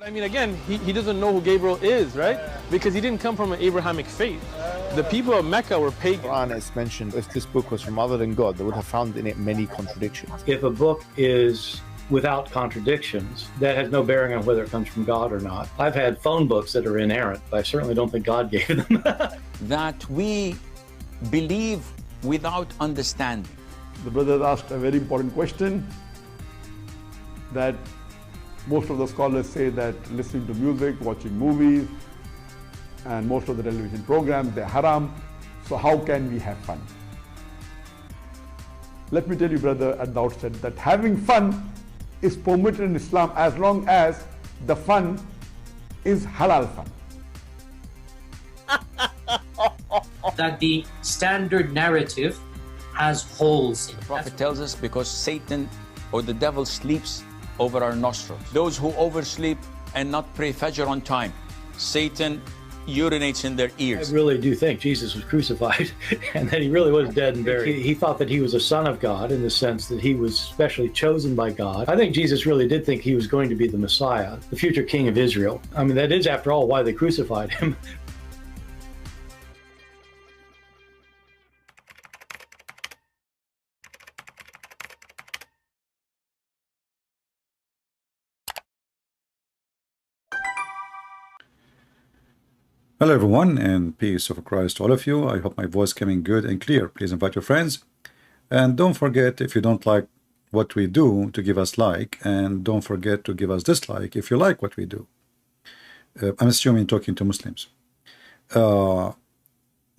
I mean, again, he doesn't know who Gabriel is, right? Because he didn't come from an Abrahamic faith. The people of Mecca were pagan. The Quran is mentioned, if this book was from other than God, they would have found in it many contradictions. If a book is without contradictions, that has no bearing on whether it comes from God or not. I've had phone books that are inerrant, but I certainly don't think God gave them. That we believe without understanding. The brother asked a very important question, that most of the scholars say that listening to music, watching movies, and most of the television programs, they're haram. So how can we have fun? Let me tell you, brother, at the outset, that having fun is permitted in Islam as long as the fun is halal fun. That the standard narrative has holes in it. The Prophet tells us because Satan or the devil sleeps over our nostrils. Those who oversleep and not pray Fajr on time, Satan urinates in their ears. I really do think Jesus was crucified and that he really was dead and buried. He thought that he was a son of God in the sense that he was specially chosen by God. I think Jesus really did think he was going to be the Messiah, the future king of Israel. I mean, that is, after all, why they crucified him. Hello everyone, and peace of Christ to all of you. I hope my voice coming good and clear. Please invite your friends. And don't forget, if you don't like what we do, to give us like. And don't forget to give us dislike if you like what we do. I'm assuming talking to Muslims.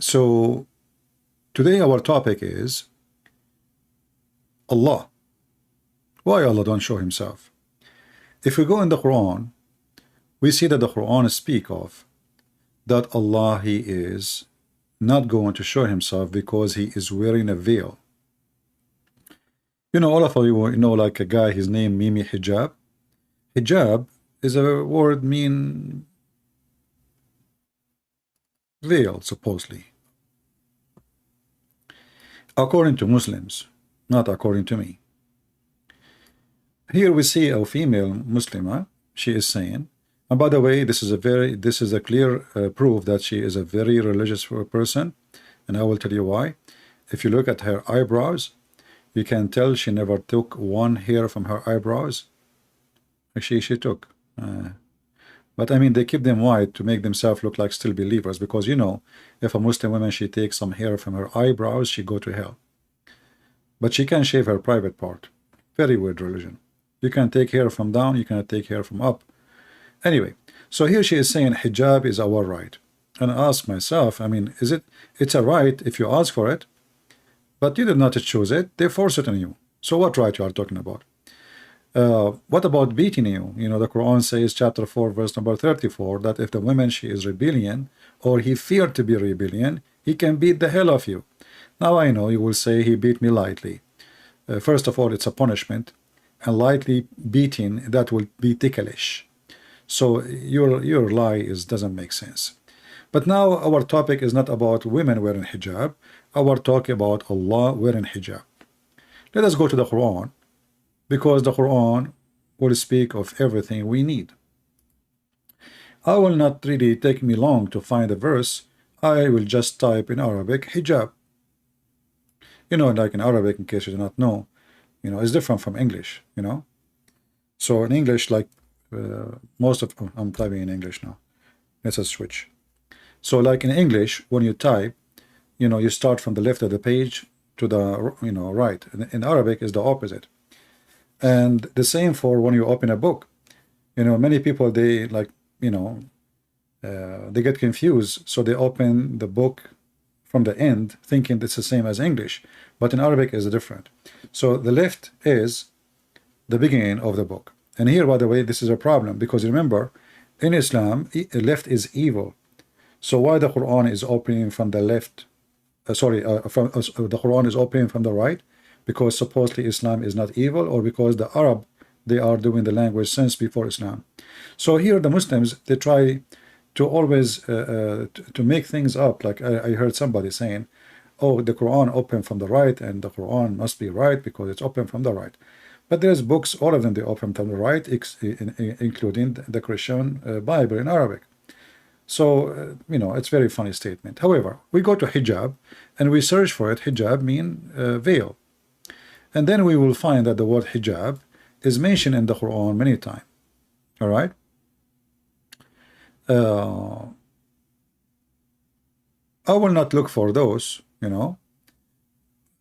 So today our topic is Allah. Why Allah don't show himself? If we go in the Quran, we see that the Quran speak of that Allah, he is not going to show himself because he is wearing a veil. You know, all of you know, like a guy, his name Mimi Hijab. Hijab is a word mean veil, supposedly. According to Muslims, not according to me. Here we see a female Muslimah. She is saying, and by the way, this is a clear proof that she is a very religious person, and I will tell you why. If you look at her eyebrows, you can tell she never took one hair from her eyebrows. Actually, she took. But I mean, they keep them white to make themselves look like still believers, because you know, if a Muslim woman, she takes some hair from her eyebrows, she go to hell. But she can shave her private part. Very weird religion. You can take hair from down, you cannot take hair from up. Anyway, so here she is saying hijab is our right. And I ask myself, I mean, it's a right if you ask for it, but you did not choose it, they force it on you. So what right you are talking about? What about beating you? You know, the Quran says, chapter 4, verse number 34, that if the woman, she is rebellion, or he feared to be rebellion, he can beat the hell of you. Now I know you will say he beat me lightly. First of all, it's a punishment, and lightly beating, that will be ticklish. So your lie doesn't make sense. But now our topic is not about women wearing hijab. Our talk about Allah wearing hijab. Let us go to the Quran, because the Quran will speak of everything we need. I will not really take me long to find a verse. I will just type in Arabic hijab. You know, like in Arabic, in case you do not know, you know, it's different from English, you know. So in English, like I'm typing in English now. Let's just switch. So like in English, when you type, you know, you start from the left of the page to the, you know, right. In Arabic is the opposite. And the same for when you open a book. You know, many people, they like, you know, they get confused. So they open the book from the end thinking it's the same as English. But in Arabic is different. So the left is the beginning of the book. And here, by the way, this is a problem, because remember, in Islam, left is evil. So why the Quran is opening from the left? The Quran is opening from the right, because supposedly Islam is not evil, or because the Arab, they are doing the language since before Islam. So here the Muslims, they try to always to make things up. Like I heard somebody saying, oh, the Quran opened from the right, and the Quran must be right because it's open from the right. But there's books, all of them, they open from the right, including the Christian Bible in Arabic. So, you know, it's a very funny statement. However, we go to hijab and we search for it. Hijab mean veil. And then we will find that the word hijab is mentioned in the Quran many times. All right? I will not look for those, you know.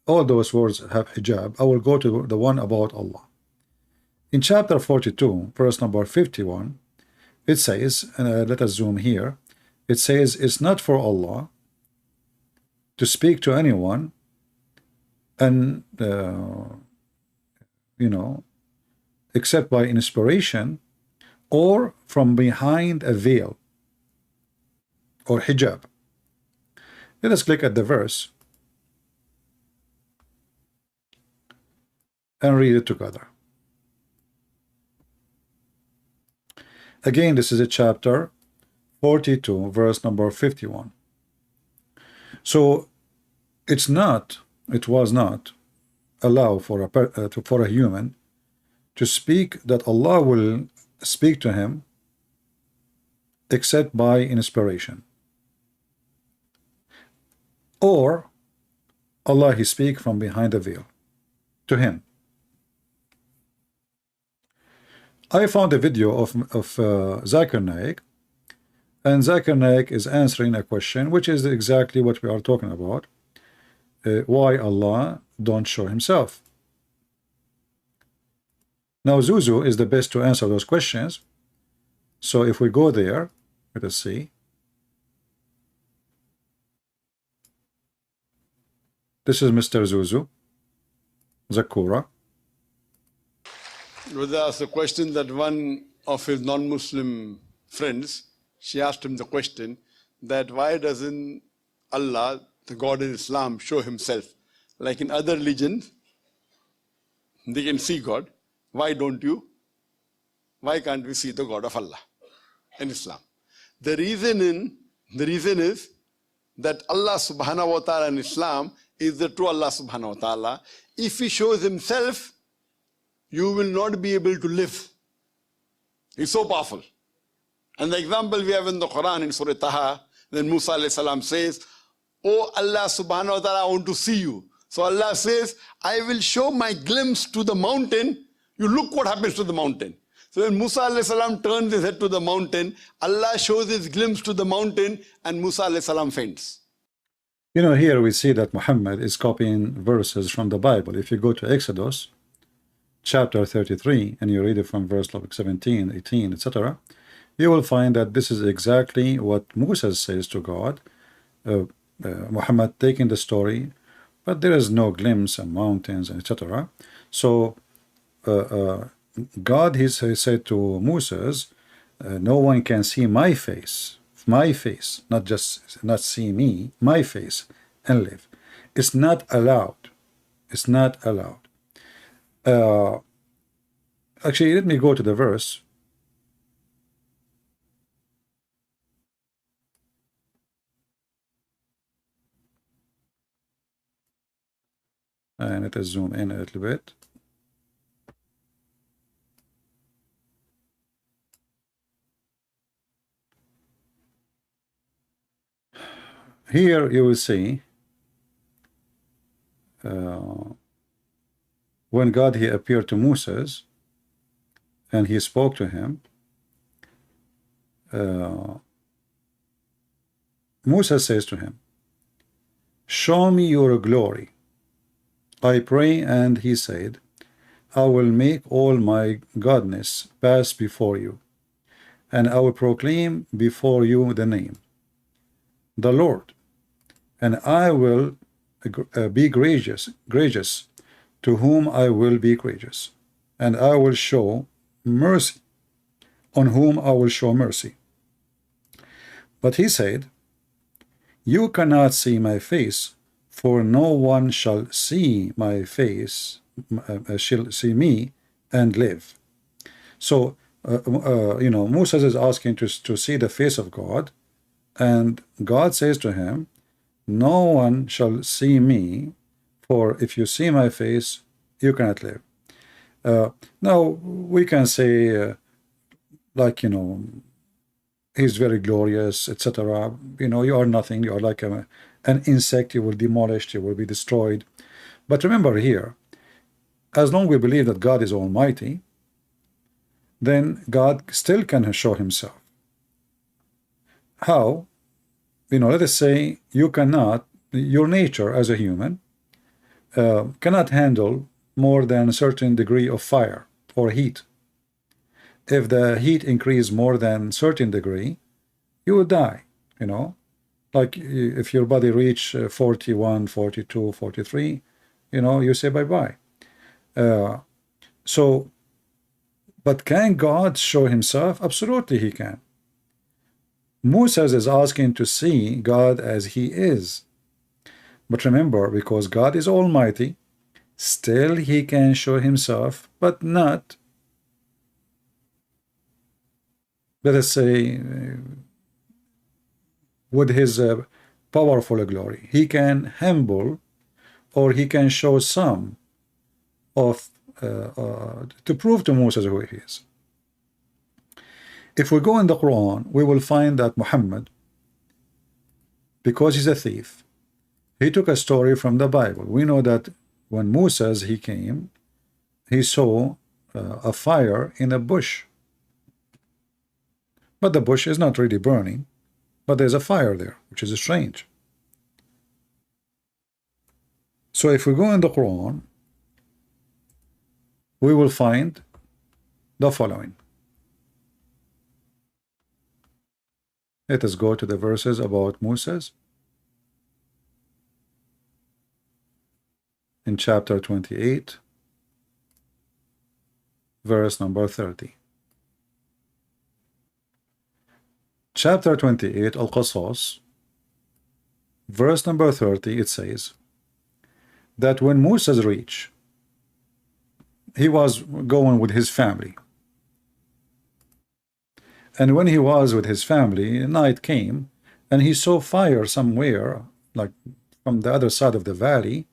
All those words have hijab. I will go to the one about Allah. In chapter 42, verse number 51, it says, and let us zoom here, it says, it's not for Allah to speak to anyone and, you know, except by inspiration or from behind a veil or hijab. Let us click at the verse and read it together. Again, this is a chapter 42, verse number 51. So it was not allowed for a human to speak that Allah will speak to him except by inspiration, or Allah he speak from behind a veil to him. I found a video of Zakir Naik, and Zakir Naik is answering a question which is exactly what we are talking about, why Allah don't show himself. Now Zuzu is the best to answer those questions, so if we go there, let us see. This is Mr. Zuzu Zakura. Was asked a question that one of his non-Muslim friends, she asked him the question that why doesn't Allah, the God in Islam, show himself? Like in other religions, they can see God. Why don't you? Why can't we see the God of Allah in Islam? The reason is that Allah subhanahu wa ta'ala in Islam is the true Allah subhanahu wa ta'ala. If he shows himself, you will not be able to live. He's so powerful. And the example we have in the Quran in Surah Taha, then Musa alayhi salam says, "Oh Allah subhanahu wa ta'ala, I want to see you." So Allah says, "I will show my glimpse to the mountain. You look what happens to the mountain." So when Musa alayhi salam turns his head to the mountain, Allah shows his glimpse to the mountain and Musa alayhi salam faints. You know, here we see that Muhammad is copying verses from the Bible. If you go to Exodus chapter 33 and you read it from verse 17, 18, etc., you will find that this is exactly what Moses says to God. Muhammad taking the story, but there is no glimpse and mountains, etc. So God he said to Moses, no one can see my face, not see me, my face, and live. It's not allowed. It's not allowed. Actually, let me go to the verse. And let us zoom in a little bit. Here you will see when God he appeared to Moses and he spoke to him, Moses says to him, "Show me your glory, I pray." And he said, "I will make all my godness pass before you, and I will proclaim before you the name, the Lord, and I will be gracious to whom I will be gracious, and I will show mercy on whom I will show mercy." But he said, "You cannot see my face, for no one shall see my face, shall see me and live." So, you know, Moses is asking to see the face of God, and God says to him, "No one shall see me, for if you see my face, you cannot live." Now we can say, like, you know, he's very glorious, etc. You know, you are nothing. You are like an insect. You will be demolished. You will be destroyed. But remember here, as long as we believe that God is Almighty, then God still can show Himself. How? You know, let us say you cannot, your nature as a human cannot handle more than a certain degree of fire or heat. If the heat increase more than certain degree, you will die, you know. Like if your body reach 41, 42, 43, you know, you say bye-bye. So, but can God show Himself? Absolutely He can. Moses is asking to see God as He is. But remember, because God is Almighty, still He can show Himself, but not, let us say, with His powerful glory. He can humble, or He can show some of, to prove to Moses who He is. If we go in the Quran, we will find that Muhammad, because he's a thief, he took a story from the Bible. We know that when Moses he came, he saw a fire in a bush. But the bush is not really burning, but there's a fire there, which is strange. So if we go in the Quran, we will find the following. Let us go to the verses about Moses. In chapter 28, verse number 30. Chapter 28, Al-Qasas, verse number 30, it says that when Moses reached, he was going with his family. And when he was with his family, night came, and he saw fire somewhere, like from the other side of the valley.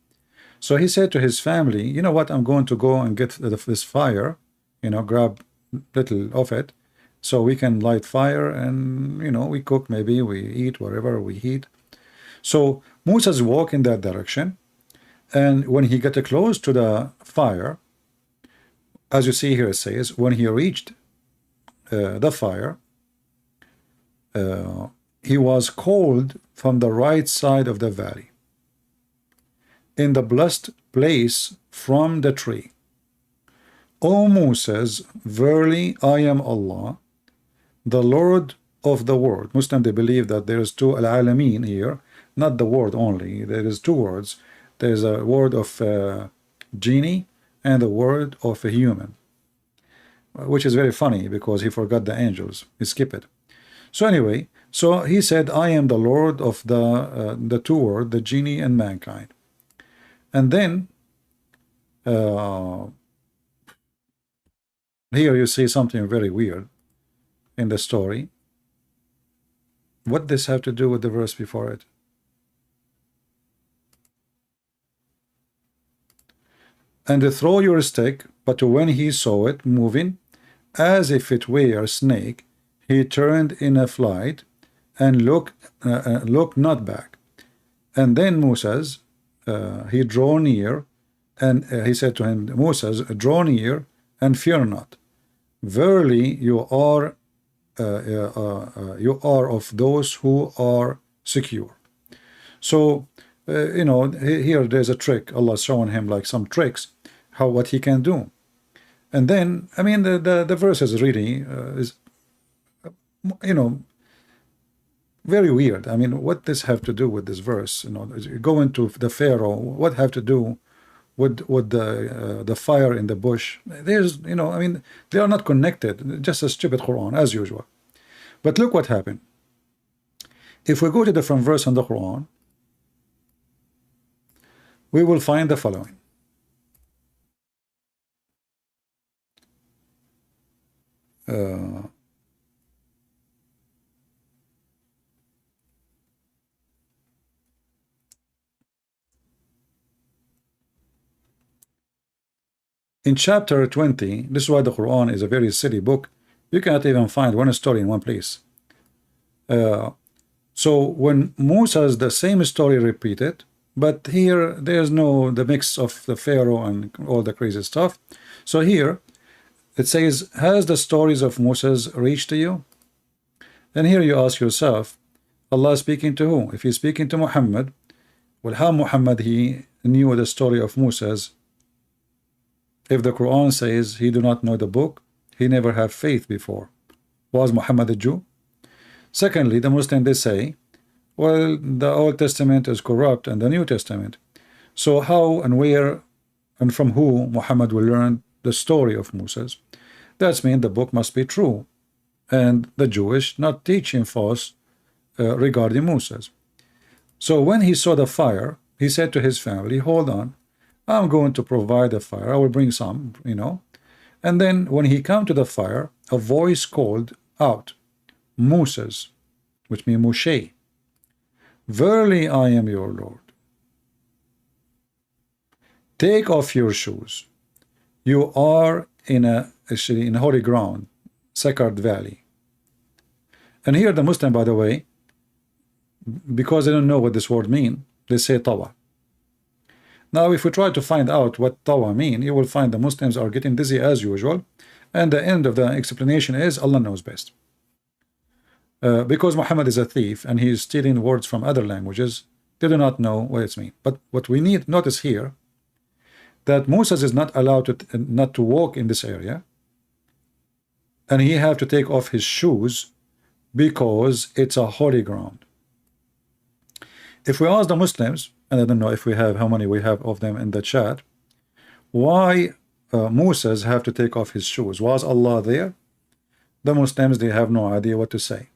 So he said to his family, you know what, I'm going to go and get this fire, you know, grab little of it, so we can light fire and, you know, we cook, maybe we eat whatever we eat. So Moses walked in that direction, and when he got close to the fire, as you see here, it says, when he reached the fire, he was called from the right side of the valley, in the blessed place from the tree. O Moses, verily I am Allah, the Lord of the world. Muslim, they believe that there is two al-alamin here, not the word only. There is two words. There is a word of genie and a word of a human, which is very funny because he forgot the angels. He skipped it. So anyway, so he said, I am the Lord of the two words, the genie and mankind. And then here you see something very weird in the story. What does this have to do with the verse before it? And throw your stick, but when he saw it moving, as if it were a snake, he turned in a flight and looked not back. And then Moses, he drew near, and he said to him, Moses, draw near and fear not. Verily you are of those who are secure. So you know, here there's a trick. Allah showing him like some tricks, what he can do. And then, I mean, the verse is really is, you know, very weird. I mean, what does have to do with this verse? You know, going to the Pharaoh, what have to do with the fire in the bush? There's, you know, I mean, they are not connected. Just a stupid Quran as usual. But look what happened. If we go to different verse in the Quran, we will find the following. In chapter 20, this is why the Quran is a very silly book. You cannot even find one story in one place. So when Moses, the same story repeated, but here there's no the mix of the Pharaoh and all the crazy stuff. So here it says, has the stories of Moses reached to you? And here you ask yourself, Allah is speaking to who? If he's speaking to Muhammad, well, how Muhammad he knew the story of Moses? If the Quran says he do not know the book, he never had faith before. Was Muhammad a Jew? Secondly, the Muslims, they say, well, the Old Testament is corrupt and the New Testament. So how and where and from who Muhammad will learn the story of Moses? That means the book must be true, and the Jewish not teaching false regarding Moses. So when he saw the fire, he said to his family, hold on, I'm going to provide a fire. I will bring some, you know. And then when he came to the fire, a voice called out, Moses, which means Moshe, verily I am your Lord. Take off your shoes. You are actually in holy ground, sacred valley. And here the Muslim, by the way, because they don't know what this word means, they say Tawa. Now, if we try to find out what Tawa mean, you will find the Muslims are getting dizzy as usual, and the end of the explanation is Allah knows best. Because Muhammad is a thief and he is stealing words from other languages, they do not know what it means. But what we need to notice here, that Moses is not allowed to walk in this area, and he have to take off his shoes because it's a holy ground. If we ask the Muslims, and I don't know if we have how many we have of them in the chat, why Moses have to take off his shoes? Was Allah there? The Muslims, they have no idea what to say,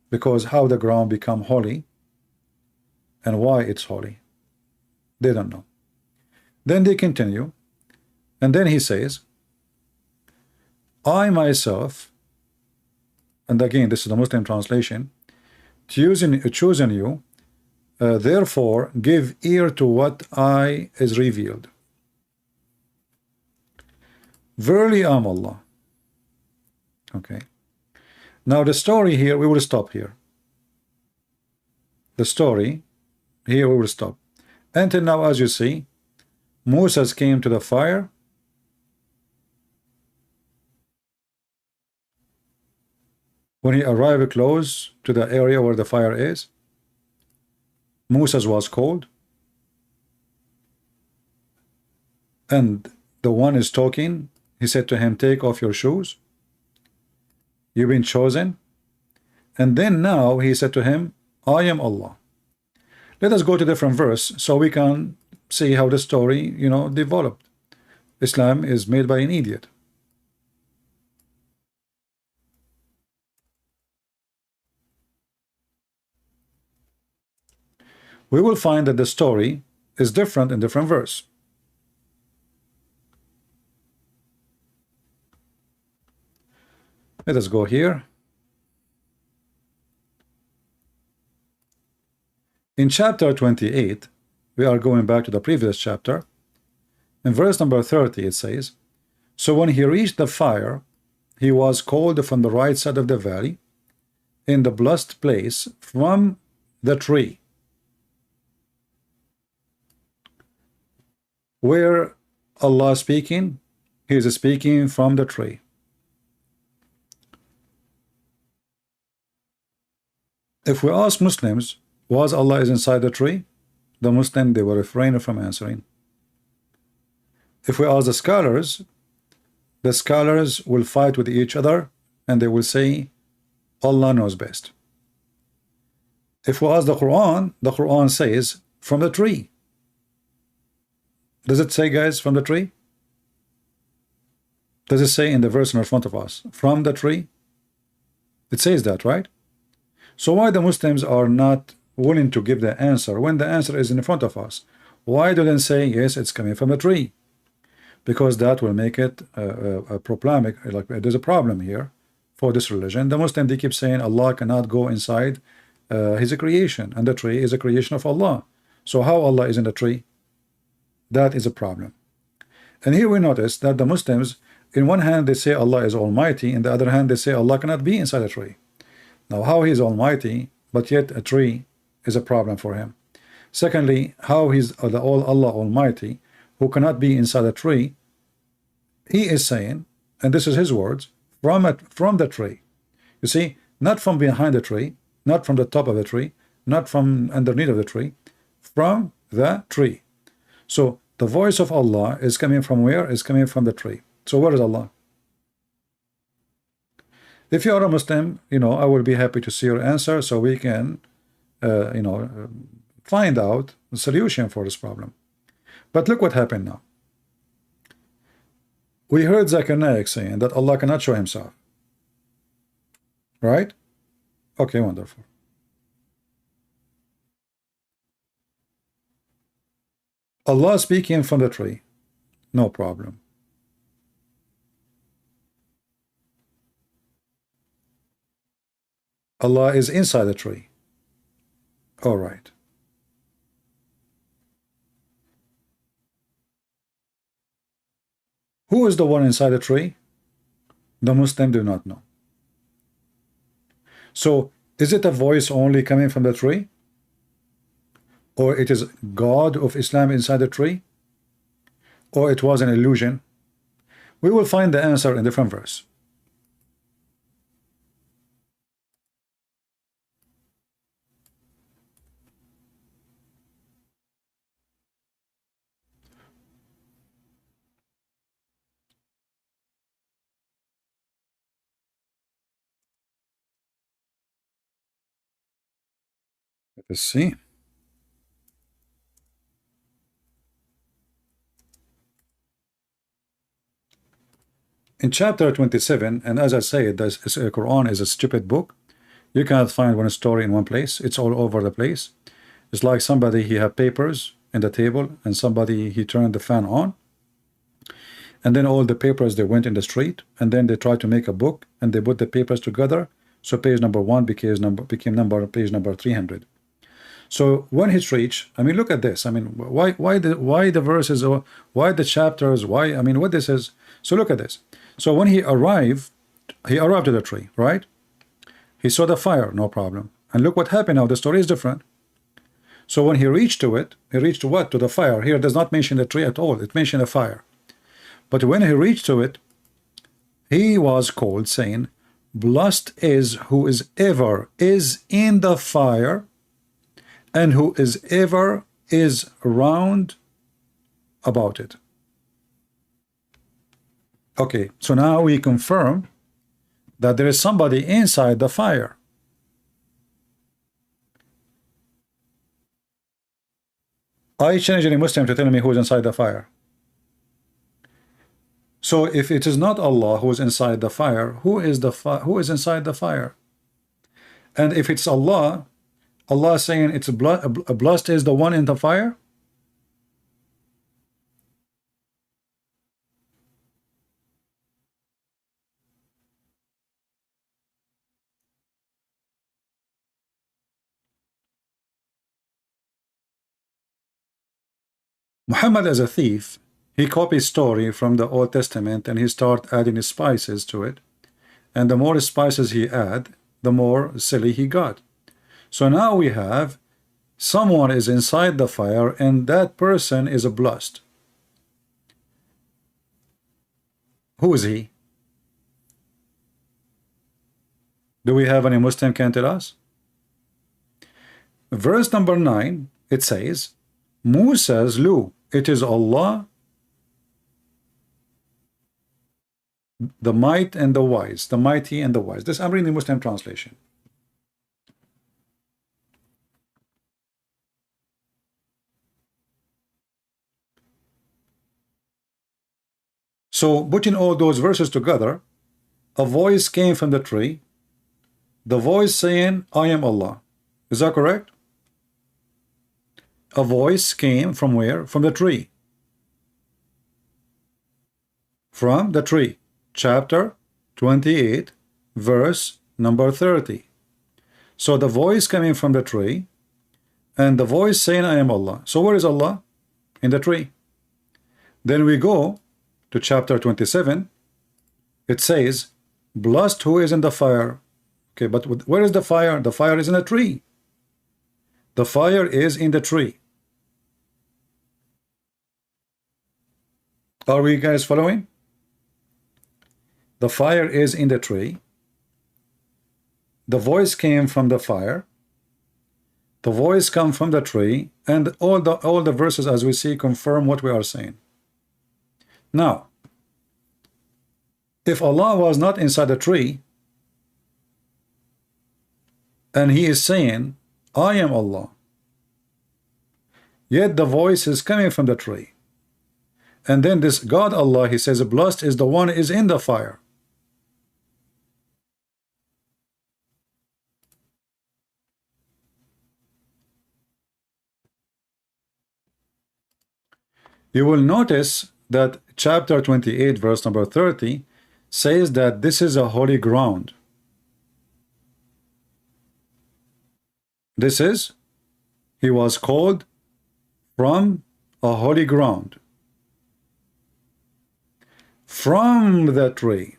because how the ground become holy and why it's holy, they don't know. Then they continue, and then he says, I myself, and again this is the Muslim translation, choosing you, therefore give ear to what I is revealed. Verily I am Allah. Okay. Now the story here, we will stop here. The story here we will stop. Until now, as you see, Moses came to the fire. When he arrived close to the area where the fire is, Moses was cold, and the one is talking, he said to him, take off your shoes, you've been chosen. And then now he said to him, I am Allah. Let us go to a different verse so we can see how the story, you know, developed. Islam is made by an idiot. We will find that the story is different in different verse. Let us go here. In chapter 28, we are going back to the previous chapter. In verse number 30, it says, so when he reached the fire, he was called from the right side of the valley, in the blessed place, from the tree, where Allah speaking, he is speaking from the tree. If we ask Muslims, was Allah is inside the tree? The Muslim, they will refrain from answering. If we ask the scholars will fight with each other and they will say, Allah knows best. If we ask the Quran says, from the tree. Does it say, guys, from the tree? Does it say in the verse in front of us, from the tree? It says that, right? So why the Muslims are not willing to give the answer when the answer is in front of us? Why do they say, yes, it's coming from the tree? Because that will make it a problematic, like there's a problem here for this religion. The Muslim, they keep saying Allah cannot go inside his creation, and the tree is a creation of Allah. So how Allah is in the tree? That is a problem. And here we notice that the Muslims, in one hand they say Allah is Almighty, in the other hand they say Allah cannot be inside a tree. Now how he is Almighty, but yet a tree is a problem for him? Secondly, how he's Allah Almighty, who cannot be inside a tree? He is saying, and this is his words, from the tree. You see, not from behind the tree, not from the top of the tree, not from underneath of the tree, from the tree. So the voice of Allah is coming from where? Is coming from the tree. So where is Allah? If you are a Muslim, you know, I will be happy to see your answer so we can, you know, find out the solution for this problem. But look what happened now. We heard Zakir Naik saying that Allah cannot show himself. Right? Okay, wonderful. Allah speaking from the tree. No problem. Allah is inside the tree. All right. Who is the one inside the tree? The Muslim do not know. So, is it a voice only coming from the tree? Or it is God of Islam inside the tree? Or it was an illusion? We will find the answer in different verse. Let's see. In chapter 27, and as I say, the Quran is a stupid book. You cannot find one story in one place. It's all over the place. It's like somebody, he had papers in the table, and somebody, he turned the fan on, and then all the papers, they went in the street, and then they tried to make a book, and they put the papers together, so page number 1 became page number 300. So when he's reached, I mean, look at this. I mean, why the verses, or why the chapters, why, I mean, what this is. So look at this. So when he arrived to the tree, right? He saw the fire, no problem. And look what happened now. The story is different. So when he reached to it, he reached to what? To the fire. Here it does not mention the tree at all. It mentioned a fire. But when he reached to it, he was called, saying, blessed is who is ever is in the fire, and who is ever is round about it. Okay, so now we confirm that there is somebody inside the fire. I challenge any Muslim to tell me who is inside the fire. So if it is not Allah who is inside the fire, who is inside the fire? And if it's Allah, Allah saying it's blessed is the one in the fire? Muhammad as a thief, he copies story from the Old Testament and he start adding spices to it. And the more spices he add, the more silly he got. So now we have someone is inside the fire and that person is blessed. Who is he? Do we have any Muslim can tell us? Verse number 9, it says, Musa's Lu, it is Allah, the might and the wise, the mighty and the wise. This I'm reading the Muslim translation. So putting all those verses together, a voice came from the tree, the voice saying, I am Allah. Is that correct? A voice came from where? From the tree. From the tree. Chapter 28, verse number 30. So the voice coming from the tree, and the voice saying, I am Allah. So where is Allah? In the tree. Then we go to chapter 27, it says, blessed who is in the fire. Okay, but where is the fire? The fire is in a tree. The fire is in the tree. Are we guys following? The fire is in the tree. The voice came from the fire. The voice come from the tree, and all the verses as we see confirm what we are saying. Now, if Allah was not inside the tree, and he is saying, I am Allah, yet the voice is coming from the tree, and then this God Allah, he says, blessed is the one is in the fire. You will notice that chapter 28 verse number 30 says that this is a holy ground. This is, he was called from a holy ground, from the tree.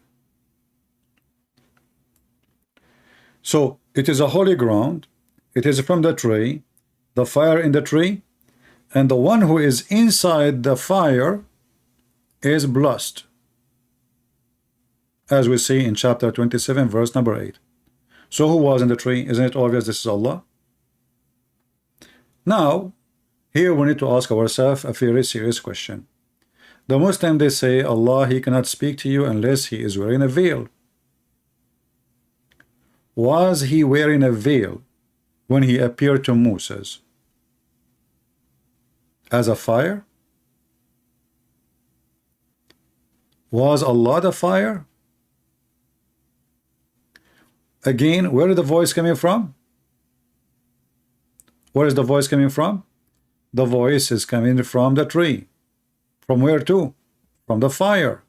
So it is a holy ground, it is from the tree, the fire in the tree, and the one who is inside the fire is blessed, as we see in chapter 27 verse number 8. So who was in the tree? Isn't it obvious this is Allah? Now here we need to ask ourselves a very serious question. The Muslim, they say Allah, he cannot speak to you unless he is wearing a veil. Was he wearing a veil when he appeared to Moses as a fire? Was Allah the fire? Again, where is the voice coming from? Where is the voice coming from? The voice is coming from the tree. From where to? From the fire.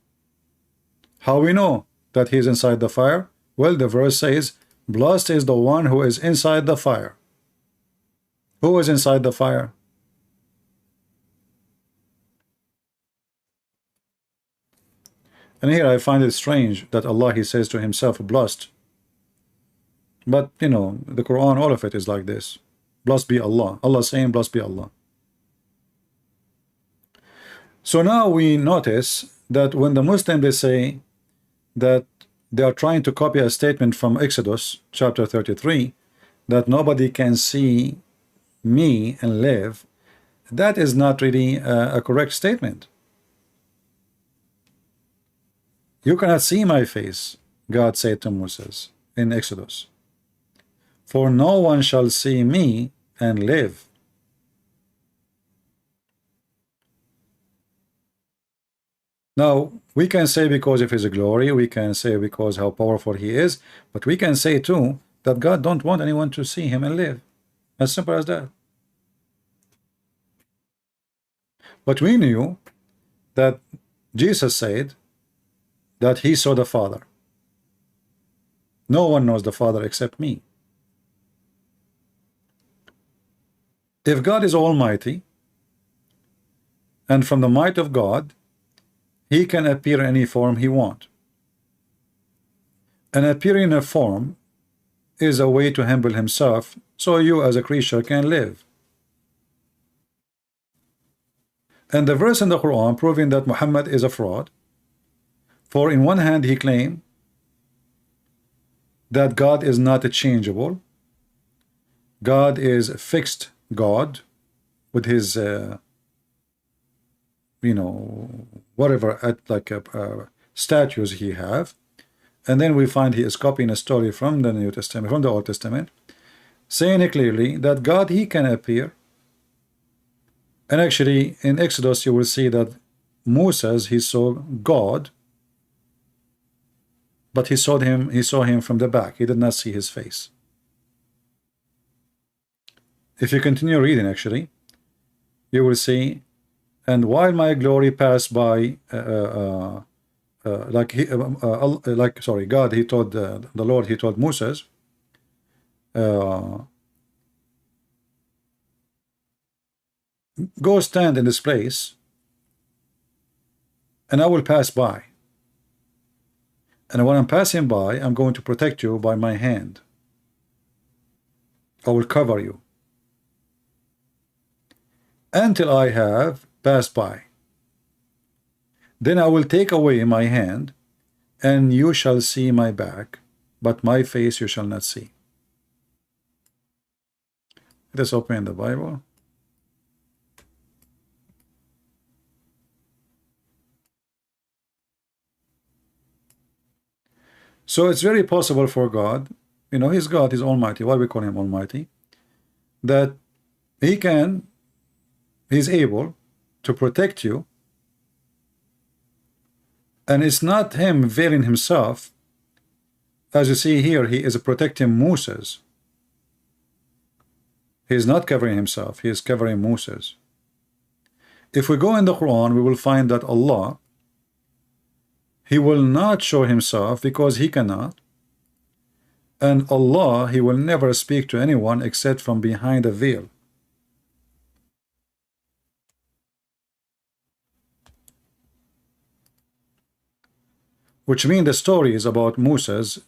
How we know that he is inside the fire? Well, the verse says, blessed is the one who is inside the fire. Who is inside the fire? And here I find it strange that Allah, he says to himself, blessed. But, you know, the Quran, all of it is like this. Blessed be Allah. Allah saying, blessed be Allah. So now we notice that when the Muslim, they say that they are trying to copy a statement from Exodus chapter 33, that nobody can see me and live, that is not really a correct statement. You cannot see my face, God said to Moses in Exodus, for no one shall see me and live. Now, we can say because of his glory, we can say because how powerful he is, but we can say too that God don't want anyone to see him and live. As simple as that. But we knew that Jesus said that he saw the Father. No one knows the Father except me. If God is almighty, and from the might of God, he can appear in any form he wants. And appearing in a form is a way to humble himself so you as a creature can live. And the verse in the Quran proving that Muhammad is a fraud, for in one hand he claimed that God is not changeable, God is a fixed God with his you know, whatever statues he have, and then we find he is copying a story from the New Testament, from the Old Testament, saying clearly that God, he can appear. And actually in Exodus you will see that Moses, he saw God, but he saw him from the back. He did not see his face. If you continue reading, actually, you will see, and while my glory passed by, God, he told the Lord, he told Moses, go stand in this place, and I will pass by. And when I'm passing by, I'm going to protect you by my hand. I will cover you until I have passed by. Then I will take away my hand, and you shall see my back, but my face you shall not see. Let us open the Bible. So it's very possible for God, you know, He's God, He's Almighty. Why we call Him Almighty? That He's able to protect you, and it's not Him veiling Himself. As you see here, He is protecting Moses. He is not covering Himself, He is covering Moses. If we go in the Quran, we will find that Allah, He will not show Himself because He cannot. And Allah, He will never speak to anyone except from behind a veil. Which means the stories about Moses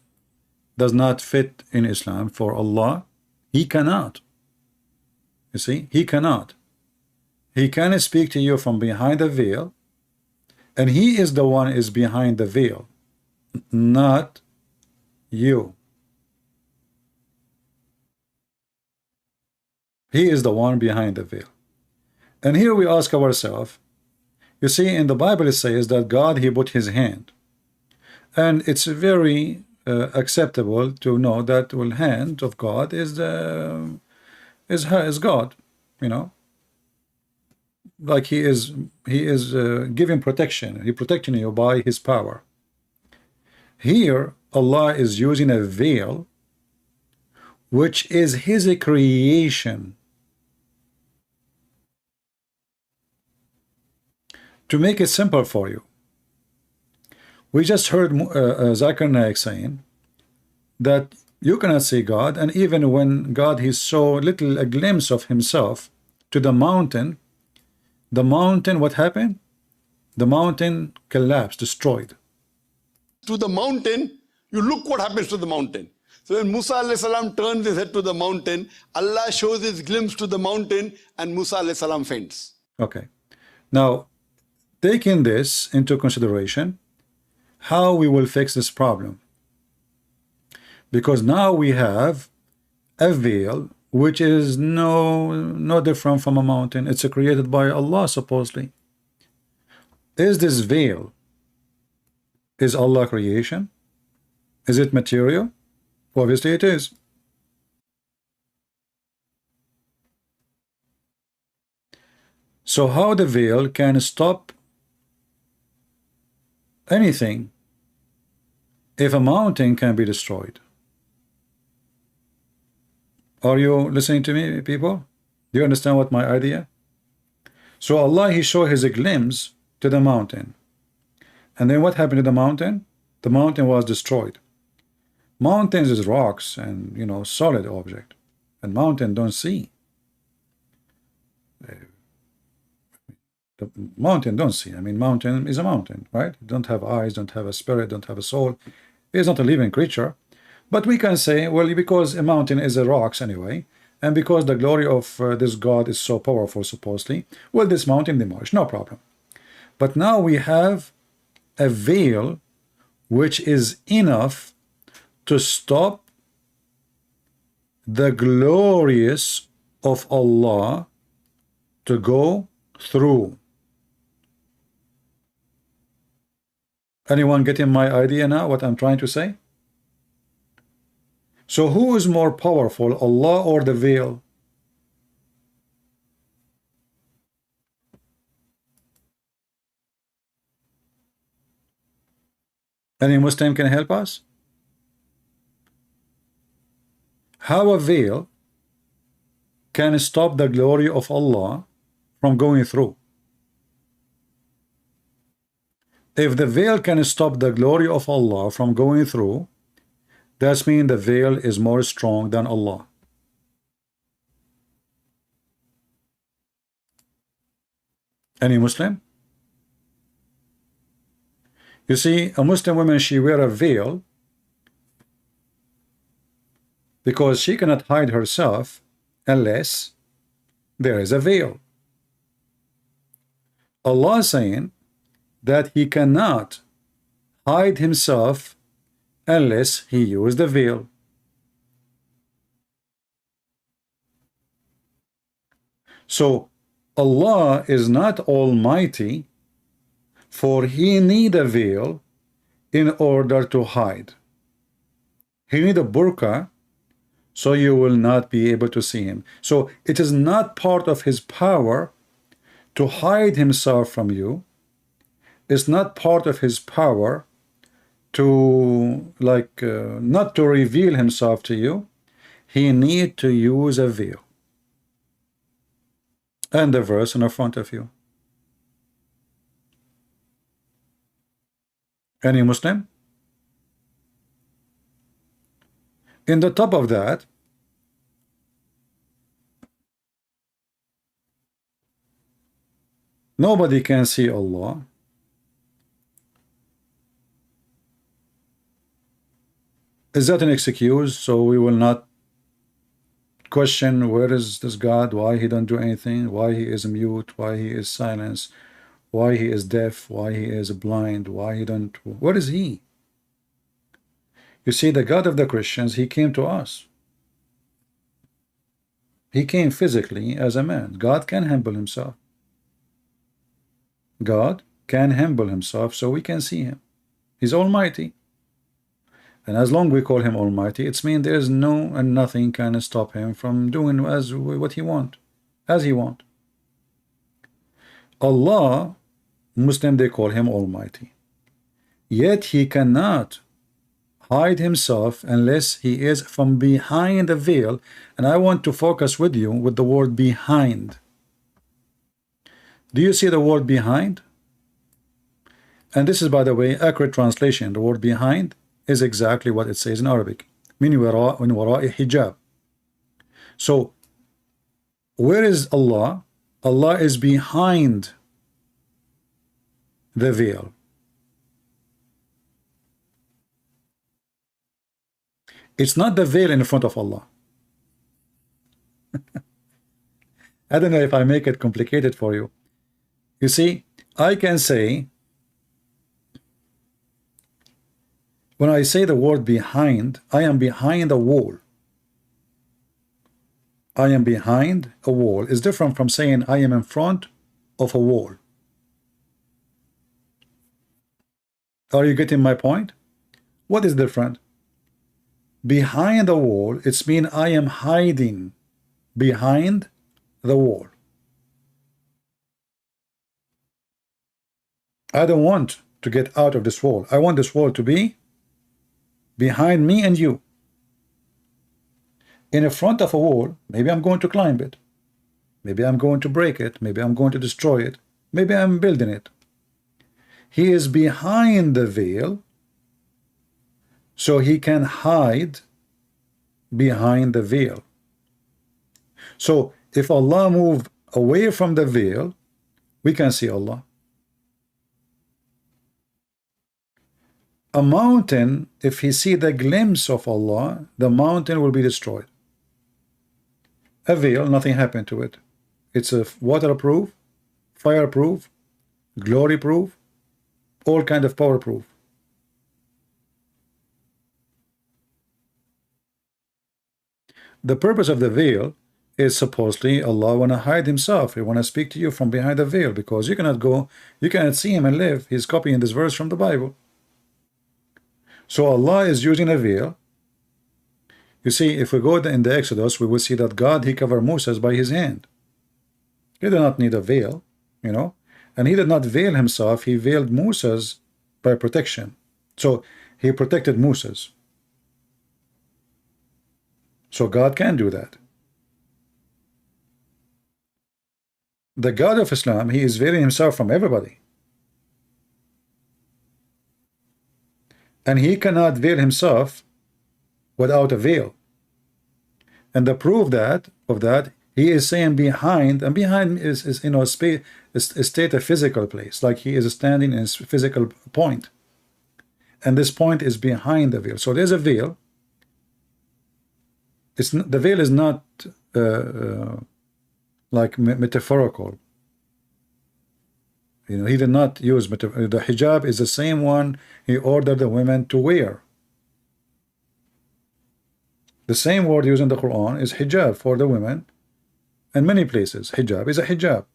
does not fit in Islam. For Allah, He cannot. You see, He cannot. He can speak to you from behind the veil, and He is the one is behind the veil, not you. He is the one behind the veil. And here we ask ourselves, you see, in the Bible it says that God, He put His hand. And it's very acceptable to know that the hand of God is God, you know, like He is giving protection. He protecting you by His power. Here, Allah is using a veil, which is His creation. To make it simple for you, we just heard Zakir Naik saying that you cannot see God, and even when God He saw a glimpse of Himself to the mountain, what happened? The mountain collapsed, destroyed. To the mountain, you look what happens to the mountain. So when Musa alayhi salam turns his head to the mountain, Allah shows His glimpse to the mountain, and Musa alayhi salam faints. Okay. Now, taking this into consideration, how we will fix this problem? Because now we have a veil which is no different from a mountain. It's created by Allah, supposedly. Is this veil, is Allah creation? Is it material? Obviously it is. So how the veil can stop anything if a mountain can be destroyed? Are you listening to me, people? Do you understand what my idea? So Allah, He showed His glimpse to the mountain. And then what happened to the mountain? The mountain was destroyed. Mountains is rocks and, you know, solid object. And mountain don't see. The mountain don't see. I mean, mountain is a mountain, right? Don't have eyes, don't have a spirit, don't have a soul. It's not a living creature. But we can say, well, because a mountain is a rocks anyway, and because the glory of this God is so powerful, supposedly, well, this mountain demolished, no problem. But now we have a veil which is enough to stop the glorious of Allah to go through. Anyone getting my idea now, what I'm trying to say? So who is more powerful, Allah or the veil? Any Muslim can help us? How a veil can stop the glory of Allah from going through? If the veil can stop the glory of Allah from going through, that means the veil is more strong than Allah. Any Muslim? You see, a Muslim woman, she wear a veil because she cannot hide herself unless there is a veil. Allah is saying that he cannot hide himself unless he used the veil. So Allah is not almighty, for he need a veil in order to hide. He need a burqa, so you will not be able to see him. So it is not part of his power to hide himself from you. It's not part of his power to not to reveal himself to you. He need to use a veil. And the verse in front of you. Any Muslim? In the top of that, nobody can see Allah. Is that an excuse? So we will not question where is this God, why he don't do anything, why he is mute, why he is silent, why he is deaf, why he is blind, why he don't, what is he? You see, the God of the Christians, he came to us. He came physically as a man. God can humble himself. God can humble himself so we can see him. He's almighty. And as long as we call him almighty, it's mean there is no and nothing can stop him from doing as what he want, as he want. Allah, Muslim, they call him almighty. Yet he cannot hide himself unless he is from behind the veil. And I want to focus with you with the word behind. Do you see the word behind? And this is, by the way, accurate translation. The word behind is exactly what it says in Arabic. Min wara'i hijab. So where is Allah? Allah is behind the veil. It's not the veil in front of Allah. I don't know if I make it complicated for you. You see, I can say, when I say the word behind, I am behind a wall. I am behind a wall is different from saying I am in front of a wall. Are you getting my point? What is different? Behind the wall, it's mean I am hiding behind the wall. I don't want to get out of this wall. I want this wall to be behind me and you. In the front of a wall, maybe I'm going to climb it. Maybe I'm going to break it. Maybe I'm going to destroy it. Maybe I'm building it. He is behind the veil, so he can hide behind the veil. So if Allah move away from the veil, we can see Allah. A mountain, if he see the glimpse of Allah, the mountain will be destroyed. A veil, nothing happened to it. It's a waterproof, fireproof, glory proof, all kind of power proof. The purpose of the veil is supposedly Allah want to hide himself. He want to speak to you from behind the veil, because you cannot go, you cannot see him and live. He's copying this verse from the Bible. So Allah is using a veil. You see, if we go in the Exodus, we will see that God, he covered Moses by his hand. He did not need a veil, you know, and he did not veil himself. He veiled Moses by protection. So he protected Moses. So God can do that. The God of Islam, he is veiling himself from everybody. And he cannot veil himself without a veil. And the proof that of that, he is saying behind, and behind is you know, space, is state a physical place, like he is standing in his physical point. and this point is behind the veil. So there's a veil. The veil is not like metaphorical. You know, he did not use the hijab is the same one he ordered the women to wear. The same word used in the Quran is hijab for the women, in many places. Hijab is a hijab.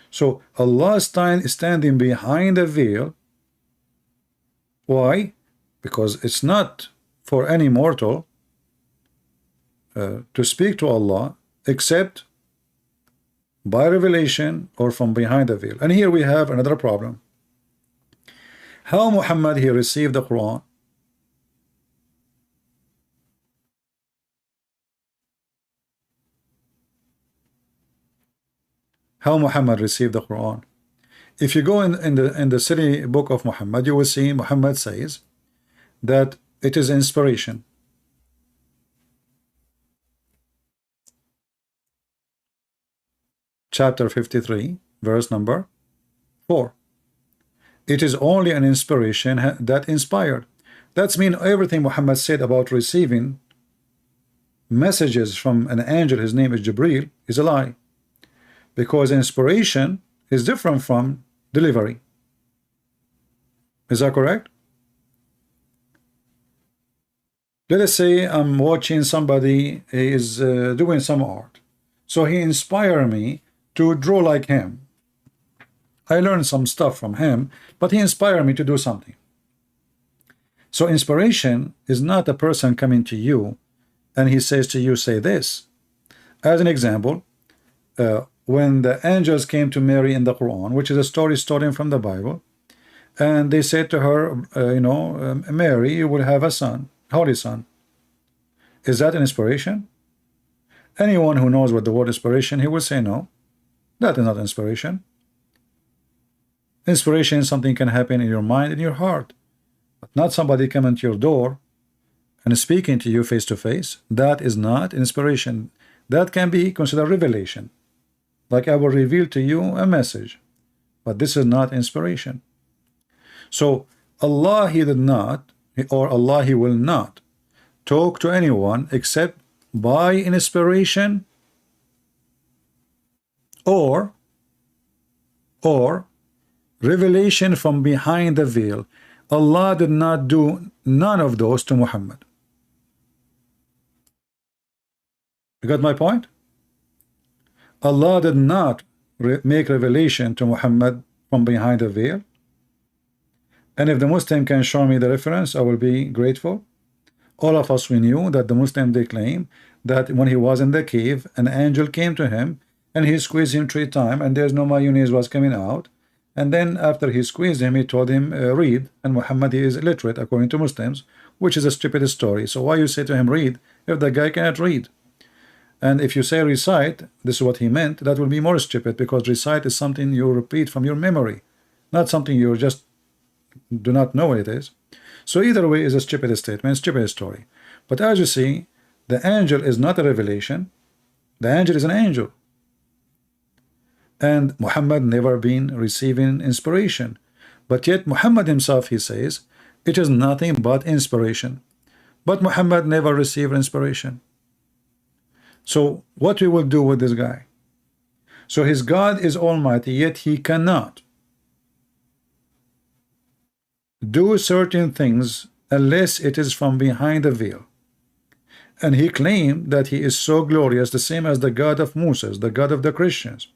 So Allah is standing behind the veil. Why? Because it's not for any mortal to speak to Allah except by revelation or from behind the veil. And here we have another problem. How Muhammad he received the Quran? How Muhammad received the Quran? If you go in the city book of Muhammad, you will see Muhammad says that it is inspiration. Chapter 53, verse number 4. It is only an inspiration that inspired. That's mean everything Muhammad said about receiving messages from an angel, his name is Jibreel, is a lie. Because inspiration is different from delivery. Is that correct? Let us say I'm watching somebody is doing some art. So he inspired me to draw like him. I learned some stuff from him, but he inspired me to do something. So inspiration is not a person coming to you and he says to you, say this. As an example, when the angels came to Mary in the Quran, which is a story stolen from the Bible, and they said to her, Mary, you will have a son, holy son. Is that an inspiration? Anyone who knows what the word inspiration, he will say no. That is not inspiration. Inspiration is something can happen in your mind, in your heart, but not somebody coming to your door and speaking to you face to face. That is not inspiration. That can be considered revelation. Like I will reveal to you a message, but this is not inspiration. So Allah he did not, or Allah he will not talk to anyone except by inspiration or revelation from behind the veil. Allah did not do none of those to Muhammad. You got my point? Allah did not make revelation to Muhammad from behind the veil. And if the Muslim can show me the reference, I will be grateful. All of us, we knew that the Muslim, they claim that when he was in the cave, an angel came to him and he squeezed him 3 times and there's no mayonnaise was coming out. And then after he squeezed him, he told him, read. And Muhammad, he is illiterate according to Muslims, which is a stupid story. So why you say to him, read, if the guy cannot read? And if you say recite, this is what he meant, that will be more stupid, because recite is something you repeat from your memory, not something you just do not know what it is. So either way is a stupid statement, stupid story. But as you see, the angel is not a revelation. The angel is an angel. And Muhammad never been receiving inspiration. But yet Muhammad himself, he says, it is nothing but inspiration. But Muhammad never received inspiration. So what we will do with this guy? So his God is almighty, yet he cannot do certain things unless it is from behind the veil. And he claimed that he is so glorious, the same as the God of Moses, the God of the Christians.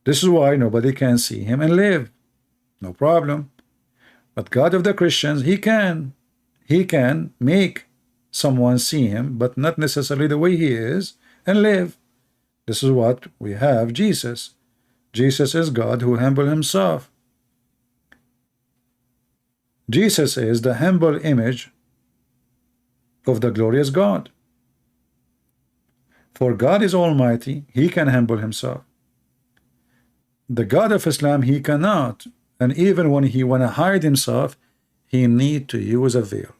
This is why nobody can see him and live. No problem. But God of the Christians, he can make someone see him, but not necessarily the way he is, and live. This is what we have Jesus. Jesus is God who humbled himself. Jesus is the humble image of the glorious God. For God is almighty, he can humble himself. The God of Islam, he cannot, and even when he want to hide himself, he need to use a veil.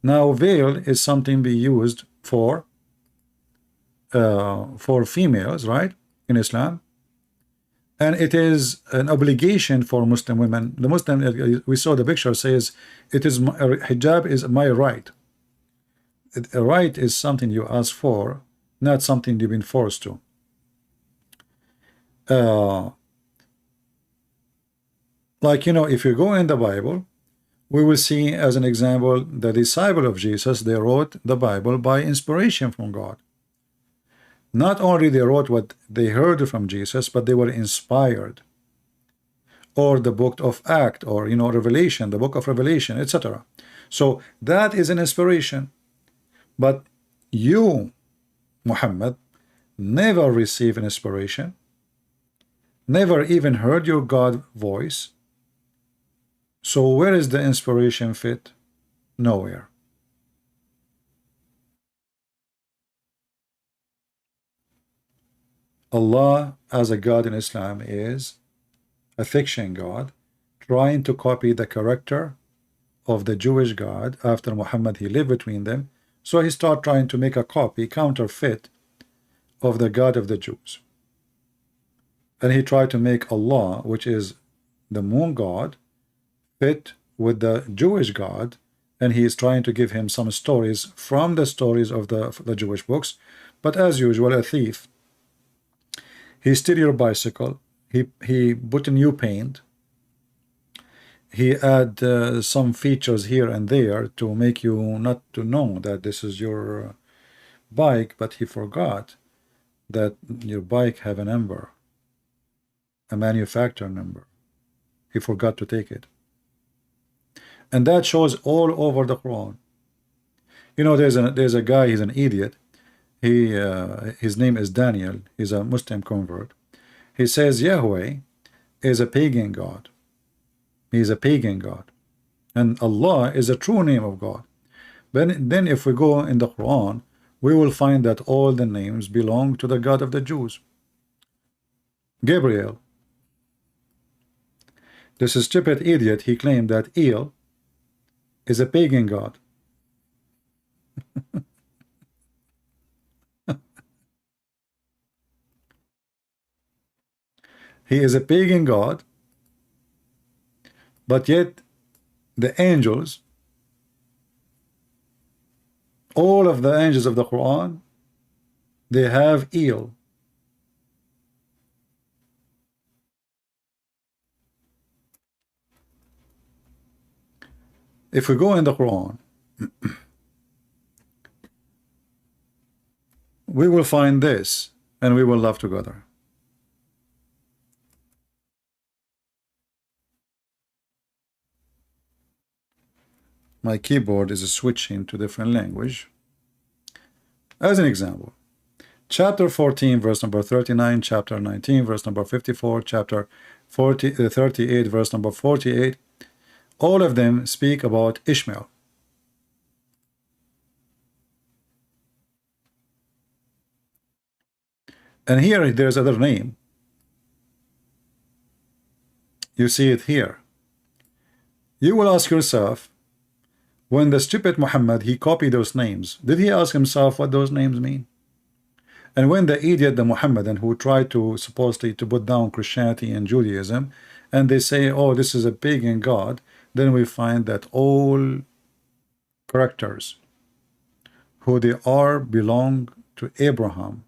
Now veil is something be used for females, right, in Islam. And it is an obligation for Muslim women. The Muslim, we saw the picture, says it is hijab is my right. A right is something you ask for, not something you've been forced to. Like, you know, if you go in the Bible, we will see as an example the disciple of Jesus, they wrote the Bible by inspiration from God. Not only they wrote what they heard from Jesus, but they were inspired. Or the book of Acts, or, you know, Revelation, the book of Revelation, etc. So that is an inspiration. But you, Muhammad, never received an inspiration, never even heard your God voice. So where is the inspiration fit? Nowhere. Allah as a God in Islam is a fiction God trying to copy the character of the Jewish God. After Muhammad, he lived between them, so he started trying to make a copy, counterfeit of the God of the Jews. And he tried to make Allah, which is the moon God, fit with the Jewish God, and he is trying to give him some stories from the stories of the Jewish books. But as usual, a thief. He steal your bicycle, he put a new paint, he add some features here and there to make you not to know that this is your bike, but he forgot that your bike have a number, a manufacturer number. He forgot to take it. And that shows all over the Quran. You know, there's a guy, he's an idiot. His name is Daniel. He's a Muslim convert. He says Yahweh is a pagan god. He's a pagan god, and Allah is a true name of God. But then if we go in the Quran, we will find that all the names belong to the God of the Jews. Gabriel, this stupid idiot, he claimed that El is a pagan god. He is a pagan god, but yet the angels, all of the angels of the Quran, they have El. If we go in the Quran, we will find this, and we will laugh together. My keyboard is switching to different language. As an example, chapter 14, verse number 39, chapter 19, verse number 54, chapter 38, verse number 48, all of them speak about Ishmael. And here there's another name. You see it here. You will ask yourself, when the stupid Muhammad, he copied those names, did he ask himself what those names mean? And when the idiot, the Muhammadan, who tried to supposedly to put down Christianity and Judaism, and they say, oh, this is a pagan god, then we find that all characters who they are belong to Abraham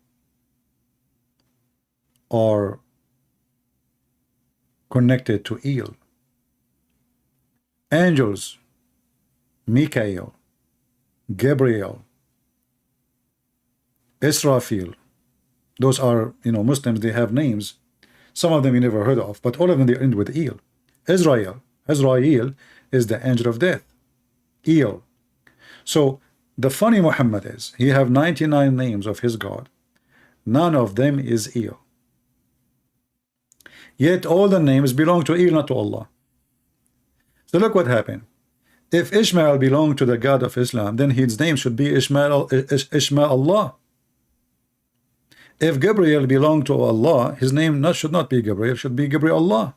are connected to El. Angels, Michael, Gabriel, Israfil, those are, you know, Muslims, they have names. Some of them you never heard of, but all of them they end with El. Israel is the angel of death. El. So the funny Muhammad is, he have 99 names of his God. None of them is El. Yet all the names belong to El, not to Allah. So look what happened. If Ishmael belonged to the God of Islam, then his name should be Ishmael Allah. If Gabriel belonged to Allah, his name should not be Gabriel, should be Gabriel Allah.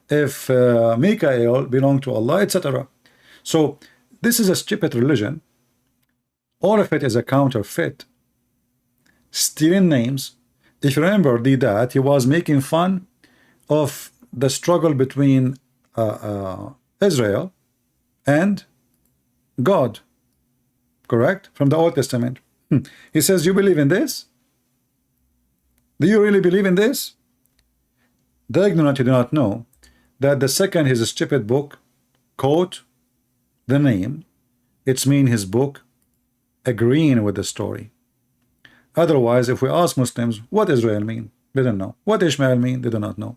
If Michael belonged to Allah, etc. So this is a stupid religion. All of it is a counterfeit, stealing names, if you remember that he was making fun of the struggle between Israel and God, correct? From the Old Testament. He says, you believe in this? Do you really believe in this? The ignorant do not know that the second his stupid book quote the name, it's mean his book agreeing with the story. Otherwise, if we ask Muslims what Israel mean, they don't know. What Ishmael mean, they do not know.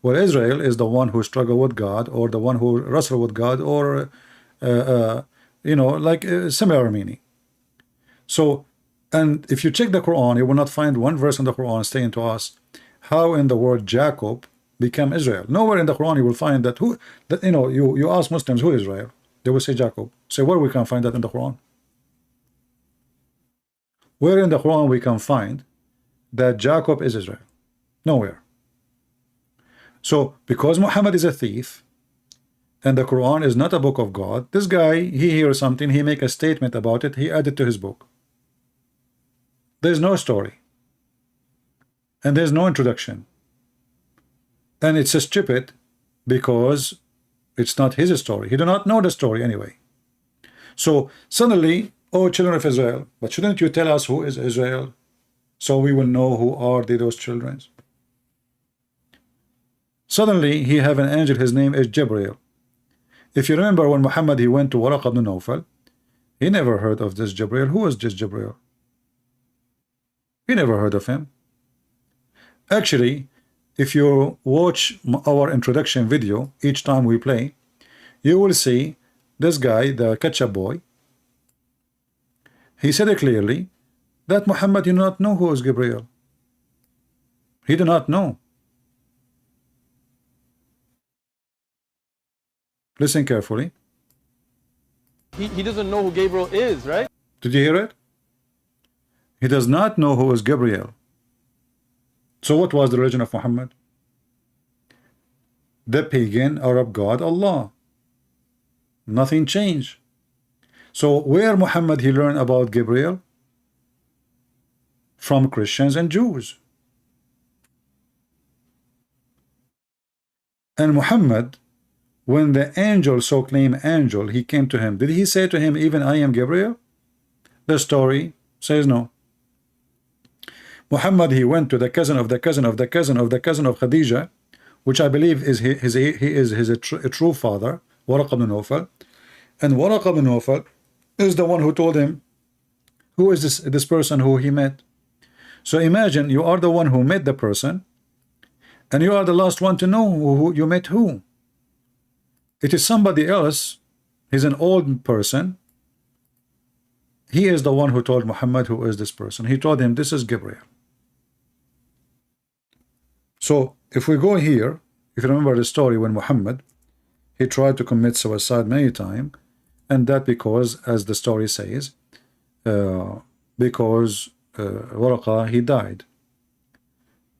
Well, Israel is the one who struggled with God, or the one who wrestled with God, or you know, like similar meaning. So, and if you check the Quran, you will not find one verse in the Quran saying to us how in the word Jacob become Israel. Nowhere in the Quran you will find that you know, you ask Muslims who is Israel, they will say Jacob. Say, where we can find that in the Quran? Where in the Quran we can find that Jacob is Israel? Nowhere. So because Muhammad is a thief and the Quran is not a book of God, this guy, he hears something, he make a statement about it, he added to his book. There's no story and there's no introduction, and it's a stupid because it's not his story. He do not know the story anyway. So suddenly, oh, children of Israel, but shouldn't you tell us who is Israel so we will know who are those children? Suddenly he have an angel, his name is Jibreel. If you remember when Muhammad he went to Waraq ibn Nawfal, he never heard of this Jibreel. Who was this Jibreel? He never heard of him. Actually, if you watch our introduction video each time we play, you will see this guy, the ketchup boy. He said it clearly that Muhammad did not know who is Gabriel. He did not know. Listen carefully. He doesn't know who Gabriel is, right? Did you hear it? He does not know who is Gabriel. So what was the religion of Muhammad? The pagan Arab god Allah. Nothing changed. So where Muhammad he learned about Gabriel? From Christians and Jews. And Muhammad, when the angel, so claimed angel, he came to him, did he say to him, even I am Gabriel? The story says no. Muhammad, he went to the cousin of the cousin of the cousin of the cousin of Khadija, which I believe is he is his true father, Waraq ibn Nawfal. And Waraq ibn Nawfal is the one who told him who is this person who he met. So imagine you are the one who met the person, and you are the last one to know who you met who. It is somebody else. He's an old person. He is the one who told Muhammad who is this person. He told him this is Gabriel. So if we go here, if you remember the story when Muhammad he tried to commit suicide many times, and that because, as the story says, because Waraqah he died,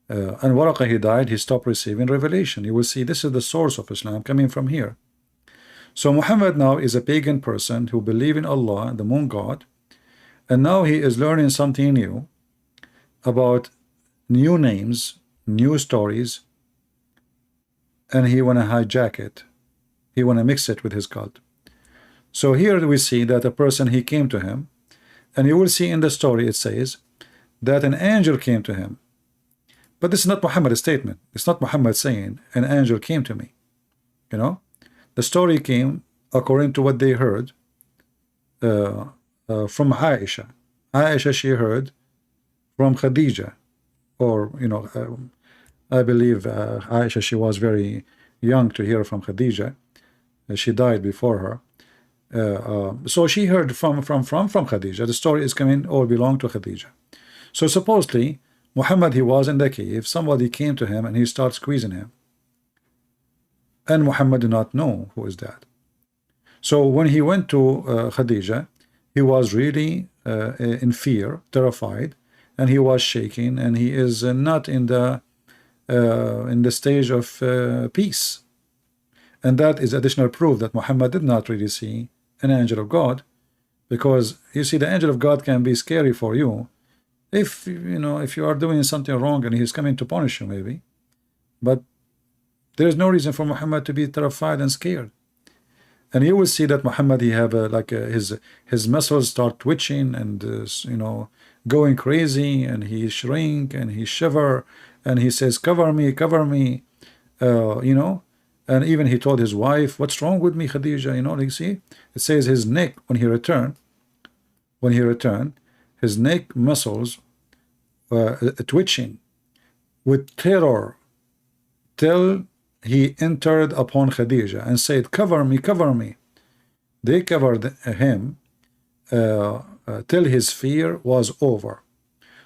and Waraqah he died, he stopped receiving revelation. You will see this is the source of Islam coming from here. So Muhammad now is a pagan person who believes in Allah, the moon god, and now he is learning something new about new names, new stories, and he want to hijack it. He want to mix it with his cult. So here we see that a person he came to him, and you will see in the story it says that an angel came to him. But this is not Muhammad's statement. It's not Muhammad saying an angel came to me. You know, the story came according to what they heard from Aisha. Aisha, she heard from Khadija, or you know, I believe Aisha, she was very young to hear from Khadija. She died before her. So she heard from Khadija. The story is coming, all belong to Khadija. So supposedly Muhammad, he was in the cave, somebody came to him and he started squeezing him, and Muhammad did not know who is that. So when he went to Khadija, he was really in fear, terrified, and he was shaking, and he is not in the stage of peace. And that is additional proof that Muhammad did not really see an angel of God, because you see, the angel of God can be scary for you, If you know, if you are doing something wrong and he's coming to punish you, maybe. But there is no reason for Muhammad to be terrified and scared. And you will see that Muhammad, he have his muscles start twitching and you know, going crazy, and he shrink and he shiver and he says, cover me, you know. And even he told his wife, what's wrong with me, Khadija? You know, like, see, it says his neck, when he returned, his neck muscles twitching with terror till he entered upon Khadija and said, cover me, cover me. They covered him till his fear was over.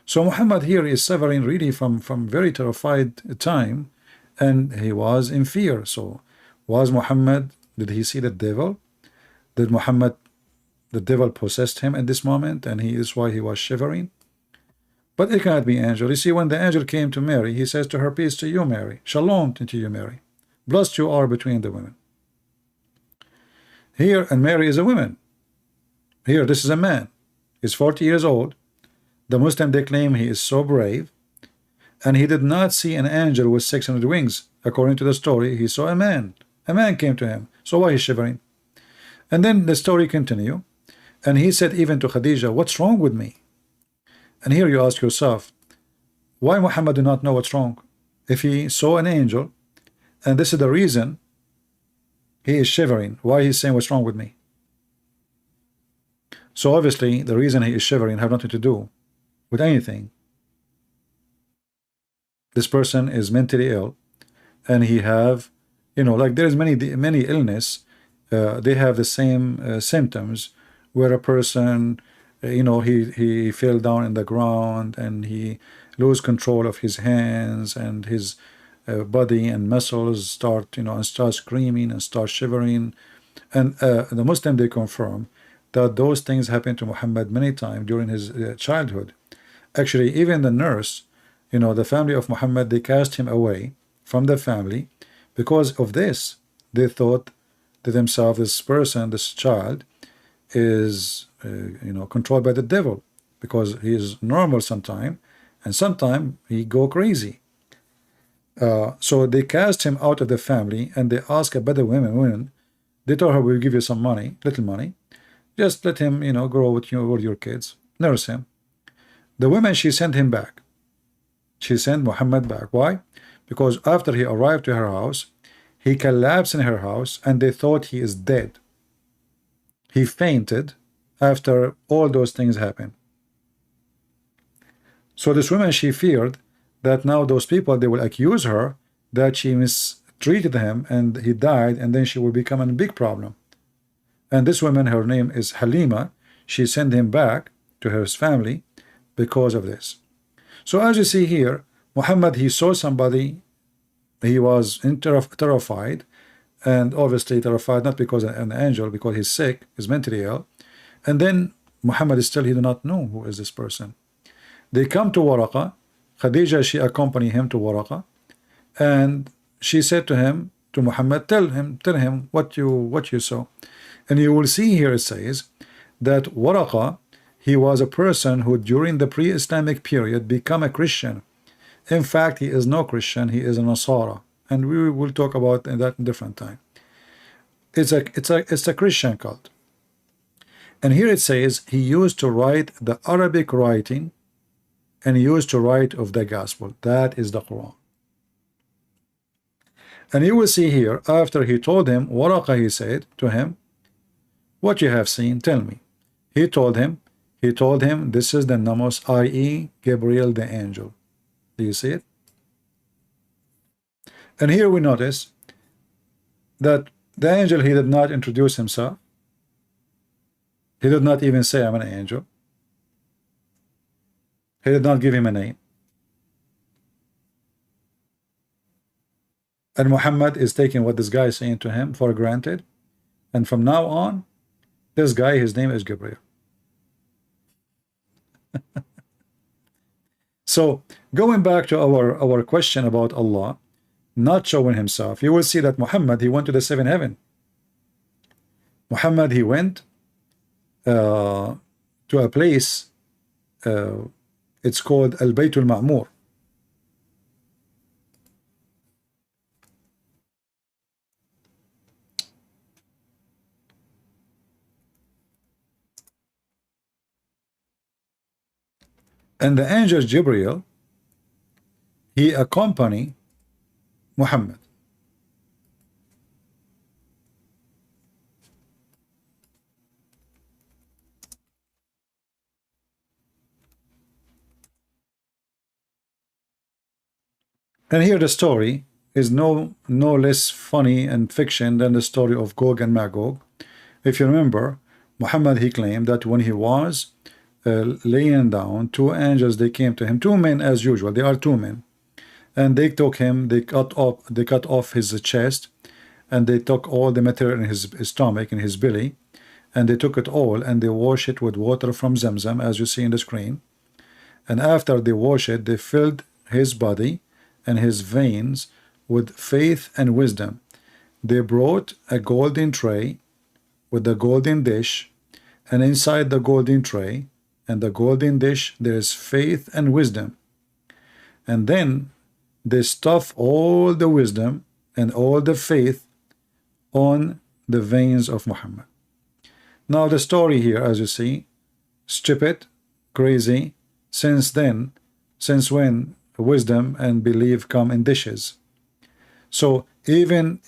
So Muhammad here is suffering really from very terrified time, and he was in fear. So was Muhammad, did he see the devil? Did Muhammad, the devil possessed him at this moment, and he is why he was shivering? But it cannot be angel. You see, when the angel came to Mary, he says to her, peace to you, Mary, shalom to you, Mary. Blessed you are between the women. Here, and Mary is a woman. Here, this is a man. He's 40 years old. The Muslim, they claim he is so brave, and he did not see an angel with 600 wings. According to the story, he saw a man. A man came to him. So why he's shivering? And then the story continue, and he said even to Khadija, what's wrong with me? And here you ask yourself, why Muhammad do not know what's wrong? If he saw an angel, and this is the reason he is shivering, why he's saying what's wrong with me? So obviously the reason he is shivering have nothing to do with anything. This person is mentally ill, and he have, you know, like there's many illness, they have the same symptoms, where a person, you know, he fell down in the ground and he lose control of his hands, and his body and muscles start, you know, and start screaming and start shivering. And the Muslim, they confirm that those things happened to Muhammad many times during his childhood. Actually, even the nurse, you know, the family of Muhammad, they cast him away from the family because of this. They thought to themselves, this person, this child is you know, controlled by the devil, because he is normal sometime, and sometime he go crazy. So they cast him out of the family, and they asked a better women. They told her, we'll give you some money, little money, just let him, you know, grow with your kids, nurse him. The woman, she sent him back. She sent Muhammad back. Why? Because after he arrived to her house, he collapsed in her house, and they thought he is dead. He fainted after all those things happened. So this woman, she feared that now those people, they will accuse her that she mistreated him and he died, and then she will become a big problem. And this woman, her name is Halima, she sent him back to his family because of this. So as you see here, Muhammad, he saw somebody, he was terrified, and obviously terrified not because of an angel, because he's sick, he's mentally ill. And then Muhammad is still, he do not know who is this person. They come to Waraqa. Khadija, she accompanied him to Waraqa, and she said to him, to Muhammad, tell him what you saw. And you will see here it says that Waraqa, he was a person who during the pre-Islamic period become a Christian. In fact, he is no Christian, he is a Nasara, and we will talk about that in different time. It's a Christian cult. And here it says he used to write the Arabic writing, and he used to write of the gospel. That is the Quran. And you will see here, after he told him, Waraqa, he said to him, what you have seen, tell me. He told him, this is the Namus, i.e. Gabriel the angel. Do you see it? And here we notice that the angel, he did not introduce himself. He did not even say, I'm an angel. He did not give him a name. And Muhammad is taking what this guy is saying to him for granted. And from now on, this guy, his name is Gabriel. So going back to our question about Allah not showing himself, you will see that Muhammad, he went to the seventh heaven. Muhammad, he went to a place It's called Al-Bayt al-Ma'mur. And the angel Gabriel, he accompanied Muhammad. And here the story is no less funny and fiction than the story of Gog and Magog. If you remember, Muhammad, he claimed that when he was laying down, two angels, they came to him, two men as usual, they are two men, and they took him, they cut off his chest, and they took all the material in his stomach, in his belly, and they took it all and they wash it with water from Zamzam, as you see in the screen. And after they wash it, they filled his body and his veins with faith and wisdom. They brought a golden tray with a golden dish, and inside the golden tray and the golden dish there is faith and wisdom. And then they stuff all the wisdom and all the faith on the veins of Muhammad. Now the story here, as you see, stupid, crazy. Since when wisdom and belief come in dishes? So even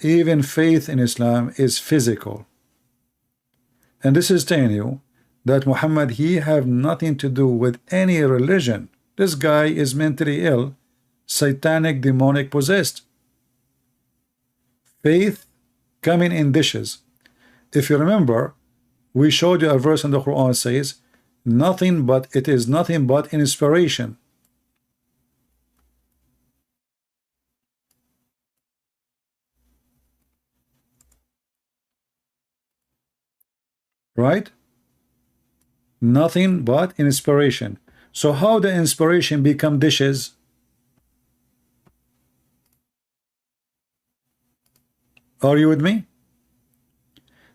faith in Islam is physical. And this is telling you that Muhammad, he have nothing to do with any religion. This guy is mentally ill, satanic, demonic possessed. Faith coming in dishes. If you remember, we showed you a verse in the Quran says, it is nothing but inspiration. Right? Nothing but inspiration. So how the inspiration become dishes? Are you with me?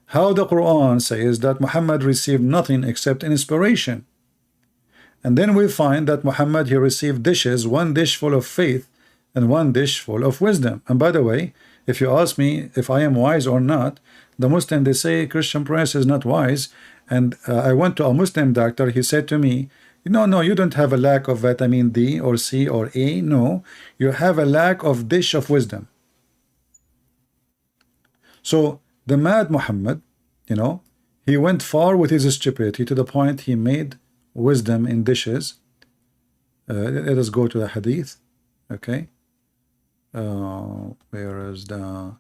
How the Quran says that Muhammad received nothing except inspiration. And then we find that Muhammad, he received dishes, one dish full of faith and one dish full of wisdom. And by the way, if you ask me if I am wise or not, the Muslim, they say Christian Prince is not wise. And I went to a Muslim doctor, he said to me, no, you don't have a lack of vitamin D or C or A. No, you have a lack of dish of wisdom. So the mad Muhammad, he went far with his stupidity to the point he made wisdom in dishes. Let us go to the hadith. Okay. Where is the...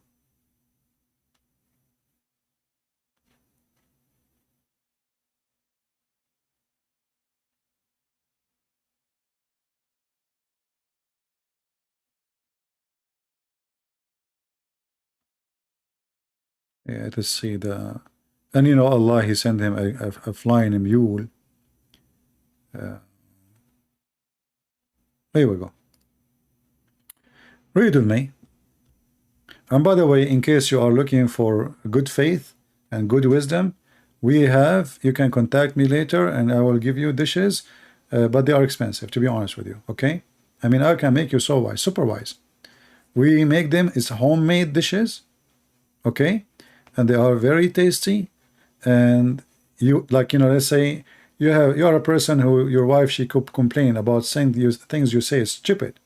Yeah, to see the... And Allah, he sent him a flying mule. Here we go. Read with me. And by the way, in case you are looking for good faith and good wisdom, you can contact me later and I will give you dishes, but they are expensive, to be honest with you. Okay? I mean, I can make you so wise, super wise. We make them, it's homemade dishes. Okay? And they are very tasty. And you, let's say you are a person who your wife, she could complain about saying things you say is stupid,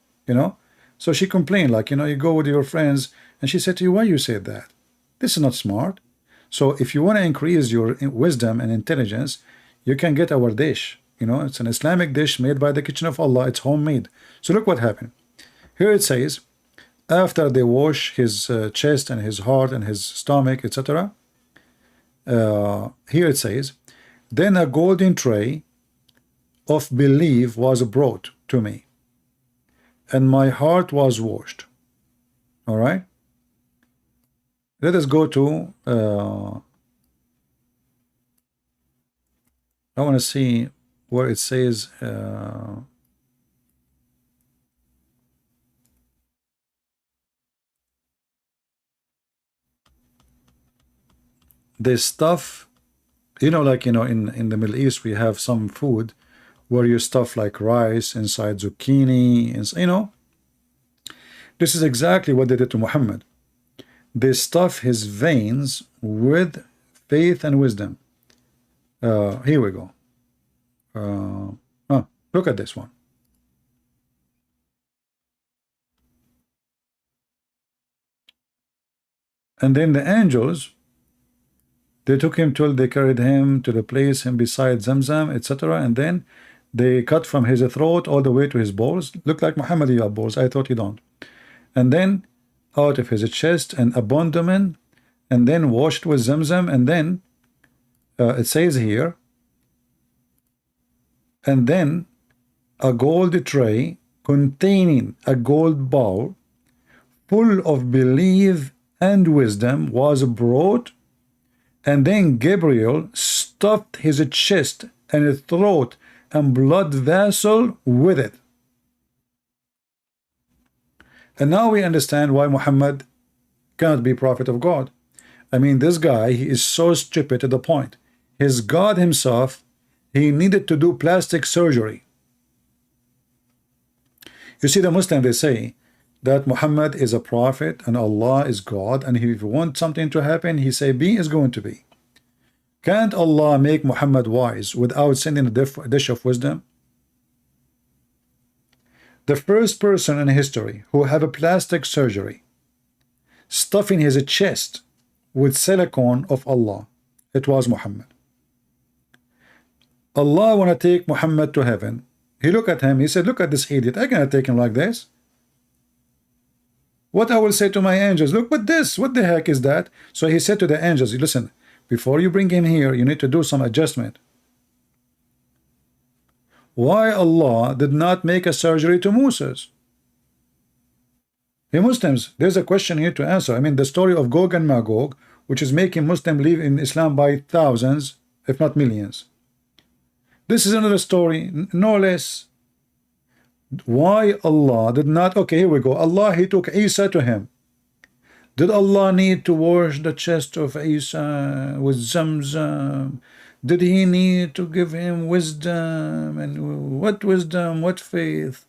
so she complained, you go with your friends and she said to you, why you said that? This is not smart. So if you want to increase your wisdom and intelligence, you can get our dish. It's an Islamic dish made by the kitchen of Allah. It's homemade. So look what happened. Here it says, after they wash his chest and his heart and his stomach, etc. Here it says, then a golden tray of belief was brought to me, and my heart was washed. All right. Let us go to, I want to see where it says, this stuff, in the Middle East, we have some food where you stuff like rice inside zucchini, and you know, this is exactly what they did to Muhammad. They stuff his veins with faith and wisdom. Here we go. Look at this one. And then the angels, they took him till they carried him to the place him beside Zamzam, etc. And then they cut from his throat all the way to his balls. Look like Muhammad, you have balls. I thought you don't. And then out of his chest and abdomen, and then washed with Zamzam. And then it says here, and then a gold tray containing a gold bowl full of belief and wisdom was brought, and then Gabriel stuffed his chest and throat and blood vessel with it. And now we understand why Muhammad cannot be prophet of God. I mean, this guy, he is so stupid to the point. His God himself, he needed to do plastic surgery. You see, the Muslim, they say that Muhammad is a prophet and Allah is God, and if you want something to happen, he say be is going to be. Can't Allah make Muhammad wise without sending a dish of wisdom? The first person in history who have a plastic surgery stuffing his chest with silicone of Allah, it was Muhammad. Allah want to take Muhammad to heaven. He looked at him, he said, look at this idiot, I cannot take him like this. What I will say to my angels, look what this, what the heck is that? So he said to the angels, listen, before you bring him here, you need to do some adjustment. Why Allah did not make a surgery to Moses? Hey Muslims, there's a question here to answer. I mean, the story of Gog and Magog, which is making Muslims live in Islam by thousands, if not millions. This is another story, no less. Why Allah did not, okay, here we go. Allah, he took Isa to him. Did Allah need to wash the chest of Isa with Zamzam? Did he need to give him wisdom? And what wisdom, what faith?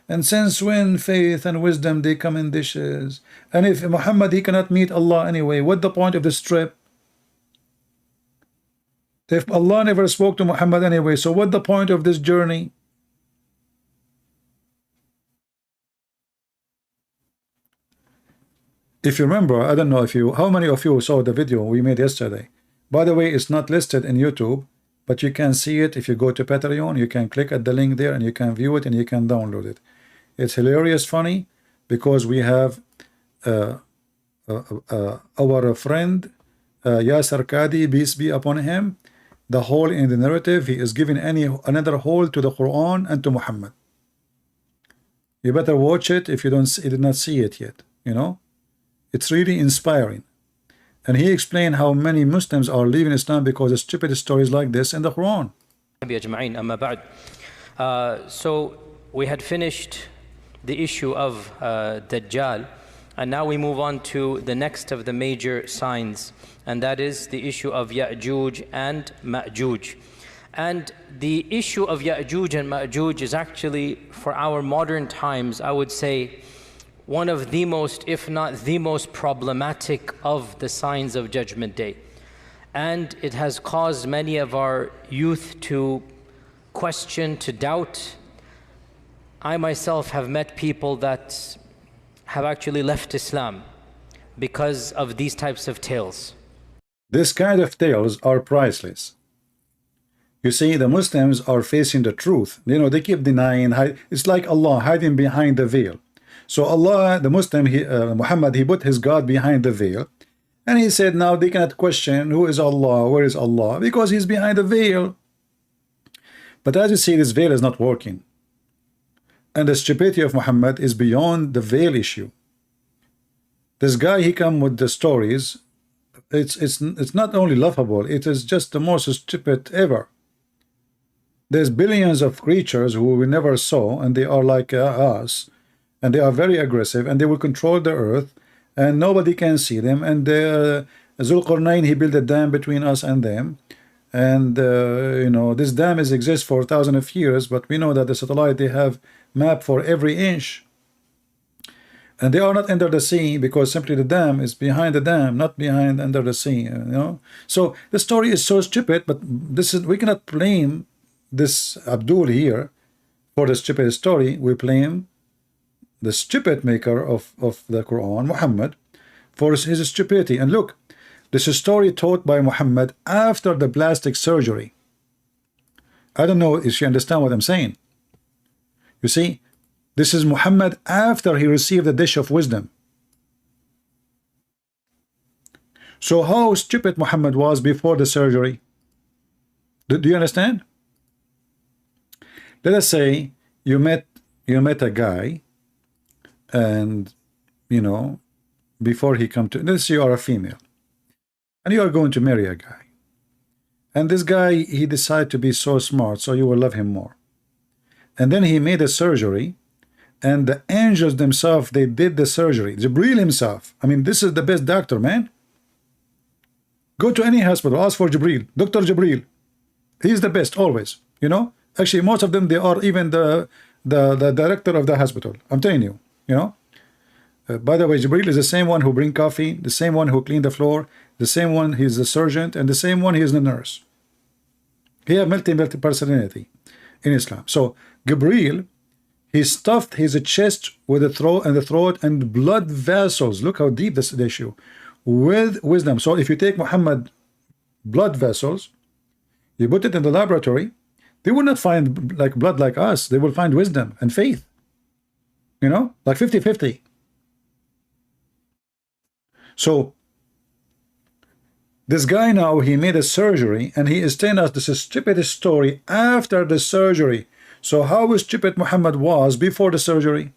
And since when faith and wisdom, they come in dishes? And if Muhammad, he cannot meet Allah anyway, what the point of this trip? If Allah never spoke to Muhammad anyway, so what the point of this journey? If you remember, I don't know if you, how many of you saw the video we made yesterday? By the way, it's not listed in YouTube, but you can see it if you go to Patreon. You can click at the link there and you can view it and you can download it. It's hilarious, funny, because we have our friend Yasser Qadi, peace be upon him. The hole in the narrative, he is giving another hole to the Quran and to Muhammad. You better watch it if you did not see it yet. You know, it's really inspiring. And he explained how many Muslims are leaving Islam because of stupid stories like this in the Quran. So we had finished the issue of Dajjal, and now we move on to the next of the major signs, and that is the issue of Ya'juj and Ma'juj. And the issue of Ya'juj and Ma'juj is actually, for our modern times, I would say, one of the most, if not the most problematic of the signs of Judgment Day. And it has caused many of our youth to question, to doubt. I myself have met people that have actually left Islam because of these types of tales. This kind of tales are priceless. You see, the Muslims are facing the truth. You know, they keep denying. It's like Allah hiding behind the veil. So Allah, the Muslim, Muhammad, he put his God behind the veil. And he said, now they cannot question who is Allah, where is Allah, because he's behind the veil. But as you see, this veil is not working. And the stupidity of Muhammad is beyond the veil issue. This guy, he come with the stories. It's not only laughable, it is just the most stupid ever. There's billions of creatures who we never saw, and they are like us, and they are very aggressive, and they will control the earth, and nobody can see them. And Zulqarnain, he built a dam between us and them. and you know, this dam is exists for thousands of years, but we know that the satellite, they have map for every inch, and they are not under the sea because simply the dam is behind the dam, not behind under the sea, you know. So the story is so stupid, but this is, we cannot blame this Abdul here for the stupid story. We blame the stupid maker of the Quran, Muhammad, for his stupidity. And look, this is a story taught by Muhammad after the plastic surgery. I don't know if you understand what I'm saying. You see, this is Muhammad after he received a dish of wisdom. So how stupid Muhammad was before the surgery? Do you understand? Let us say you met a guy, and you know, before he come to, let's say you are a female and you are going to marry a guy, and this guy, he decided to be so smart, so you will love him more, and then he made a surgery, and the angels themselves, they did the surgery. Jibril himself, I mean, this is the best doctor, man. Go to any hospital, ask for Jibril, Dr. Jibril. He's the best always, you know. Actually, most of them, they are even the director of the hospital. I'm telling you, you know. By the way, Jibril is the same one who bring coffee, the same one who clean the floor, the same one, he's the surgeon, and the same one, he is the nurse. He have multi personality in Islam. So Gabriel, he stuffed his chest with the throat and blood vessels. Look how deep this is the issue, with wisdom. So if you take Muhammad blood vessels, you put it in the laboratory, they will not find like blood like us. They will find wisdom and faith. You know, like 50-50. So this guy now, he made a surgery, and he is telling us this is stupid story after the surgery. So how stupid Muhammad was before the surgery?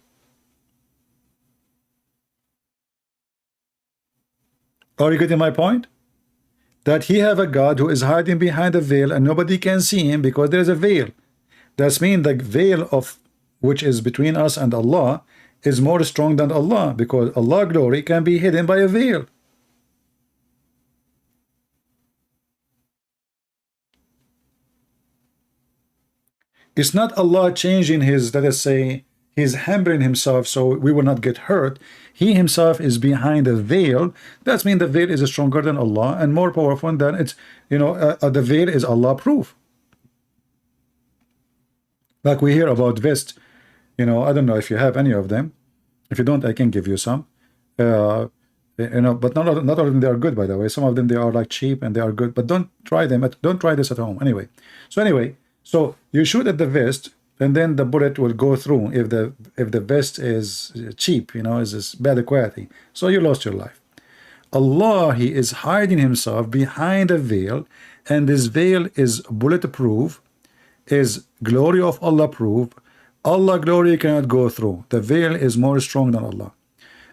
Are you getting my point? That he have a God who is hiding behind a veil, and nobody can see him because there is a veil. That's mean the veil of which is between us and Allah is more strong than Allah, because Allah's glory can be hidden by a veil. It's not Allah changing his, let us say, he's hampering himself so we will not get hurt. He himself is behind a veil. That means the veil is stronger than Allah and more powerful than it's, you know, the veil is Allah proof. Like we hear about vest, you know, I don't know if you have any of them. If you don't, I can give you some. You know, but not all of them they are good, by the way. Some of them they are like cheap and they are good, but don't try them. Don't try this at home. Anyway, so you shoot at the vest, and then the bullet will go through if the vest is cheap, you know, is bad quality. So you lost your life. Allah, he is hiding himself behind a veil, and this veil is bulletproof, is glory of Allah proof. Allah glory cannot go through. The veil is more strong than Allah.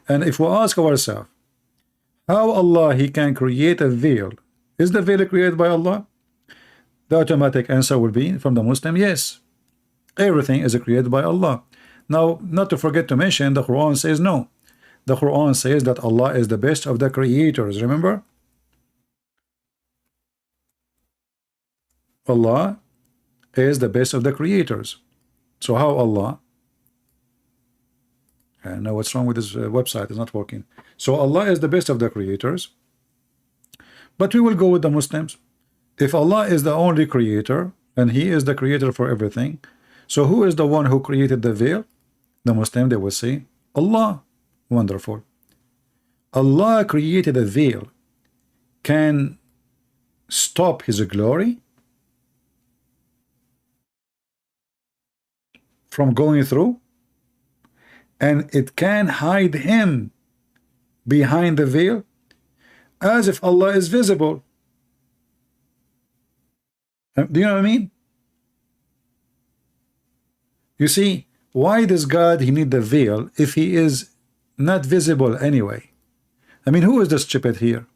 And if we ask ourselves, how Allah he can create a veil? Is the veil created by Allah? The automatic answer will be from the Muslim, yes. Everything is created by Allah. Now, not to forget to mention, the Quran says no. The Quran says that Allah is the best of the creators. Remember? Allah is the best of the creators. So how Allah? I know what's wrong with this website. It's not working. So Allah is the best of the creators. But we will go with the Muslims. If Allah is the only creator, and he is the creator for everything, so who is the one who created the veil? The Muslim, they will say, Allah. Wonderful. Allah created a veil. Can stop his glory from going through, and it can hide him behind the veil as if Allah is visible. Do you know what I mean? You see, why does God he need the veil if he is not visible anyway? I mean, who is the stupid here?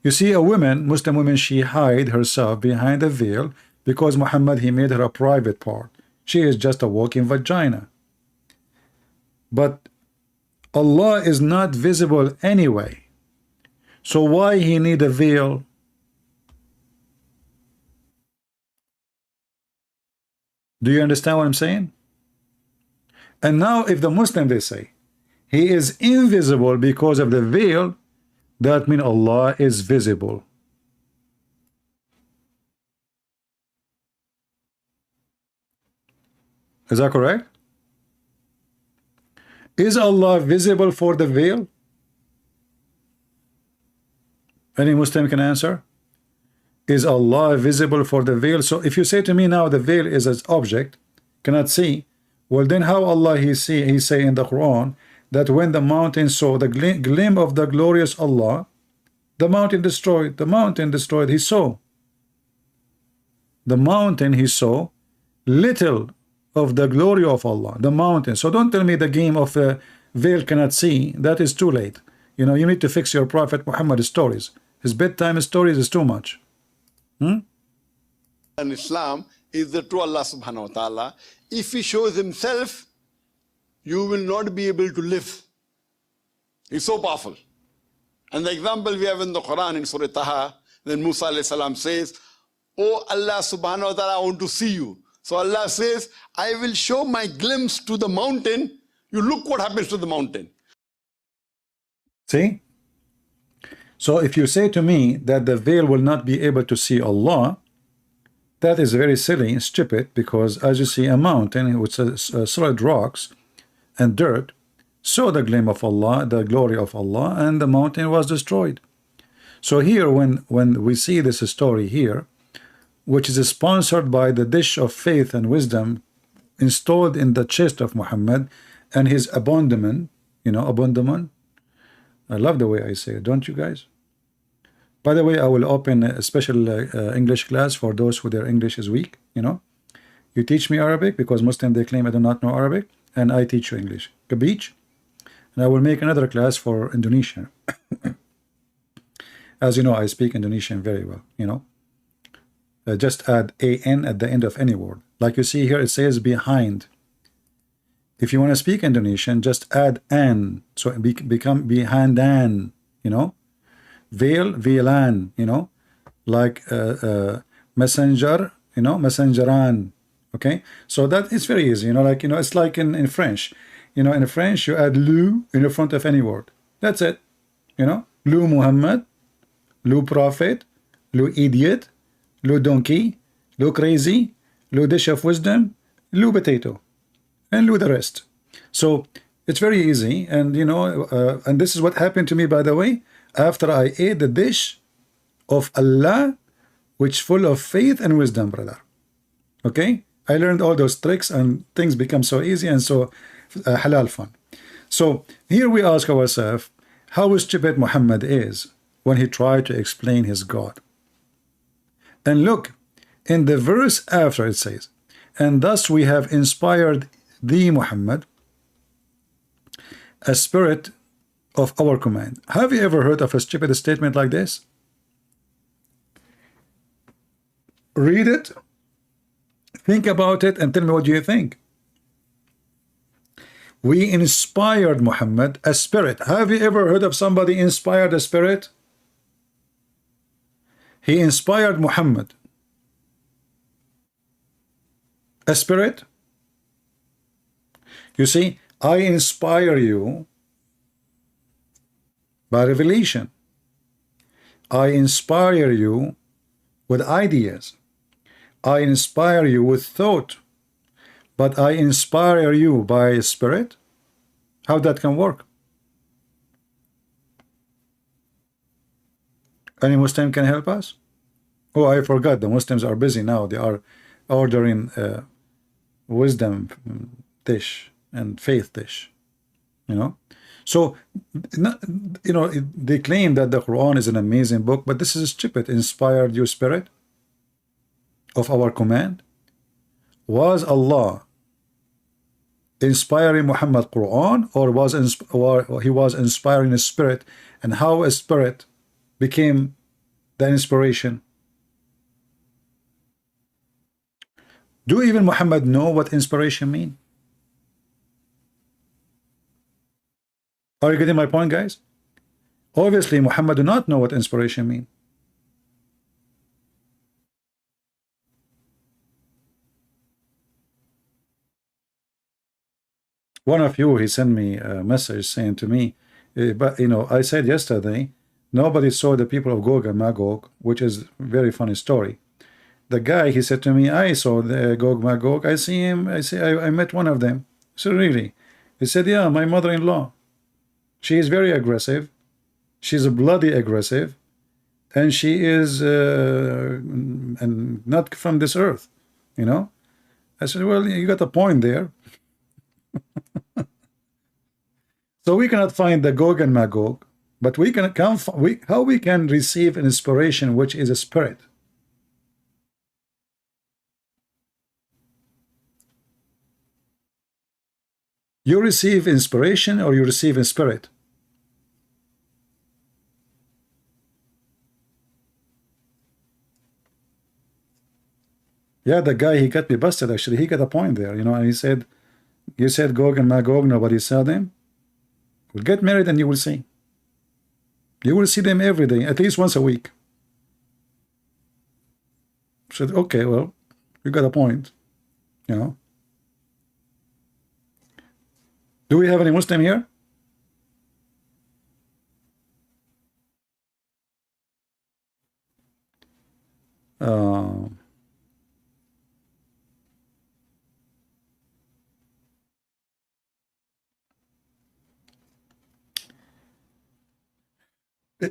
You see, a woman, Muslim woman, she hide herself behind a veil because Muhammad he made her a private part. She is just a walking vagina. But Allah is not visible anyway. So why he need a veil? Do you understand what I'm saying? And now if the Muslim, they say, he is invisible because of the veil, that means Allah is visible. Is that correct? Is Allah visible for the veil? Any Muslim can answer. Is Allah visible for the veil? So if you say to me now the veil is an object, cannot see, well then how Allah he say in the Quran that when the mountain saw the gleam of the glorious Allah, the mountain destroyed, he saw. The mountain he saw little of the glory of Allah, the mountain. So don't tell me the game of the veil cannot see. That is too late. You know, you need to fix your Prophet Muhammad's stories. His bedtime stories is too much. And Islam is the true Allah subhanahu wa ta'ala. If he shows himself, you will not be able to live. He's so powerful. And the example we have in the Quran in Surah Taha, then Musa alayhi salam says, "Oh Allah subhanahu wa ta'ala, I want to see you." So Allah says, I will show my glimpse to the mountain. You look what happens to the mountain. See? So if you say to me that the veil will not be able to see Allah, that is very silly and stupid, because as you see a mountain with solid rocks and dirt saw the gleam of Allah, the glory of Allah, and the mountain was destroyed. So here when we see this story here, which is sponsored by the dish of faith and wisdom installed in the chest of Muhammad and his abandonment, you know, abandonment. I love the way I say it, don't you guys? By the way, I will open a special English class for those who their English is weak, you know. You teach me Arabic, because Muslims, they claim I do not know Arabic, and I teach you English. Kabich? And I will make another class for Indonesian. As you know, I speak Indonesian very well, you know. Just add an at the end of any word. Like you see here, it says behind. If you want to speak Indonesian, just add an, so it become behindan, you know. Veil, veilan, you know, like messenger, you know, messengeran. Okay, so that is very easy, you know, like, you know, it's like in French, you know, in French you add lu in the front of any word. That's it, you know. Lu Muhammad, lu prophet, lu idiot, lu donkey, lu crazy, lu dish of wisdom, lu potato, and lu the rest. So it's very easy, and you know, and this is what happened to me, by the way, after I ate the dish of Allah, which full of faith and wisdom, brother. Okay, I learned all those tricks, and things become so easy and so halal fun. So here we ask ourselves, how stupid Muhammad is when he tried to explain his God. And look, in the verse after it says, and thus we have inspired thee, Muhammad, a spirit of our command. Have you ever heard of a stupid statement like this? Read it, think about it, and tell me what you think. We inspired Muhammad a spirit. Have you ever heard of somebody inspired a spirit? He inspired Muhammad a spirit. You see, I inspire you by revelation. I inspire you with ideas. I inspire you with thought. But I inspire you by a spirit. How that can work? Any Muslim can help us? Oh, I forgot. The Muslims are busy now. They are ordering wisdom dish and faith dish. You know. So, you know, they claim that the Quran is an amazing book, but this is stupid. Inspired you spirit of our command. Was Allah inspiring Muhammad Quran, or he was inspiring a spirit, and how a spirit became the inspiration? Do even Muhammad know what inspiration mean? Are you getting my point, guys? Obviously Muhammad do not know what inspiration mean. one of you, he sent me a message saying to me, but you know, I said yesterday, nobody saw the people of Gog and Magog, which is a very funny story. The guy, he said to me, I saw the Gog Magog. I see him. I met one of them. So really, he said, yeah, my mother-in-law. She is very aggressive. She's bloody aggressive, and she is and not from this earth, you know. I said, well, you got a point there. So we cannot find the Gog and Magog, but we can how we can receive an inspiration which is a spirit. You receive inspiration or you receive a spirit? Yeah, the guy, he got me busted actually. He got a point there, you know, and he said, you said Gog and Magog, nobody saw them. Well, get married and you will see. You will see them every day, at least once a week. I said, okay, well, you got a point, you know. Do we have any Muslim here?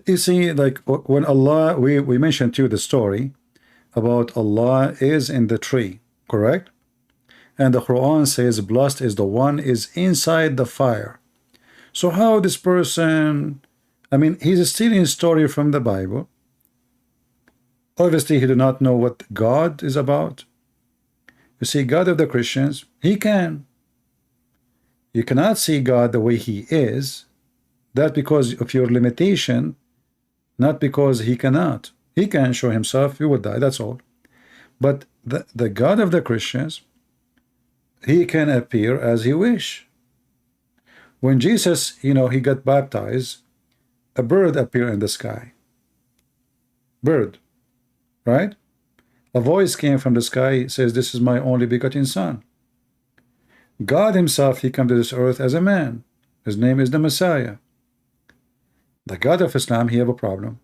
You see, like when Allah, we mentioned to you the story about Allah is in the tree, correct? And the Quran says blessed is the one is inside the fire. So how this person, I mean, he's stealing a story from the Bible. Obviously he do not know what God is about. You see, God of the Christians, he can. You cannot see God the way he is. That's because of your limitation, not because he cannot. He can show himself, you will die, that's all. But the God of the Christians, he can appear as he wish. When Jesus, you know, he got baptized, a bird appeared in the sky. Bird, right? A voice came from the sky, says, this is my only begotten son. God himself, he came to this earth as a man. His name is the Messiah. The God of Islam, he have a problem.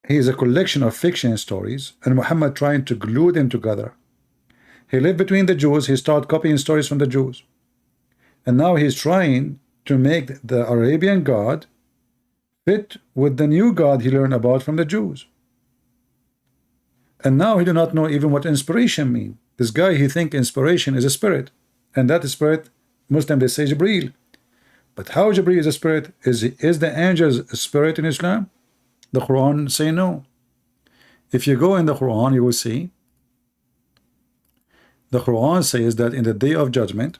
He is a collection of fiction stories, and Muhammad trying to glue them together. He lived between the Jews, he started copying stories from the Jews. And now he's trying to make the Arabian God fit with the new God he learned about from the Jews. And now he do not know even what inspiration means. This guy, he think inspiration is a spirit. And that spirit, Muslim, they say Jibreel. But how Jibreel is a spirit? Is the angels a spirit in Islam? The Quran say no. If you go in the Quran, you will see the Quran says that in the day of judgment,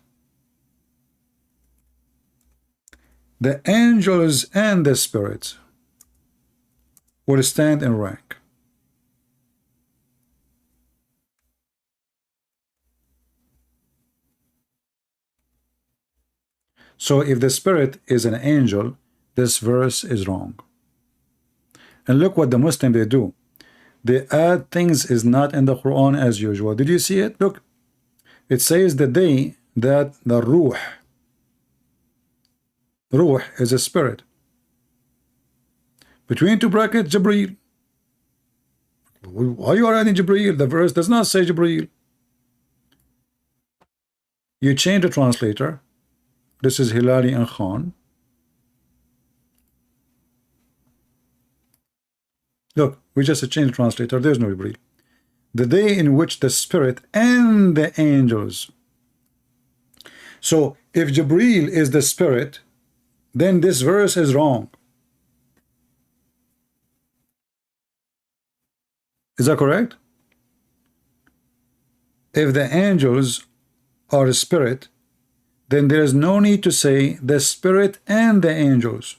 the angels and the spirits will stand in rank. So if the spirit is an angel, this verse is wrong. And look what the Muslim they do. They add things is not in the Quran as usual. Did you see it? Look, it says the day that the Ruh is a spirit. Between two brackets, Jibreel. Why you are adding Jibreel? The verse does not say Jibreel. You change the translator. This is Hilali and Khan. Look, we just changed the translator. There's no Jibreel. The day in which the spirit and the angels. So if Jibreel is the spirit, then this verse is wrong. Is that correct? If the angels are a spirit, then there is no need to say the spirit and the angels,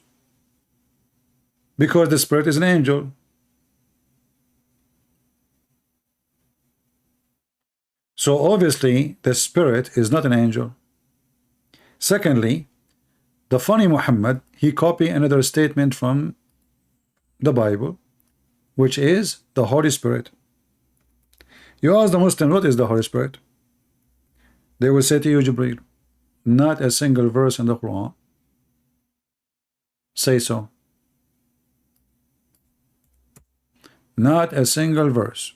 because the spirit is an angel. So obviously the spirit is not an angel. Secondly, the funny Muhammad, he copied another statement from the Bible, which is the Holy Spirit. You ask the Muslim, what is the Holy Spirit? They will say to you, Jibreel, not a single verse in the Quran say so. Not a single verse.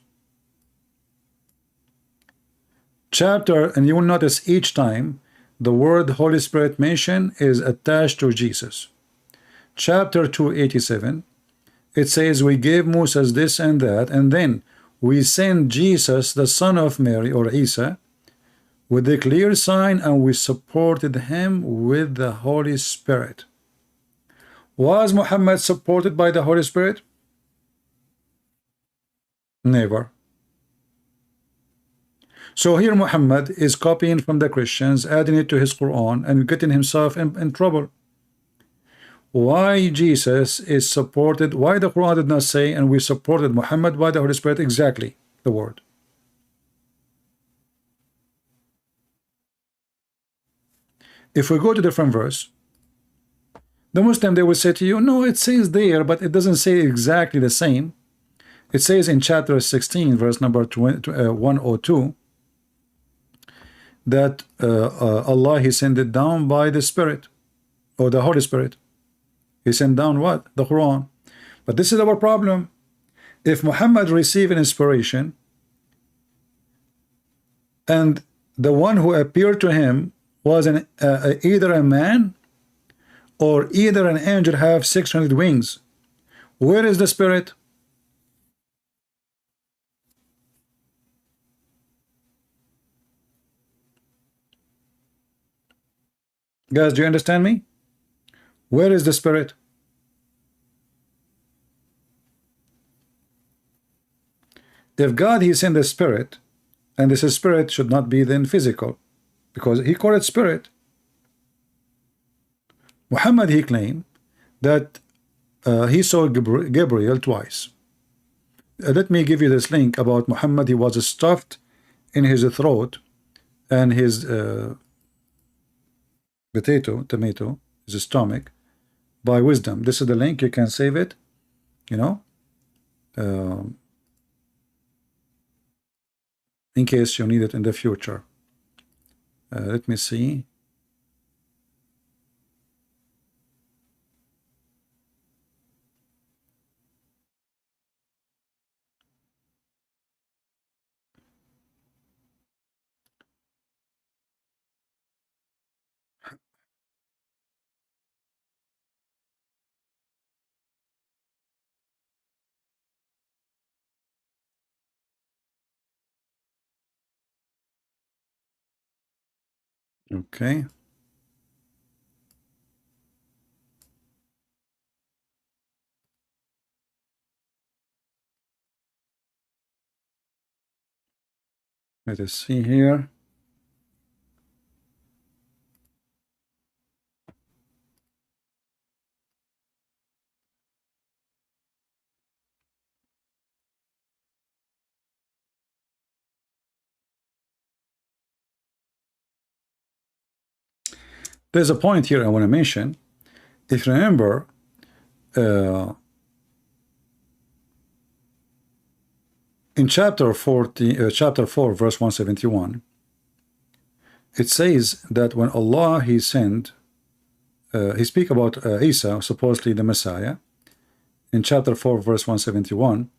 Chapter, and you will notice each time the word Holy Spirit mentioned is attached to Jesus. Chapter 287, it says we gave Moses this and that, and then we sent Jesus, the son of Mary, or Isa, with a clear sign, and we supported him with the Holy Spirit. Was Muhammad supported by the Holy Spirit? Never. So here Muhammad is copying from the Christians, adding it to his Quran, and getting himself in trouble. Why Jesus is supported, why the Quran did not say, and we supported Muhammad by the Holy Spirit, exactly the word. If we go to different verse, the Muslim, they will say to you, no, it says there, but it doesn't say exactly the same. It says in chapter 16, verse number 102, that Allah, He sent it down by the Spirit, or the Holy Spirit. He sent down what? The Quran. But this is our problem. If Muhammad received an inspiration, and the one who appeared to him was either a man or either an angel have 600 wings, where is the Spirit? Guys, do you understand me? Where is the Spirit? If God, He sent the Spirit, and this Spirit should not be then physical, because He called it Spirit. Muhammad, he claimed that he saw Gabriel twice. Let me give you this link about Muhammad. He was stuffed in his throat, and his tomato, his stomach, by wisdom. This is the link. You can save it, you know, in case you need it in the future. Let me see. Okay. Let us see here. There's a point here I want to mention. If you remember, in chapter 4, verse 171, it says that when Allah, He sent, He speak about Isa, supposedly the Messiah. In chapter 4, verse 171,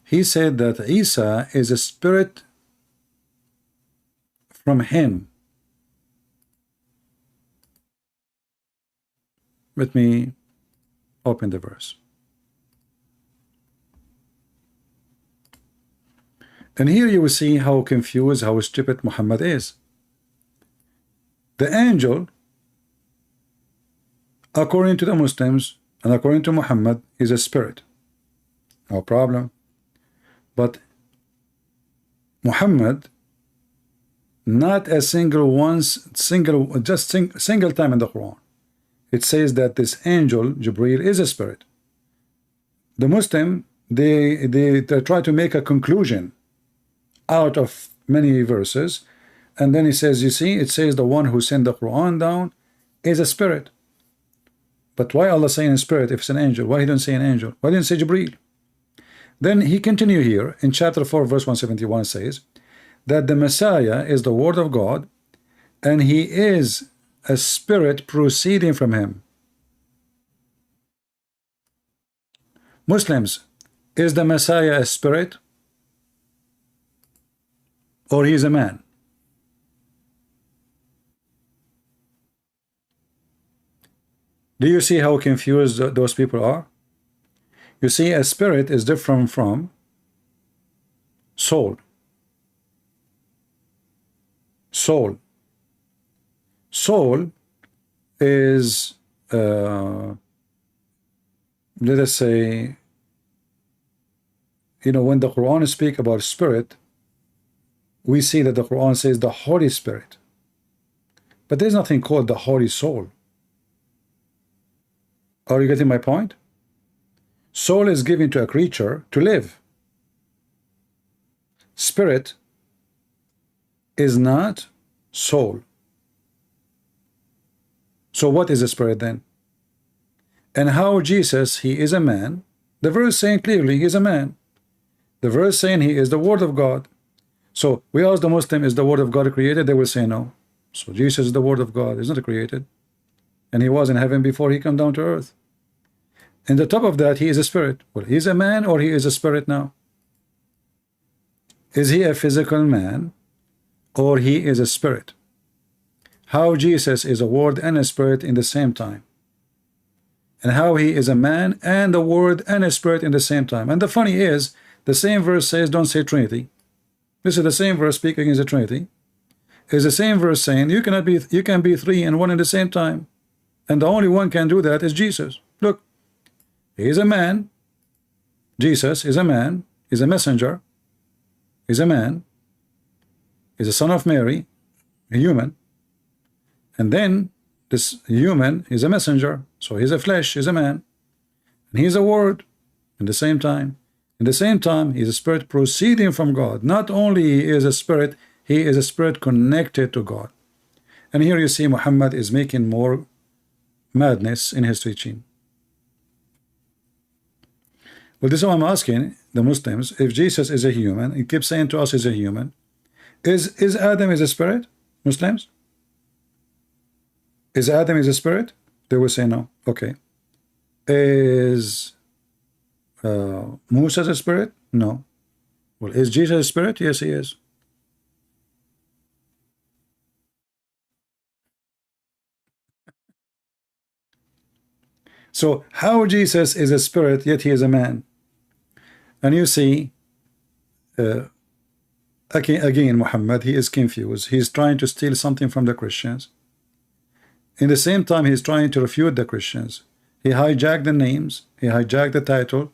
He said that Isa is a spirit from Him. Let me open the verse. And here you will see how confused, how stupid Muhammad is. The angel, according to the Muslims and according to Muhammad, is a spirit. No problem. But Muhammad, not a single single time in the Quran, it says that this angel, Jibreel, is a spirit. The Muslim, they try to make a conclusion out of many verses, and then he says, you see, it says the one who sent the Quran down is a spirit. But why Allah saying a spirit if it's an angel? Why He don't say an angel? Why didn't say Jibreel? Then he continue here in chapter 4, verse 171, says that the Messiah is the word of God, and he is a spirit proceeding from him. Muslims, is the Messiah a spirit, or he is a man? Do you see how confused those people are? You see, a spirit is different from soul. Soul is let us say, you know, when the Quran speaks about spirit, we see that the Quran says the Holy Spirit, but there's nothing called the Holy Soul. Are you getting my point? Soul is given to a creature to live. Spirit is not soul. So what is a spirit then? And how Jesus, he is a man. The verse saying clearly he is a man. The verse saying he is the Word of God. So we ask the Muslim, is the Word of God created? They will say no. So Jesus is the Word of God. He's not created. And he was in heaven before he came down to earth. And the top of that, he is a spirit. Well, he's a man or he is a spirit now? Is he a physical man or he is a spirit? How Jesus is a word and a spirit in the same time, and how he is a man and a word and a spirit in the same time. And the funny is, the same verse says don't say Trinity. This is the same verse speaking against the Trinity. Is the same verse saying you can be three and one at the same time, and the only one can do that is Jesus. Look, he is a man. Jesus is a man. He's a messenger. He's a man. He's a son of Mary, a human. And then this human is a messenger. So he's a flesh, he's a man. And he's a word in the same time. In the same time, he's a spirit proceeding from God. Not only he is a spirit, he is a spirit connected to God. And here you see Muhammad is making more madness in his teaching. Well, this is what I'm asking the Muslims. If Jesus is a human, he keeps saying to us he's a human. Is Adam is a spirit? Muslims? Is Adam is a spirit? They will say no. Okay. Is Musa a spirit? No. Well, is Jesus a spirit? Yes, he is. So how Jesus is a spirit, yet he is a man? And you see, again, Muhammad, he is confused. He's trying to steal something from the Christians. In the same time, he's trying to refute the Christians. He hijacked the names, he hijacked the title,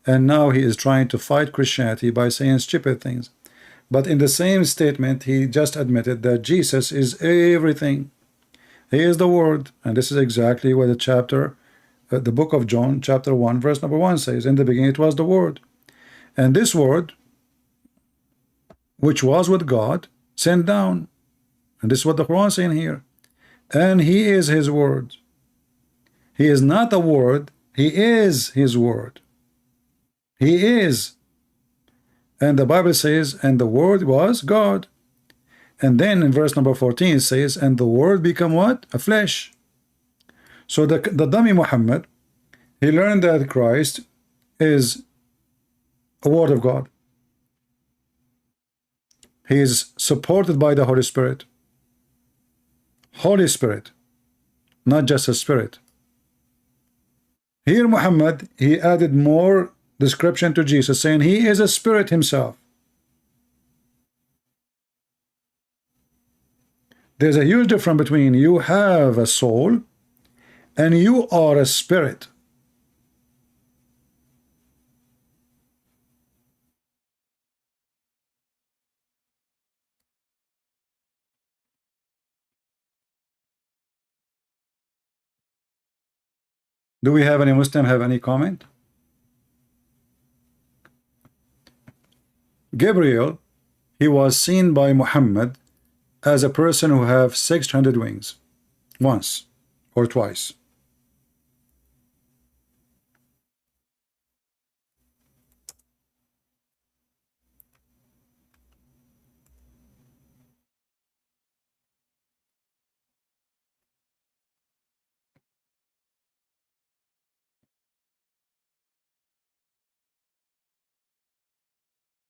and now he is trying to fight Christianity by saying stupid things. But in the same statement, he just admitted that Jesus is everything. He is the Word, and this is exactly what the book of John, chapter 1, verse number 1 says. In the beginning, it was the Word. And this Word, which was with God, sent down. And this is what the Quran is saying here. And he is his word. He is not a word, he is his word. He is. And the Bible says, and the word was God. And then in verse number 14 it says, and the word become what? A flesh. So the dummy Muhammad, he learned that Christ is a word of God. He is supported by the Holy Spirit. Holy Spirit, not just a spirit. Here Muhammad, he added more description to Jesus, saying he is a spirit himself. There's a huge difference between you have a soul and you are a spirit. Do we have any Muslim have any comment? Gabriel, he was seen by Muhammad as a person who have 600 wings, once or twice.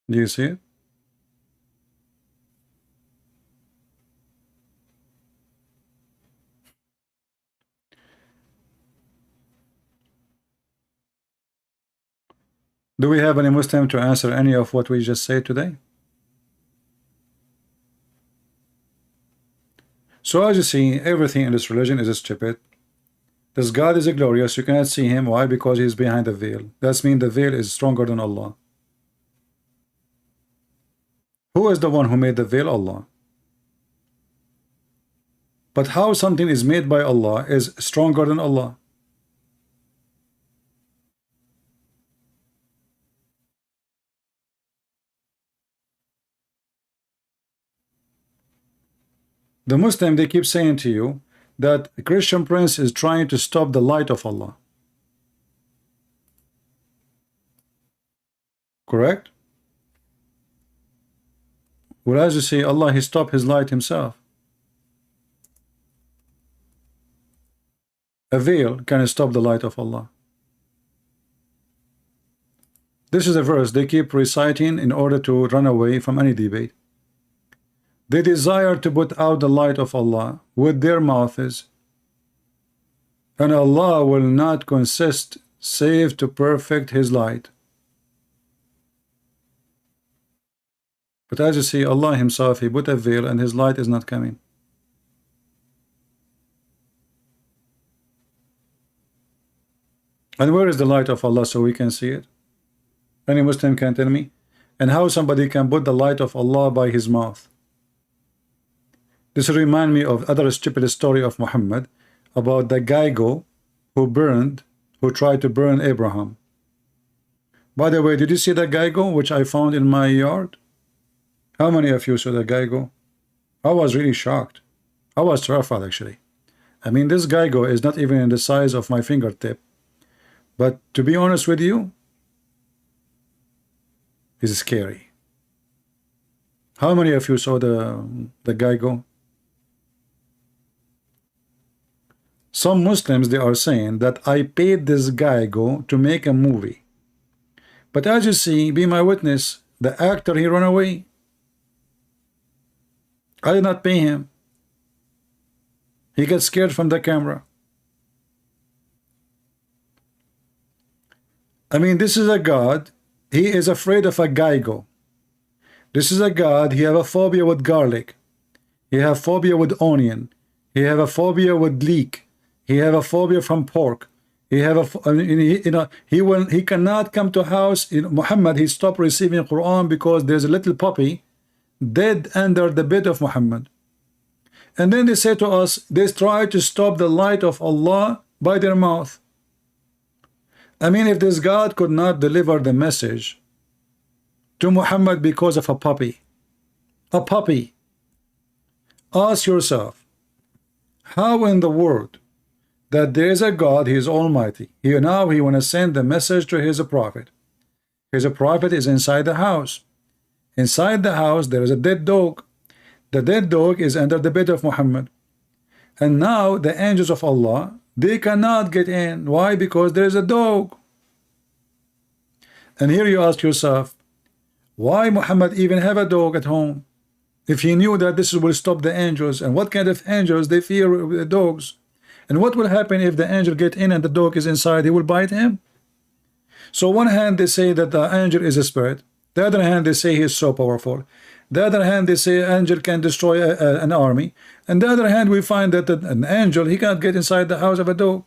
Do you see it? Do we have any Muslim to answer any of what we just said today? So as you see, everything in this religion is stupid. This God is glorious. You cannot see him. Why? Because he is behind the veil. That means the veil is stronger than Allah. Who is the one who made the veil? Allah. But how something is made by Allah is stronger than Allah? The Muslim, they keep saying to you that a Christian prince is trying to stop the light of Allah. Correct? Well, as you see, Allah, he stopped his light himself. A veil can stop the light of Allah. This is a verse they keep reciting in order to run away from any debate. They desire to put out the light of Allah with their mouths, and Allah will not consist save to perfect his light. But as you see, Allah himself, he put a veil and his light is not coming. And where is the light of Allah so we can see it? Any Muslim can tell me? And how somebody can put the light of Allah by his mouth? This reminds me of other stupid story of Muhammad about the Geigo who tried to burn Abraham. By the way, did you see the Geigo which I found in my yard? How many of you saw the Geigo? I was really shocked. I was terrified actually. I mean, this Geigo is not even in the size of my fingertip. But to be honest with you, it's scary. How many of you saw the Geigo? Some Muslims, they are saying that I paid this Geigo to make a movie. But as you see, be my witness, the actor, he ran away. I did not pay him. He got scared from the camera. I mean, this is a God, he is afraid of a Geigo. This is a God, he have a phobia with garlic. He have phobia with onion. He have a phobia with leek. He have a phobia from pork. He have a, he cannot come to house. Muhammad, he stopped receiving Quran because there's a little puppy dead under the bed of Muhammad. And then they say to us, they try to stop the light of Allah by their mouth. I mean, if this God could not deliver the message to Muhammad because of a puppy, ask yourself, how in the world that there is a God, he is almighty, he want to send the message to his prophet. His prophet is inside the house. Inside the house there is a dead dog. The dead dog is under the bed of Muhammad. And now the angels of Allah, they cannot get in. Why? Because there is a dog. And here you ask yourself, why Muhammad even have a dog at home? If he knew that this will stop the angels, and what kind of angels they fear dogs? And what will happen if the angel get in and the dog is inside? He will bite him. So one hand they say that the angel is a spirit. The other hand they say he is so powerful. The other hand they say angel can destroy an army. And the other hand we find that an angel, he cannot get inside the house of a dog.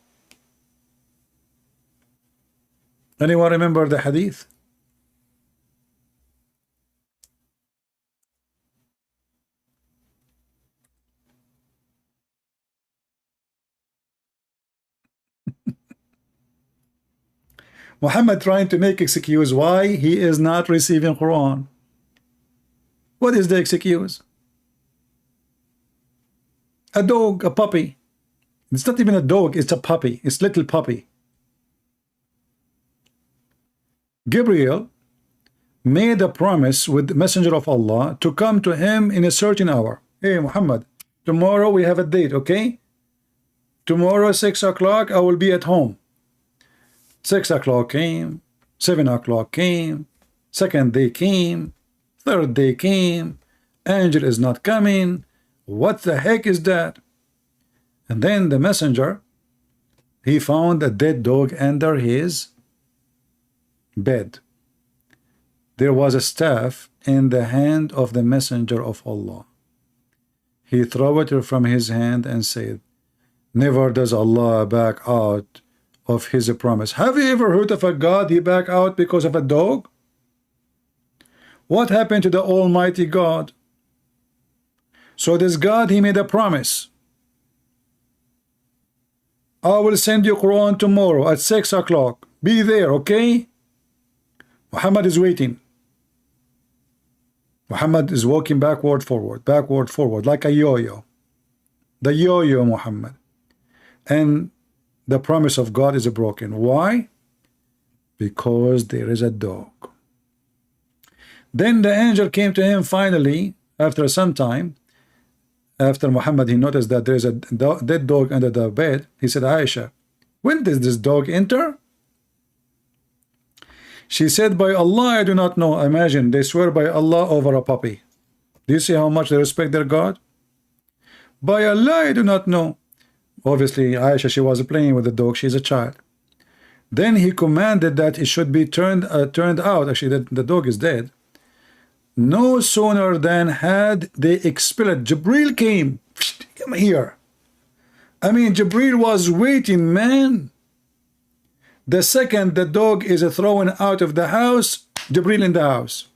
Anyone remember the hadith? Muhammad trying to make excuse why he is not receiving Quran. What is the excuse? A dog, a puppy. It's not even a dog, it's a puppy. It's little puppy. Gabriel made a promise with the messenger of Allah to come to him in a certain hour. Hey Muhammad, tomorrow we have a date, okay? Tomorrow 6 o'clock I will be at home. 6 o'clock came, 7 o'clock came, Second day came, third day came, angel is not coming. What the heck is that? And then the messenger, he found a dead dog under his bed. There was a staff in the hand of the messenger of Allah. He threw it from his hand and said, never does Allah back out of his promise. Have you ever heard of a God he back out because of a dog? What happened to the Almighty God? So this God, he made a promise. I will send you Quran tomorrow at 6 o'clock. Be there, okay? Muhammad is waiting. Muhammad is walking backward, forward, like a yo-yo. The yo-yo Muhammad. And the promise of God is broken. Why? Because there is a dog. Then the angel came to him finally, after some time. After Muhammad, he noticed that there is a dead dog under the bed. He said, Aisha, when did this dog enter? She said, by Allah, I do not know. Imagine, they swear by Allah over a puppy. Do you see how much they respect their God? By Allah, I do not know. Obviously, Aisha, she was playing with the dog. She's a child. Then he commanded that it should be turned out. Actually, the dog is dead. No sooner than had they expelled, Jibril came. Come here. I mean, Jibril was waiting, man. The second the dog is thrown out of the house, Jibril in the house.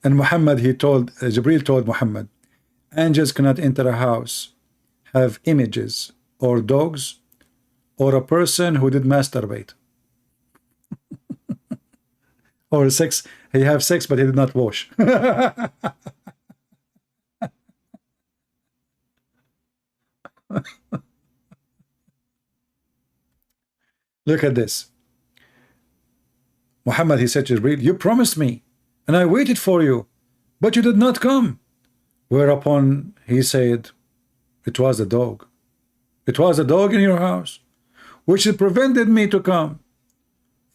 And Muhammad, Jibril told Muhammad, angels cannot enter a house, have images, or dogs, or a person who did masturbate. Or sex, he have sex but he did not wash. Look at this. Muhammad, he said to Jibreel, you promised me, and I waited for you, but you did not come. Whereupon he said, it was the dog. It was a dog in your house, which prevented me to come.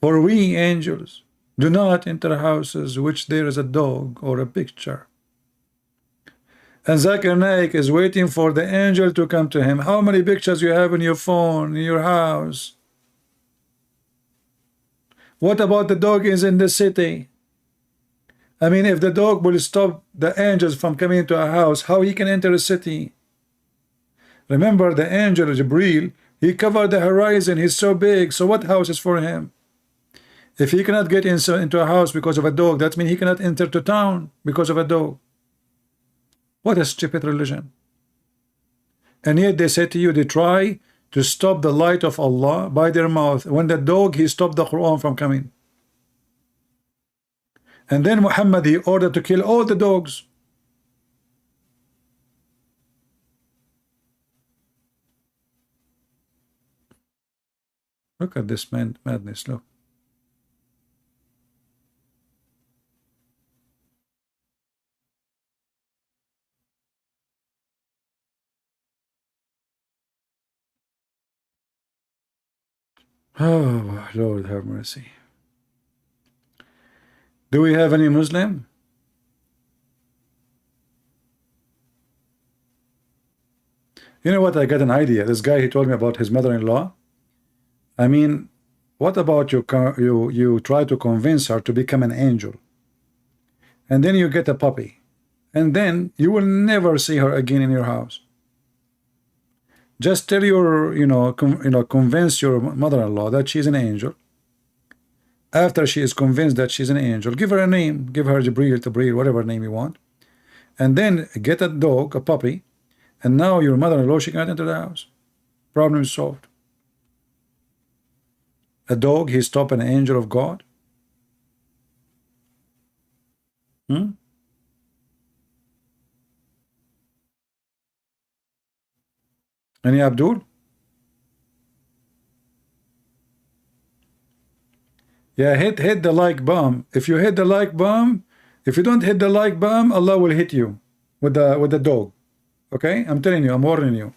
For we angels do not enter houses which there is a dog or a picture. And Zakir Naik is waiting for the angel to come to him. How many pictures you have in your phone, in your house? What about the dog is in the city? I mean, if the dog will stop the angels from coming into a house, how he can enter a city? Remember, the angel Jibreel, he covered the horizon. He's so big. So what house is for him? If he cannot get into a house because of a dog, that means he cannot enter to town because of a dog. What a stupid religion. And yet they say to you, they try to stop the light of Allah by their mouth. When the dog, he stopped the Quran from coming. And then Muhammad, he ordered to kill all the dogs. Look at this madness, look. Oh, Lord have mercy. Do we have any Muslim? You know what? I got an idea. This guy, he told me about his mother-in-law. I mean, what about you try to convince her to become an angel, and then you get a puppy, and then you will never see her again in your house. Just tell your, convince your mother-in-law that she's an angel. After she is convinced that she's an angel, give her a name, give her Jibreel, whatever name you want, and then get a dog, a puppy, and now your mother-in-law, she can't enter the house. Problem is solved. A dog, he stopped an angel of God? Any Abdul? Yeah, hit the like bomb. If you hit the like bomb, if you don't hit the like bomb, Allah will hit you with the dog. Okay? I'm telling you, I'm warning you.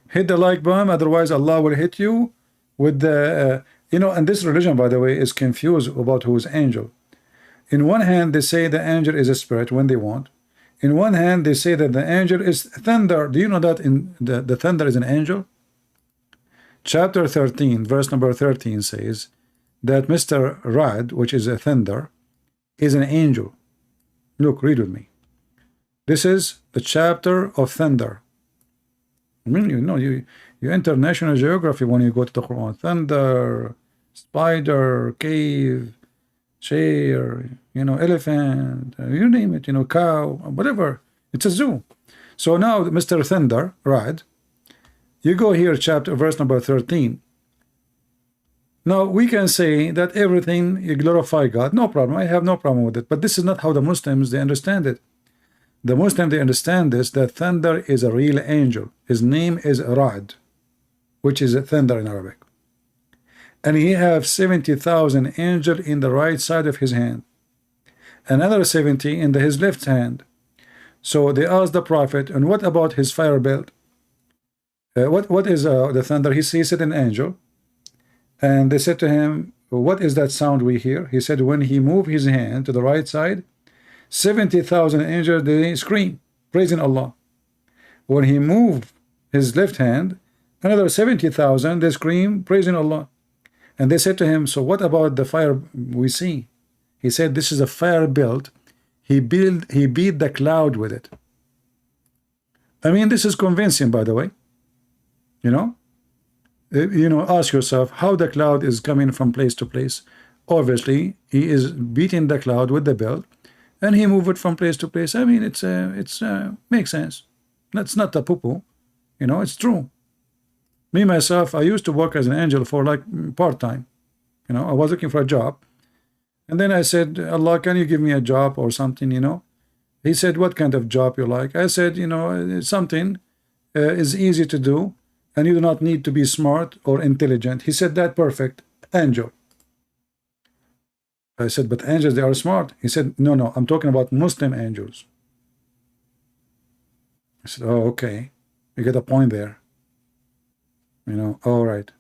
Hit the like button, otherwise Allah will hit you with the, you know, and this religion, by the way, is confused about who is angel. In one hand, they say the angel is a spirit when they want. In one hand, they say that the angel is thunder. Do you know that in the thunder is an angel? Chapter 13, verse number 13 says that Mr. Rad, which is a thunder, is an angel. Look, read with me. This is the chapter of thunder. I mean, you know, you enter National Geography when you go to the Quran. Thunder, spider, cave, chair, you know, elephant, you name it, you know, cow, whatever. It's a zoo. So now, Mr. Thunder, Rad, you go here, chapter, verse number 13. Now, we can say that everything, you glorify God. No problem. I have no problem with it. But this is not how the Muslims, they understand it. The Muslims, they understand this, that thunder is a real angel. His name is Rad, which is a thunder in Arabic. And he has 70,000 angels in the right side of his hand. Another 70 in his left hand. So they asked the Prophet, and what about his fire belt? What is the thunder? He said an angel. And they said to him, what is that sound we hear? He said, when he moved his hand to the right side, 70,000 angels, they scream, praising Allah. When he moved his left hand, another 70,000, they scream, praising Allah. And they said to him, so what about the fire we see? He said, this is a fire built. He beat the cloud with it. I mean, this is convincing, by the way. You know, ask yourself how the cloud is coming from place to place. Obviously, he is beating the cloud with the belt, and he moved it from place to place. I mean, it's makes sense. That's not a poo-poo. You know, it's true. Me, myself, I used to work as an angel for like part-time. You know, I was looking for a job. And then I said, Allah, can you give me a job or something, you know? He said, what kind of job you like? I said, you know, something is easy to do, and you do not need to be smart or intelligent. He said, that perfect, angel. I said, but angels, they are smart. He said, no, I'm talking about Muslim angels. I said, oh, okay. You get a point there. You know, all right.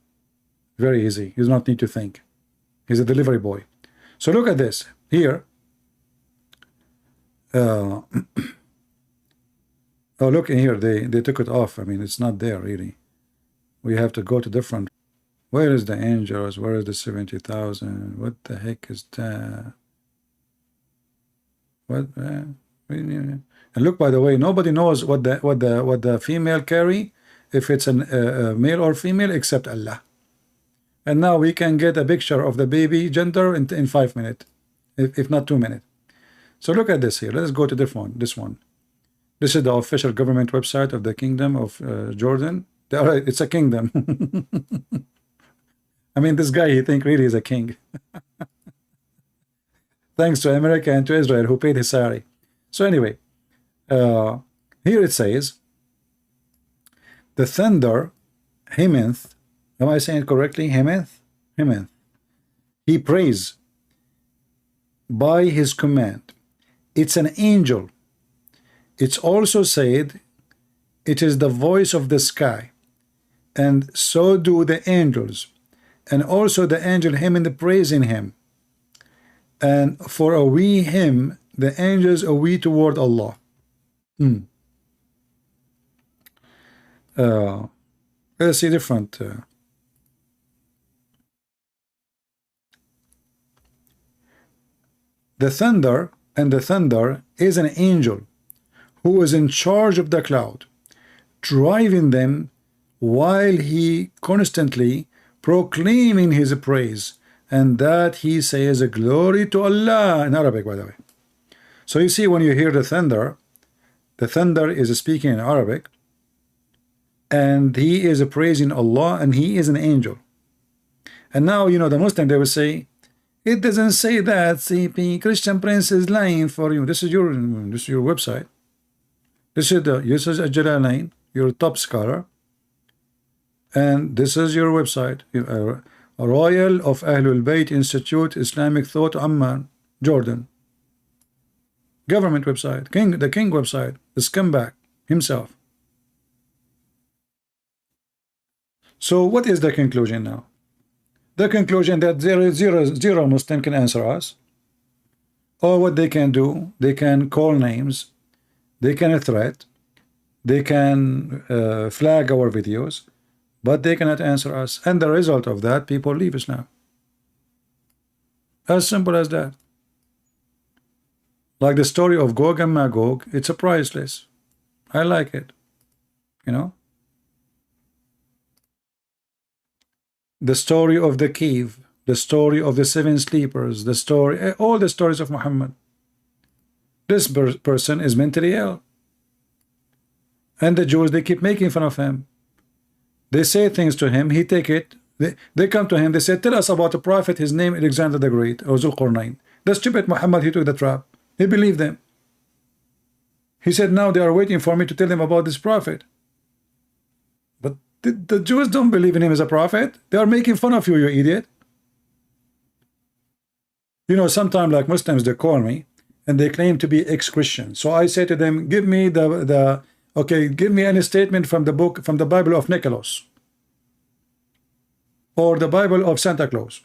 Very easy. He does not need to think. He's a delivery boy. So look at this. Here. Oh, look in here. They took it off. I mean, it's not there, really. We have to go to different. Where is the angels? Where is the 70,000? What the heck is that? What? And look, by the way, nobody knows what the female carry, if it's a male or female, except Allah. And now we can get a picture of the baby gender in 5 minutes, if not 2 minutes. So look at this here. Let's go to this one. This is the official government website of the Kingdom of Jordan. All right, it's a kingdom. I mean, this guy, he think really is a king. Thanks to America and to Israel, who paid his salary. So anyway, here it says, the thunder, Hemeth, am I saying it correctly? Hemeth? He prays by his command. It's an angel. It's also said, it is the voice of the sky. And so do the angels. And also the angel hymn praising him. And for a we him, the angels are we toward Allah. Let's see different. The thunder is an angel who is in charge of the cloud, driving them while he constantly proclaiming his praise, and that he says glory to Allah in Arabic, by the way. So you see, when you hear the thunder is speaking in Arabic, and he is praising Allah, and he is an angel. And now, you know, the Muslim, they will say, it doesn't say that, CP, Christian Prince is lying for you. This is your website. This is Jalalain, your top scholar. And this is your website, Royal of Ahlul Bayt Institute, Islamic Thought, Amman, Jordan. Government website, the king website, the scumbag himself. So what is the conclusion now? The conclusion that there is zero Muslim can answer us. Or what they can do, they can call names, they can threat, they can flag our videos, but they cannot answer us. And the result of that, people leave Islam. As simple as that. Like the story of Gog and Magog, it's a priceless. I like it. You know? The story of the cave, the story of the 7 sleepers, the story, all the stories of Muhammad. This person is mentally ill. And the Jews, they keep making fun of him. They say things to him, he take it. They come to him, they say, tell us about the prophet, his name Alexander the Great, or Zulqarnain. The stupid Muhammad, he took the trap. He believed them. He said, now they are waiting for me to tell them about this prophet. But the Jews don't believe in him as a prophet. They are making fun of you, you idiot. You know, sometimes like Muslims, they call me and they claim to be ex-Christian. So I say to them, give me give me any statement from the book, from the Bible of Nicholas, or the Bible of Santa Claus,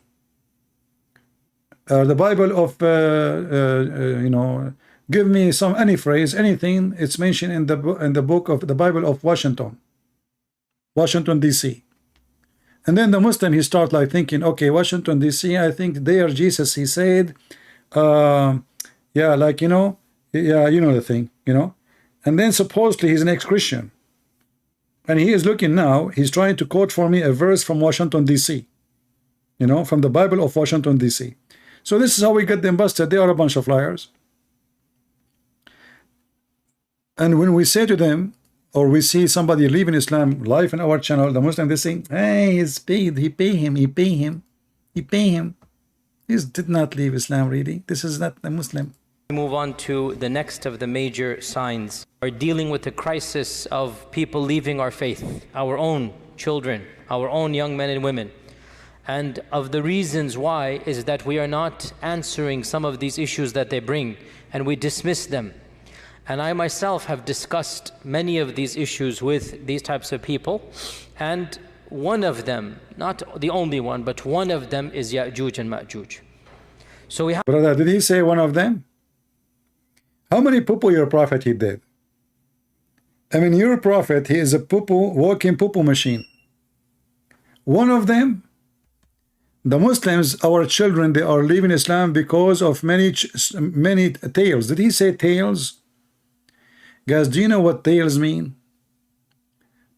or the Bible of you know, give me any phrase, anything it's mentioned in the book of the Bible of Washington DC. And then the Muslim, he start like thinking, okay, Washington DC, I think there Jesus, he said, yeah, like, you know, yeah, you know the thing, you know. And then supposedly he's an ex-Christian, and he is looking now, he's trying to quote for me a verse from Washington DC, you know, from the Bible of Washington DC. So this is how we get them busted. They are a bunch of liars. And when we say to them, or we see somebody leaving Islam live in our channel, the Muslim, they say, hey, he's paid, he pay him. He did not leave Islam, really. This is not a Muslim. Move on to the next of the major signs. We're dealing with the crisis of people leaving our faith, our own children, our own young men and women. And of the reasons why is that we are not answering some of these issues that they bring, and we dismiss them. And I myself have discussed many of these issues with these types of people, and one of them, not the only one, but one of them is Ya'juj and Ma'juj. So we have... Brother, did he say one of them? How many poo-poo your prophet he did? I mean, your prophet, he is a poo-poo, walking poo-poo machine. One of them? The Muslims, our children, they are leaving Islam because of many tales. Did he say tales? Guys, do you know what tales mean?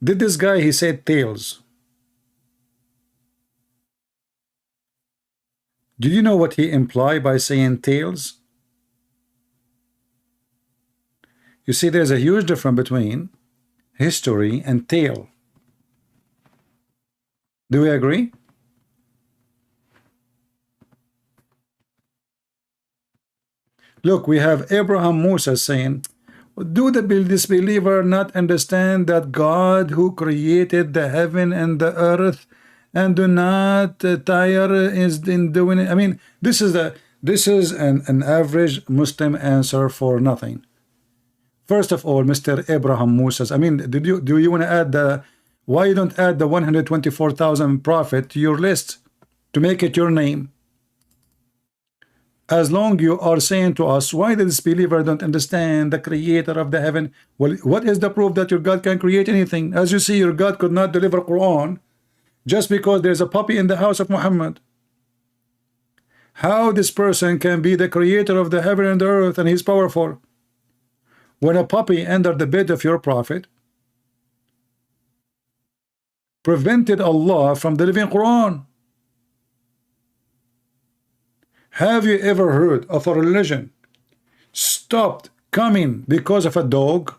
Did this guy, he said tales. Do you know what he implied by saying tales? You see, there's a huge difference between history and tale. Do we agree? Look, we have Abraham Musa saying, do the disbeliever not understand that God who created the heaven and the earth and do not tire is in doing it? I mean, this is an average Muslim answer for nothing. First of all, Mr. Abraham Musa, I mean, do you want to add why you don't add the 124,000 prophet to your list to make it your name? As long you are saying to us, why the disbeliever don't understand the creator of the heaven? Well, what is the proof that your God can create anything? As you see, your God could not deliver Quran just because there's a puppy in the house of Muhammad. How this person can be the creator of the heaven and the earth and he's powerful? When a puppy entered the bed of your prophet, prevented Allah from delivering Quran. Have you ever heard of a religion stopped coming because of a dog?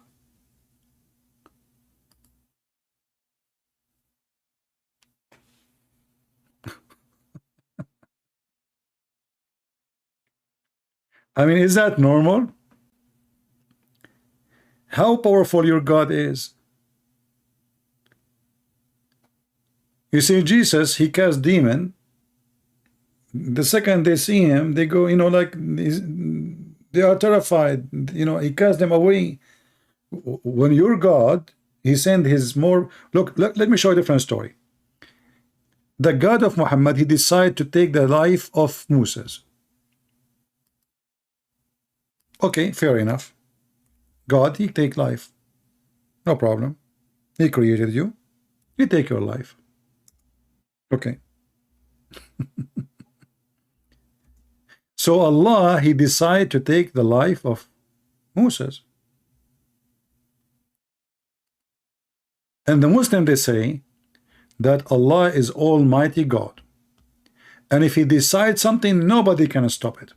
I mean, is that normal? How powerful your God is. You see, Jesus, he cast demon. The second they see him, they go, you know, like they are terrified. You know, he cast them away. When your God, he sent his more. Look, let me show you a different story. the God of Muhammad, he decided to take the life of Moses. Okay, fair enough. God, he take life. No problem. He created you. He take your life. Okay. So Allah, he decided to take the life of Moses. And the Muslim, they say that Allah is Almighty God. And if he decides something, nobody can stop it.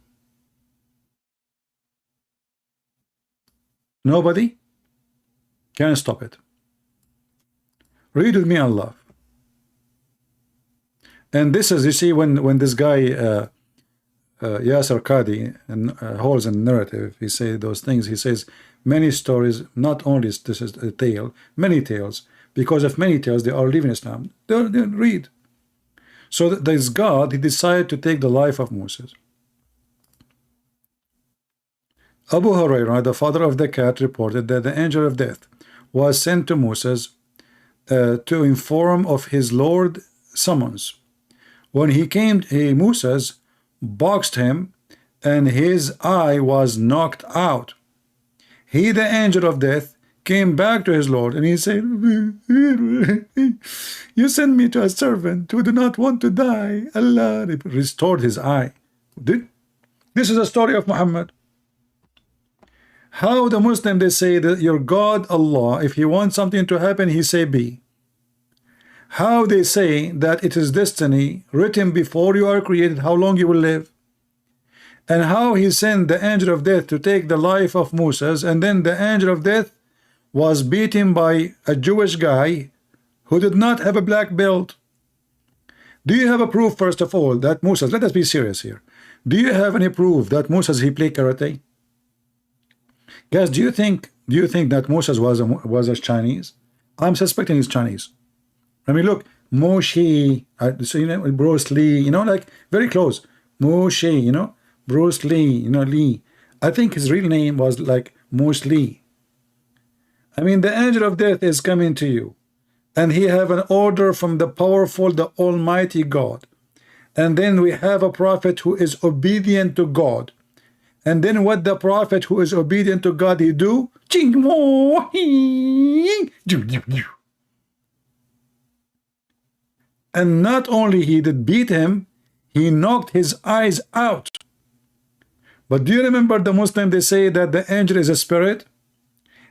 Nobody can stop it. Read with me Allah. And this is, you see, when this guy Yasser Qadi holds a narrative, he says those things. He says many stories, not only this is a tale, many tales. Because of many tales, they are leaving Islam. They read. So this God, he decided to take the life of Moses. Abu Hurairah, the father of the cat, reported that the angel of death was sent to Moses to inform of his Lord's summons. When he came, Moses boxed him, and his eye was knocked out. He, the angel of death, came back to his Lord, and he said, you sent me to a servant who did not want to die. Allah restored his eye. This is a story of Muhammad. How the Muslim, they say that your God Allah, if he wants something to happen, he say be. How they say that it is destiny written before you are created, how long you will live. And how he sent the angel of death to take the life of Moses, and then the angel of death was beaten by a Jewish guy who did not have a black belt. Do you have a proof, first of all, that Moses, let us be serious here, do you have any proof that Moses, he played karate? Guys, do you think that Moses was a Chinese? I'm suspecting he's Chinese. I mean, look, Moshe, so you know, Bruce Lee, you know, like very close. Moshe, you know, Bruce Lee, you know, Lee. I think his real name was like Moshe Lee. I mean, the angel of death is coming to you, and he have an order from the powerful, the Almighty God. And then we have a prophet who is obedient to God. And then what the prophet who is obedient to God, he do? And not only he did beat him, he knocked his eyes out. But do you remember the Muslim, they say that the angel is a spirit?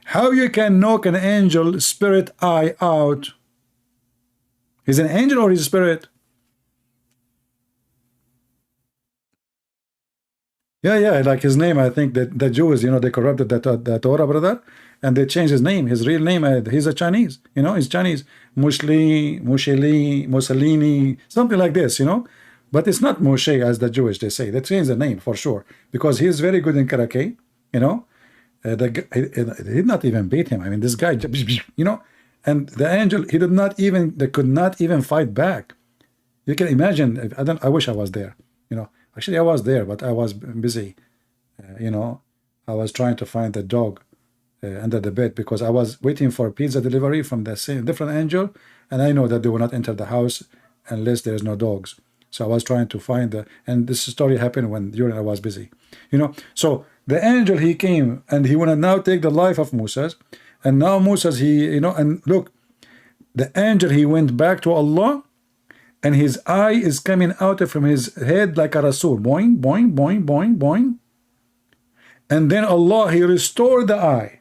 How you can knock an angel spirit eye out? He's an angel or he's a spirit? Yeah, like his name, I think that the Jews, you know, they corrupted the Torah, brother, and they changed his name, his real name. He's a Chinese, you know, he's Chinese. Mussolini, something like this, you know. But it's not Moshe as the Jewish, they say. They changed the name for sure, because he's very good in karate, you know. He did not even beat him. I mean, this guy, you know, and the angel, he did not even, they could not even fight back. You can imagine, I wish I was there, you know. Actually, I was there, but I was busy, you know. I was trying to find the dog under the bed, because I was waiting for pizza delivery from the same different angel, and I know that they will not enter the house unless there's no dogs. So I was trying to find and this story happened when during I was busy, you know. So the angel, he came, and he want to now take the life of Moses, and now Moses, he, you know, and look, the angel, he went back to Allah, and his eye is coming out from his head like a Rasul, boing, boing, boing, boing, boing. And then Allah, he restored the eye.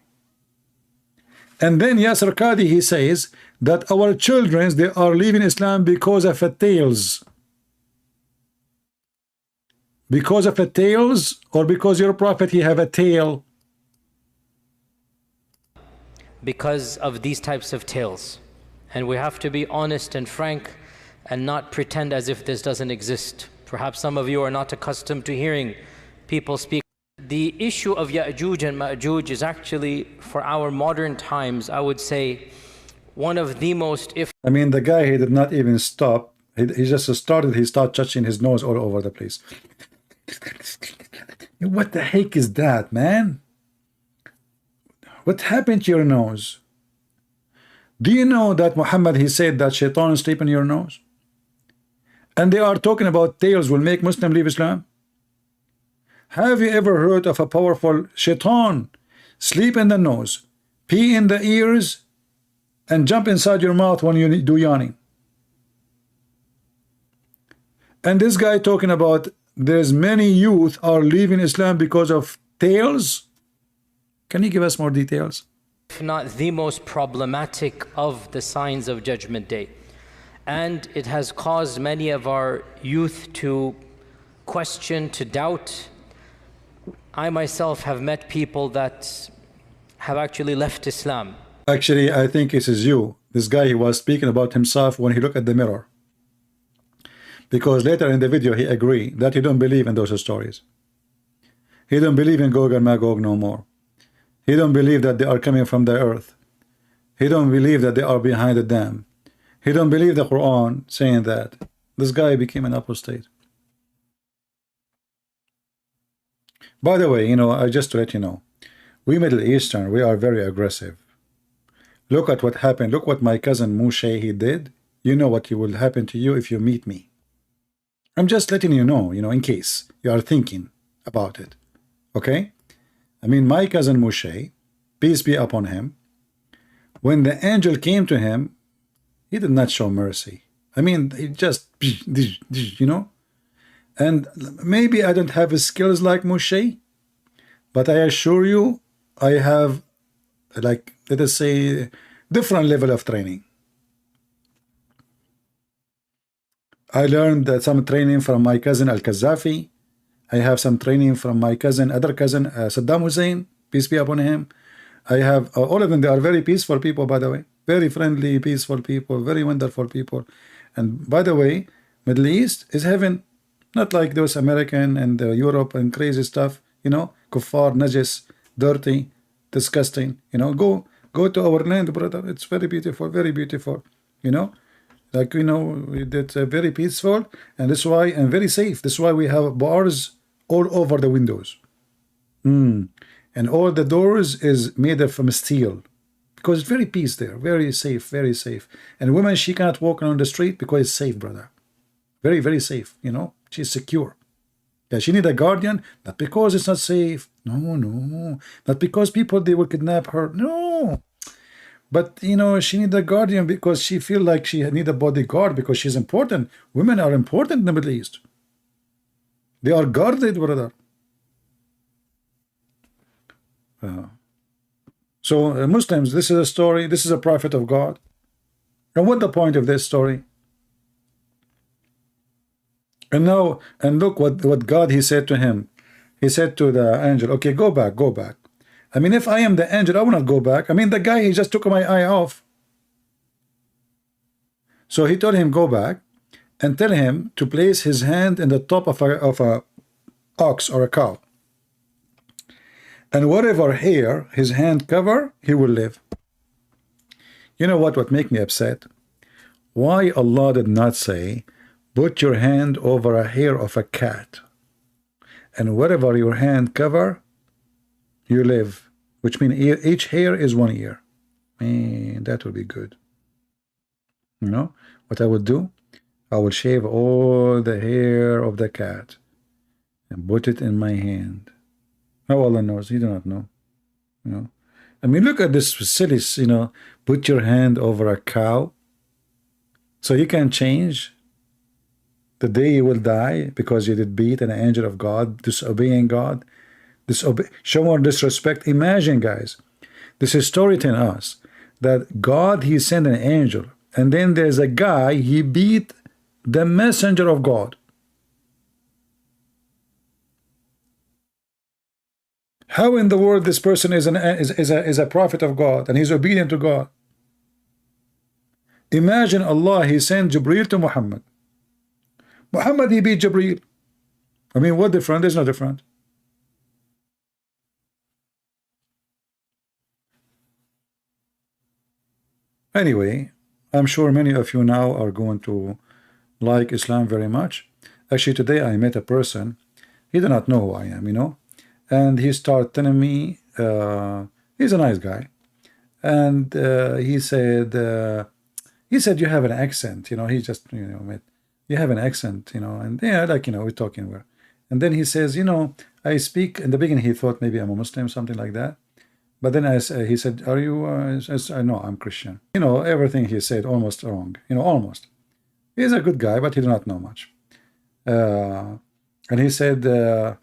And then Yasser Qadi, he says that our children, they are leaving Islam because of a tails. Because of a tails, or because your prophet, he have a tail? Because of these types of tales. And we have to be honest and frank, and not pretend as if this doesn't exist. Perhaps some of you are not accustomed to hearing people speak. The issue of Ya'juj and Ma'juj is actually, for our modern times, I would say, one of the most, I mean, the guy, he did not even stop. He just started, he started touching his nose all over the place. What the heck is that, man? What happened to your nose? Do you know that Muhammad, he said that shaitan sleep in your nose? And they are talking about tails will make Muslim leave Islam. Have you ever heard of a powerful shaitan sleep in the nose, pee in the ears, and jump inside your mouth when you do yawning? And this guy talking about there's many youth are leaving Islam because of tails. Can you give us more details? If not the most problematic of the signs of Judgment Day. And it has caused many of our youth to question, to doubt. I myself have met people that have actually left Islam. Actually, I think this is you. This guy, he was speaking about himself when he looked at the mirror. Because later in the video, he agreed that he don't believe in those stories. He don't believe in Gog and Magog no more. He don't believe that they are coming from the earth. He don't believe that they are behind the dam. He don't believe the Quran saying that. This guy became an apostate. By the way, you know, I just to let you know, we Middle Eastern, we are very aggressive. Look at what happened. Look what my cousin Moshe, he did. You know what will happen to you if you meet me. I'm just letting you know, in case you are thinking about it. Okay? I mean, my cousin Moshe, peace be upon him, when the angel came to him, he did not show mercy. I mean, he just, and maybe I don't have skills like Moshe, but I assure you, I have, like, let us say, different level of training. I learned some training from my cousin Al-Qazafi. I have some training from my other cousin Saddam Hussein, peace be upon him. I have all of them. They are very peaceful people, by the way, very friendly, peaceful people, very wonderful people. And by the way, Middle East is heaven, not like those American and Europe and crazy stuff, kuffar, najis, dirty, disgusting. Go to our land, brother. It's very beautiful, like it's very peaceful, and that's why, and very safe. That's why we have bars all over the windows, and all the doors is made of from steel, because it's very peace there, very safe, and women, she cannot walk on the street because it's safe, brother, very, very safe. She's secure. Yeah, she need a guardian, not because it's not safe, no, not because people, they will kidnap her, no, but she need a guardian because she feel like she need a bodyguard because she's important. Women are important in the Middle East. They are guarded, brother. So Muslims, this is a story. This is a prophet of God. And what the point of this story? And now, and look what God, he said to him. He said to the angel, okay, go back. I mean, if I am the angel, I will not go back. I mean, the guy, he just took my eye off. So he told him, go back and tell him to place his hand in the top of a ox or a cow. And whatever hair his hand cover, he will live. You know what make me upset? Why Allah did not say, put your hand over a hair of a cat, and whatever your hand cover, you live, which means each hair is 1 year. Man, that would be good. What I would do? I will shave all the hair of the cat and put it in my hand. How Allah knows? He do not know. I mean, look at this silly, put your hand over a cow. So you can change the day you will die because you did beat an angel of God, disobeying God. Showing disrespect. Imagine, guys, this is story telling us that God, he sent an angel, and then there's a guy, he beat the messenger of God. How in the world this person is a prophet of God and he's obedient to God? Imagine Allah, he sent Jibreel to Muhammad. Muhammad, he beat Jibreel. I mean, what different? There's no different. Anyway, I'm sure many of you now are going to like Islam very much. Actually, today I met a person. He did not know who I am, and he started telling me, he's a nice guy, and he said you have an accent, he just met. you have an accent, you know, and yeah, like, you know, we're talking where. And then he says, you know, I speak, in the beginning he thought maybe I'm a Muslim, something like that. But then he said, are you, I know I'm Christian. You know, everything he said almost wrong, you know, almost. He's a good guy, but he did not know much. And he said, you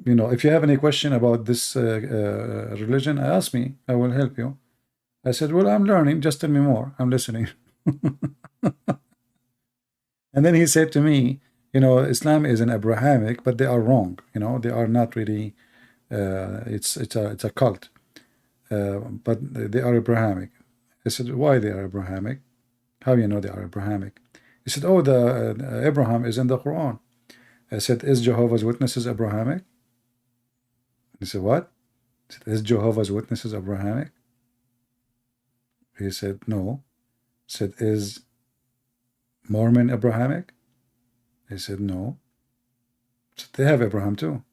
know, if you have any question about this religion, ask me, I will help you. I said, well, I'm learning, just tell me more, I'm listening. And then he said to me, you know, Islam is an Abrahamic, but they are wrong, you know, they are not really, it's a cult, but they are Abrahamic. I said, why they are Abrahamic? How you know they are Abrahamic? He said, oh, the Abraham is in the Quran. I said, is Jehovah's Witnesses Abrahamic? He said, what? I said, is Jehovah's Witnesses Abrahamic? He said, no. I said, is Mormon Abrahamic? He said, no. I said, they have Abraham too.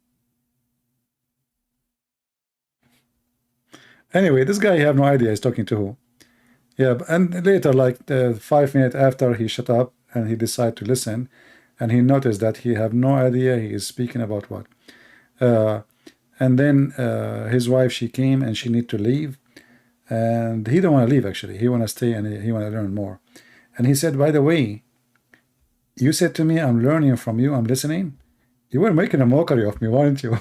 Anyway, this guy, you have no idea he's talking to who. Yeah, and later, like 5 minutes after, he shut up and he decided to listen, and he noticed that he have no idea he is speaking about what. And then his wife, she came and she need to leave, and he don't want to leave actually. He want to stay and he want to learn more. And he said, by the way, you said to me, I'm learning from you, I'm listening. You were making a mockery of me, weren't you?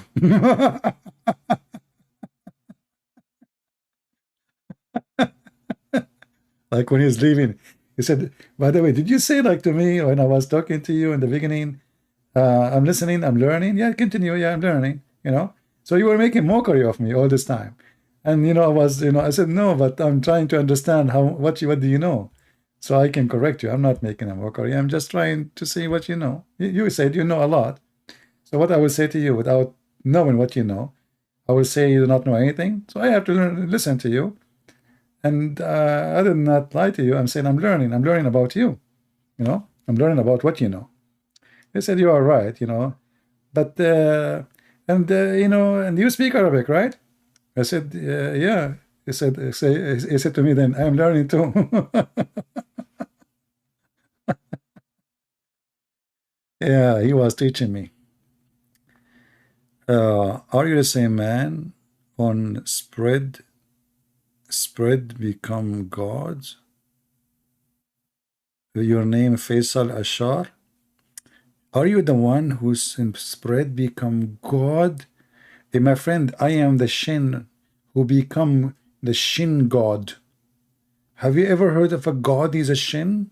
Like when he's leaving, he said, by the way, did you say like to me when I was talking to you in the beginning, I'm listening, I'm learning? Yeah, continue, yeah, I'm learning, you know? So you were making mockery of me all this time. And, you know, I said, no, but I'm trying to understand what do you know? So I can correct you. I'm not making a mockery. I'm just trying to see what you know. You said you know a lot. So what I will say to you without knowing what you know, I will say you do not know anything. So I have to listen to you. And I did not lie to you. I'm saying I'm learning about you, you know, I'm learning about what you know. He said, you are right, you know, but, you know, and you speak Arabic, right? I said, yeah. He said to me, then I'm learning too. Yeah, he was teaching me. Are you the same man on spread become gods? Your name Faisal Ashar? Are you the one who's in spread become God? Hey, my friend, I am the Shin who become the Shin God. Have you ever heard of a God is a Shin?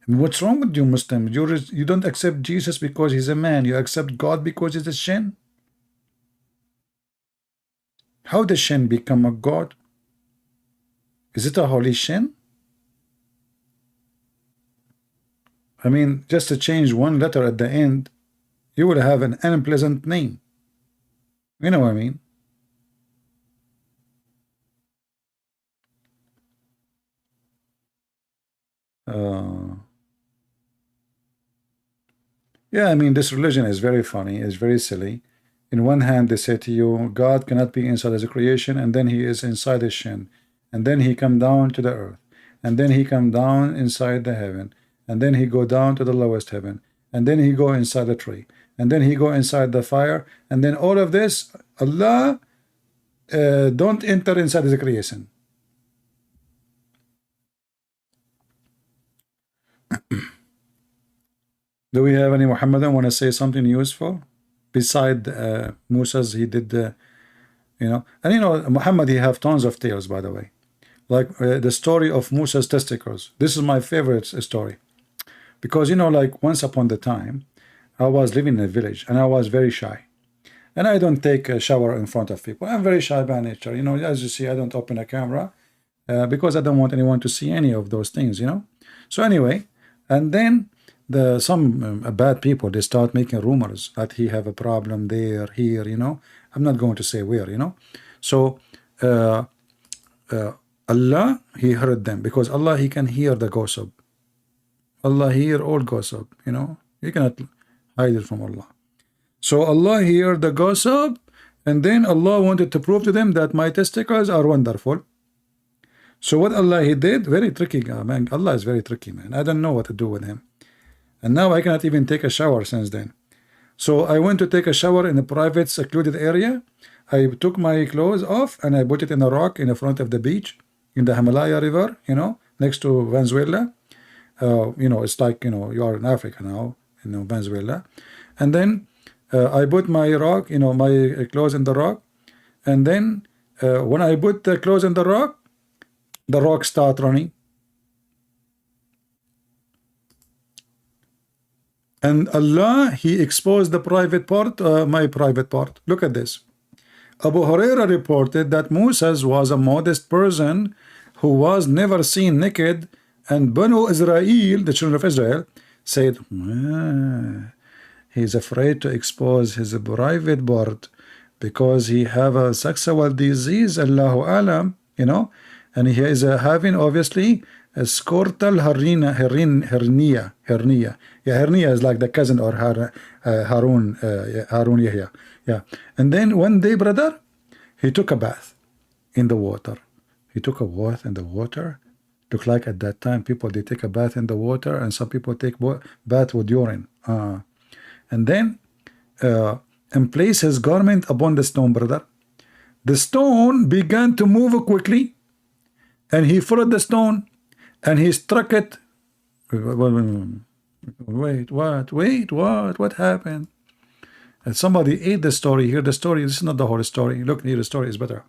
And what's wrong with you Muslims? You don't accept Jesus because he's a man. You accept God because he's a Shin? How does Shin become a God? Is it a holy Shin? I mean, just to change one letter at the end, you would have an unpleasant name. You know what I mean? Yeah, I mean, this religion is very funny, it's very silly. In one hand, they say to you, God cannot be inside as a creation, and then he is inside his Shin. And then he come down to the earth. And then he come down inside the heaven. And then he go down to the lowest heaven. And then he go inside the tree. And then he go inside the fire. And then all of this, Allah don't enter inside the creation. Do we have any Muhammadan want to say something useful? Beside Musa's, he did, you know. And you know, Muhammad, he have tons of tales, by the way. Like the story of Musa's testicles. This is my favorite story. Because, you know, like once upon the time, I was living in a village and I was very shy. And I don't take a shower in front of people. I'm very shy by nature. You know, as you see, I don't open a camera because I don't want anyone to see any of those things, you know. So anyway, and then some bad people, they start making rumors that he have a problem there, here, you know. I'm not going to say where, you know. So Allah, he heard them because Allah, he can hear the gossip. Allah hear all gossip, you know. You cannot hide it from Allah. So Allah hear the gossip, and then Allah wanted to prove to them that my testicles are wonderful. So what Allah he did, very tricky, man. Allah is very tricky, man. I don't know what to do with him. And now I cannot even take a shower since then. So I went to take a shower in a private secluded area. I took my clothes off and I put it in a rock in the front of the beach in the Himalaya River, you know, next to Venezuela. You know, it's like, you know, you are in Africa now, you know, Venezuela. And then I put my rock, you know, my clothes in the rock. And then when I put the clothes in the rock start running. And Allah, he exposed the private part, my private part. Look at this. Abu Huraira reported that Moses was a modest person who was never seen naked, and Banu Israel, the children of Israel, said, he's afraid to expose his private part because he have a sexual disease, Allahu Alam, you know, and he is having obviously a scrotal hernia. Yeah, hernia is like the cousin or Harun Yahya. Yeah. And then one day, brother, he took a bath in the water. He took a bath in the water. Look like at that time people they take a bath in the water, and some people take bath with urine. And then and place his garment upon the stone, brother. The stone began to move quickly, and he followed the stone, and he struck it. Wait, what happened? And somebody ate the story. Hear the story. This is not the whole story. Look, here the story is better.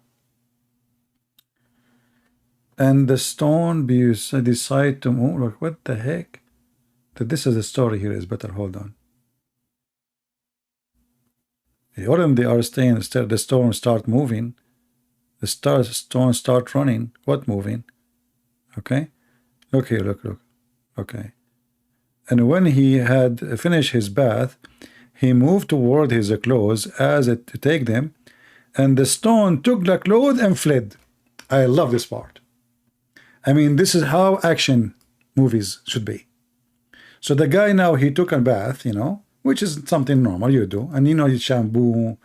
And the stone decided to move. Look, what the heck? This is the story here is better. Hold on. When they are staying, the stone start moving. The stone start running. What moving? Okay. Look here, look. Okay. And when he had finished his bath, he moved toward his clothes as it to take them, and the stone took the clothes and fled. I love this part. I mean, this is how action movies should be. So the guy now, he took a bath, you know, which is something normal you do, and you know, it's shampoo,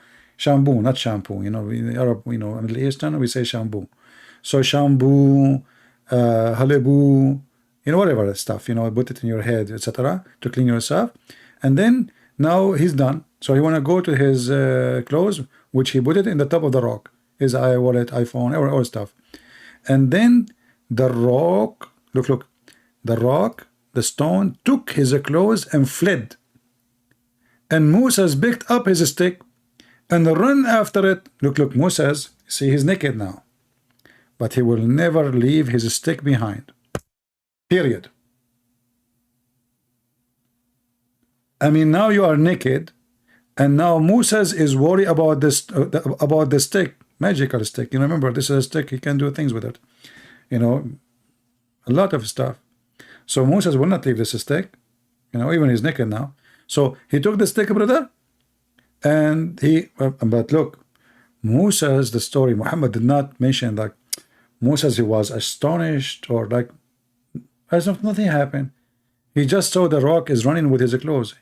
not shampoo. You know, in Arab, you know, Middle Eastern, we say shampoo. So shampoo, halibu, you know, whatever stuff, you know, put it in your head, etc., to clean yourself. And then now he's done. So he want to go to his clothes, which he put it in the top of the rock, his wallet, iPhone, all stuff. And then the rock, look, the rock, the stone took his clothes and fled. And Moses picked up his stick and run after it. Look, Moses, see, he's naked now, but he will never leave his stick behind. Period. I mean, now you are naked, and now Moses is worried about this, about the stick, magical stick. You remember, this is a stick; he can do things with it. You know, a lot of stuff. So Moses will not leave this stick. You know, even he's naked now. So he took the stick, brother, and he. But look, Moses, the story, Muhammad did not mention like Moses. He was astonished or like. As if nothing happened. He just saw the rock is running with his clothes.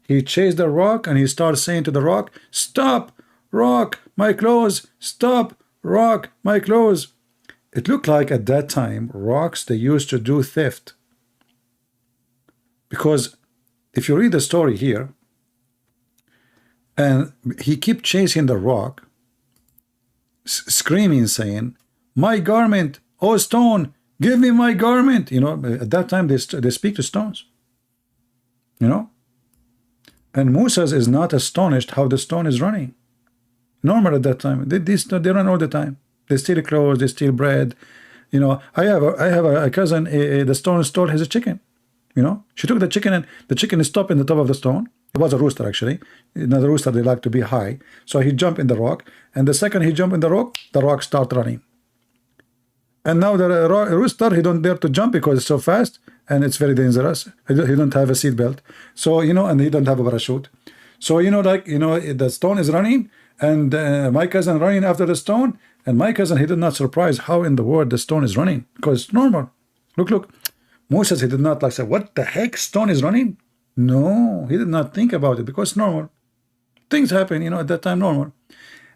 He chased the rock and he started saying to the rock, "Stop, rock, my clothes! Stop, rock, my clothes!" It looked like at that time, rocks, they used to do theft. Because if you read the story here, and he kept chasing the rock, screaming, saying, "My garment, oh stone! Give me my garment." You know, at that time they speak to stones. You know, and Moses is not astonished how the stone is running. Normal at that time. They run all the time. They steal clothes. They steal bread. You know, I have a cousin. The stone stole his chicken. You know, she took the chicken and the chicken is stopped in the top of the stone. It was a rooster actually. Another rooster, they like to be high. So he jumped in the rock, and the second he jumped in the rock start running. And now the rooster, he don't dare to jump because it's so fast and it's very dangerous. He don't have a seat belt. So, you know, and he don't have a parachute. So, you know, like, you know, the stone is running and my cousin running after the stone. And my cousin, he did not surprise how in the world the stone is running because it's normal. Look. Moses, he did not like say, what the heck, stone is running? No, he did not think about it because it's normal. Things happen, you know, at that time, normal.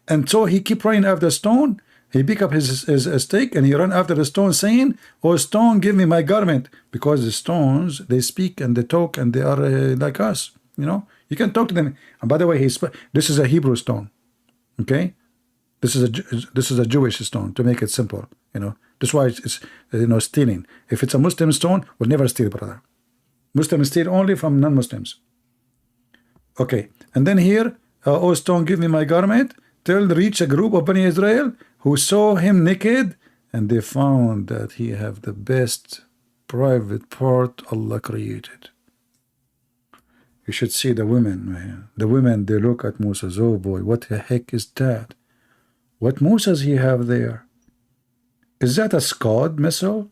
And so he kept running after the stone. He pick up his stick and he run after the stone saying, "Oh stone, give me my garment," because the stones, they speak and they talk and they are like us, you know. You can talk to them. And by the way, this is a Hebrew stone, okay? This is a Jewish stone, to make it simple, you know. That's why it's you know, stealing. If it's a Muslim stone, we'll never steal, brother. Muslims steal only from non-Muslims. Okay, and then here, "Oh stone, give me my garment," till reach a group of Bani Israel who saw him naked, and they found that he have the best private part Allah created. You should see the women, man. The women, they look at Moses. Oh boy, what the heck is that? What Moses he have there? Is that a Scud missile?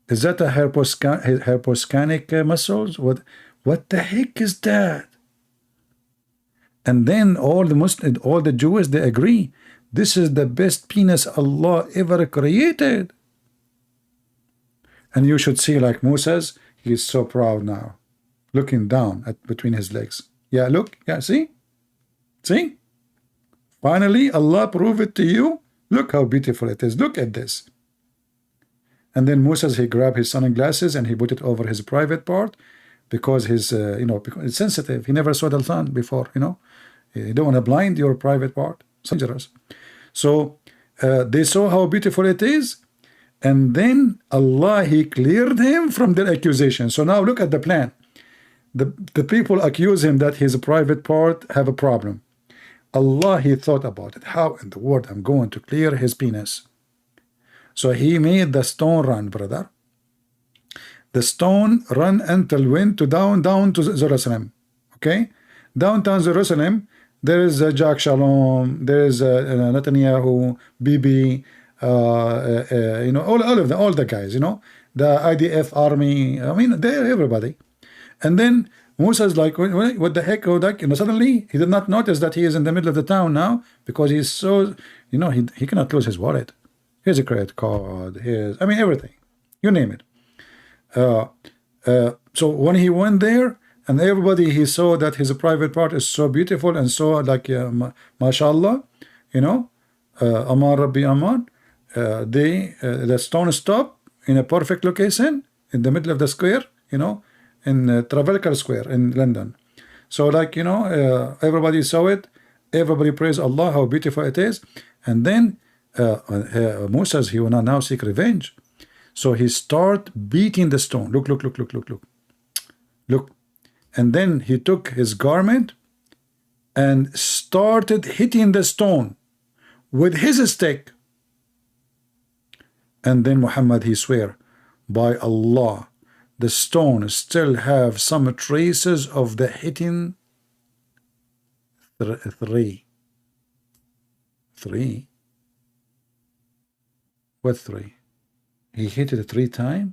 Is that a hyposcanic missiles? What the heck is that? And then all the Muslims, all the Jews, they agree, this is the best penis Allah ever created. And you should see, like Moses, he is so proud now, looking down at between his legs. Yeah, look, yeah, see? See? Finally, Allah proved it to you. Look how beautiful it is. Look at this. And then Moses, he grabbed his sunglasses and he put it over his private part, because his, you know, because it's sensitive. He never saw the sun before, you know. You don't want to blind your private part. It's dangerous. So they saw how beautiful it is, and then Allah, he cleared him from their accusation. So now look at the plan. The people accuse him that his private part have a problem. Allah, he thought about it. How in the world I'm going to clear his penis? So he made the stone run, brother. The stone run until went to down to Jerusalem. Okay, downtown Jerusalem, there is Jack Shalom, there is Netanyahu, Bibi, you know, all of them, all the guys, you know, the IDF army. I mean, they're everybody. And then Musa's like, what the heck? You know, suddenly he did not notice that he is in the middle of the town now, because he's so, you know, he cannot lose his wallet. Here's a credit card. Here's, I mean, everything. You name it. So when he went there, and everybody, he saw that his private part is so beautiful and so like mashallah, you know, Aman Rabbi Aman, the stone stopped in a perfect location in the middle of the square, you know, in Trafalgar Square in London. So like, you know, everybody saw it, everybody praised Allah, how beautiful it is. And then Moses, he will now seek revenge. So he start beating the stone. Look. And then he took his garment and started hitting the stone with his stick. And then Muhammad, he swear, by Allah, the stone still have some traces of the hitting. Three. What three? He hit it 3 times?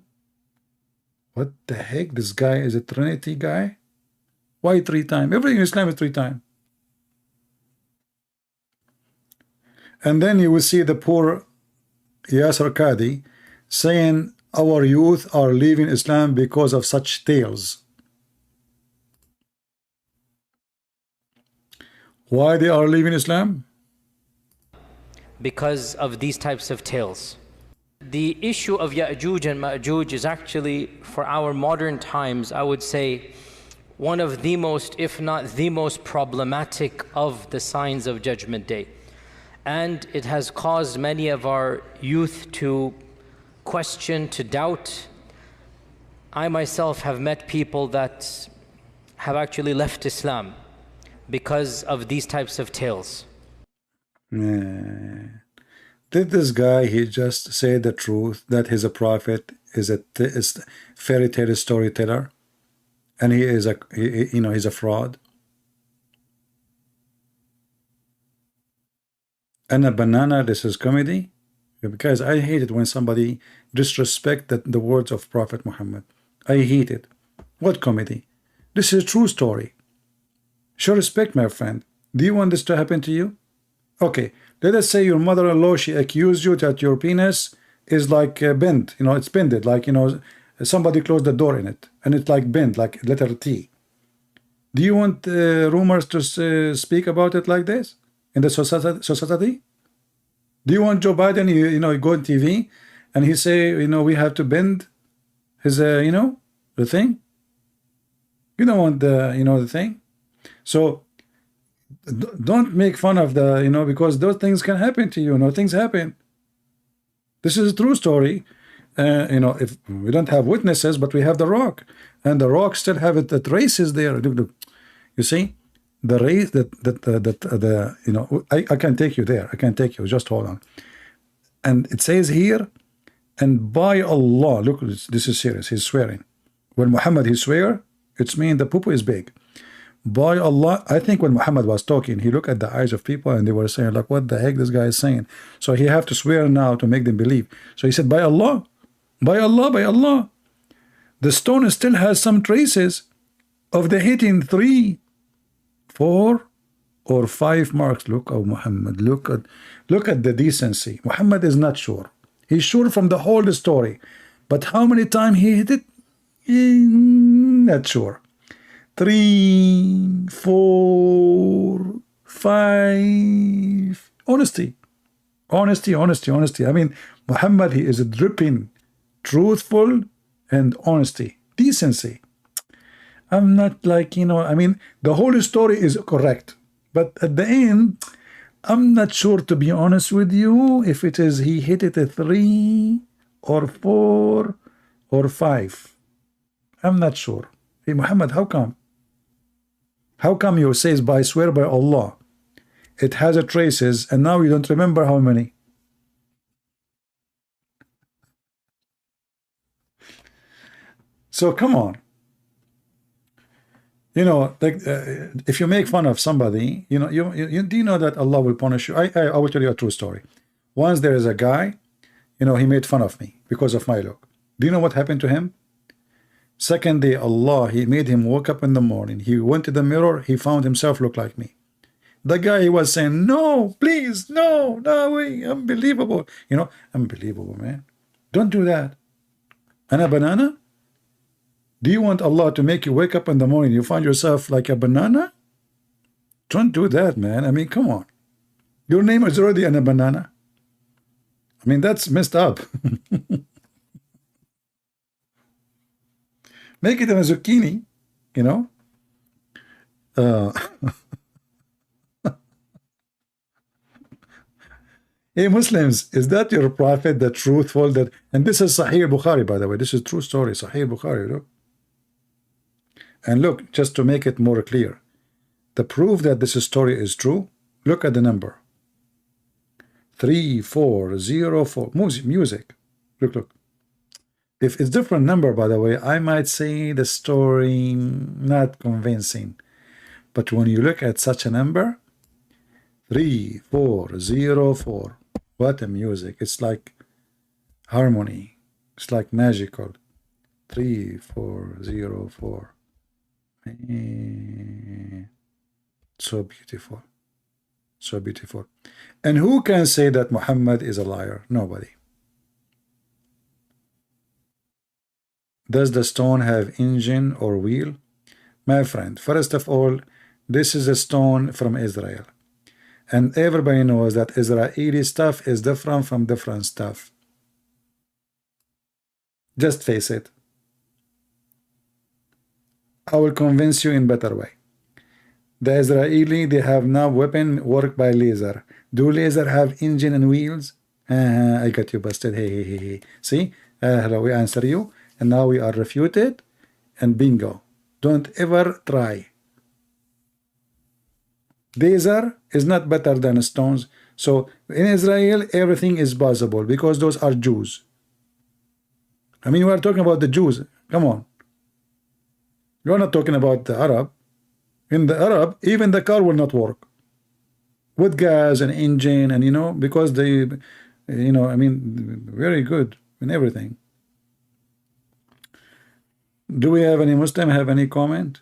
What the heck? This guy is a Trinity guy? Why 3 times? Everything in Islam is 3 times. And then you will see the poor Yasser Qadi saying our youth are leaving Islam because of such tales. Why they are leaving Islam? Because of these types of tales. The issue of Ya'juj and Ma'juj is actually, for our modern times, I would say, one of the most, if not the most problematic of the signs of Judgment Day. And it has caused many of our youth to question, to doubt. I myself have met people that have actually left Islam because of these types of tales. Did this guy, he just say the truth that he's a prophet, is a fairy tale storyteller, and he is you know, he's a fraud? And a banana, this is comedy? Because I hate it when somebody disrespect the words of Prophet Muhammad. I hate it. What comedy? This is a true story. Show respect, my friend. Do you want this to happen to you? Okay, let us say your mother-in-law, she accused you that your penis is like bent, you know, it's bended, like, you know, somebody closed the door in it, and it's like bent, like letter T. Do you want rumors to speak about it like this in the society? Do you want Joe Biden, you go on TV and he say, we have to bend his, the thing? You don't want the thing. So don't make fun of the, because those things can happen to you. Things happen. This is a true story. If we don't have witnesses, but we have the rock, and the rock still have it, the traces there. Look. You see, the race I can take you there. I can take you. Just hold on. And it says here, and by Allah, look, this is serious. He's swearing. When Muhammad he swear, it's mean the poo is big. By Allah, I think when Muhammad was talking, he looked at the eyes of people and they were saying, like, what the heck this guy is saying? So he have to swear now to make them believe. So he said, by Allah, by Allah, by Allah. The stone still has some traces of the hitting 3, 4, or 5 marks. Look, oh Muhammad, look at the decency. Muhammad is not sure. He's sure from the whole story. But how many times he hit it? Not sure. 3, 4, 5. Honesty. I mean, Muhammad, he is dripping truthful and honesty, decency. I'm not like, I mean, the whole story is correct. But at the end, I'm not sure, to be honest with you, if it is he hit it a 3 or 4 or 5. I'm not sure. Hey, Muhammad, how come? How come you says, by swear by Allah, it has a traces, and now you don't remember how many? So come on. Like if you make fun of somebody, do you know that Allah will punish you? I will tell you a true story. Once there is a guy, he made fun of me because of my look. Do you know what happened to him? Second day, Allah, he made him wake up in the morning. He went to the mirror. He found himself look like me. The guy, he was saying, no, please, no way, unbelievable. Unbelievable, man. Don't do that. And a banana? Do you want Allah to make you wake up in the morning, you find yourself like a banana? Don't do that, man. I mean, come on. Your name is already a banana. I mean, that's messed up. Make it a zucchini, Hey, Muslims, is that your prophet, the truthful? And this is Sahih Bukhari, by the way. This is true story, Sahih Bukhari, look. And look, just to make it more clear, the proof that this story is true, look at the number. 3404. Music. Look. If it's different number, by the way, I might say the story not convincing. But when you look at such a number, 3404, what a music. It's like harmony. It's like magical. 3404. So beautiful. So beautiful. And who can say that Muhammad is a liar? Nobody. Does the stone have engine or wheel? My friend, first of all, this is a stone from Israel. And everybody knows that Israeli stuff is different from different stuff. Just face it. I will convince you in better way. The Israeli, they have now weapon work by laser. Do laser have engine and wheels? I got you busted. Hey. See? Hello, we answer you. And now we are refuted. And bingo. Don't ever try. Laser is not better than stones. So in Israel, everything is possible because those are Jews. I mean, we are talking about the Jews. Come on. You're not talking about the Arab. In the Arab, even the car will not work with gas and engine, and because they, I mean, very good in everything. Do we have any Muslim have any comment?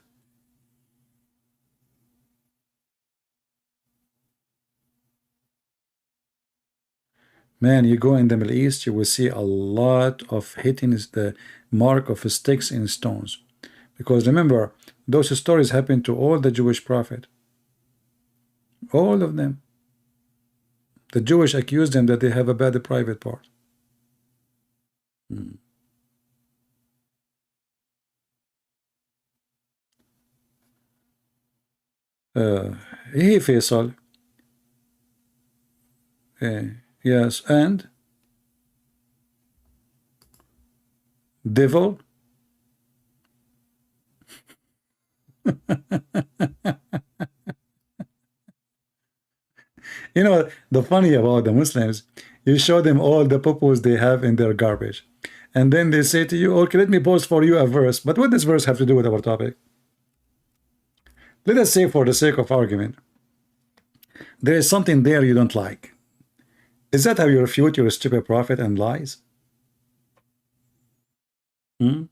Man, you go in the Middle East, you will see a lot of hitting the mark of sticks in stones. Because remember, those stories happened to all the Jewish prophet. All of them. The Jewish accuse them that they have a bad private part. Hey Faisal. Yes, and devil. You know, the funny about the Muslims, you show them all the purpose they have in their garbage. And then they say to you, okay, let me post for you a verse. But what does verse have to do with our topic? Let us say, for the sake of argument, there is something there you don't like. Is that how you refute your stupid prophet and lies? And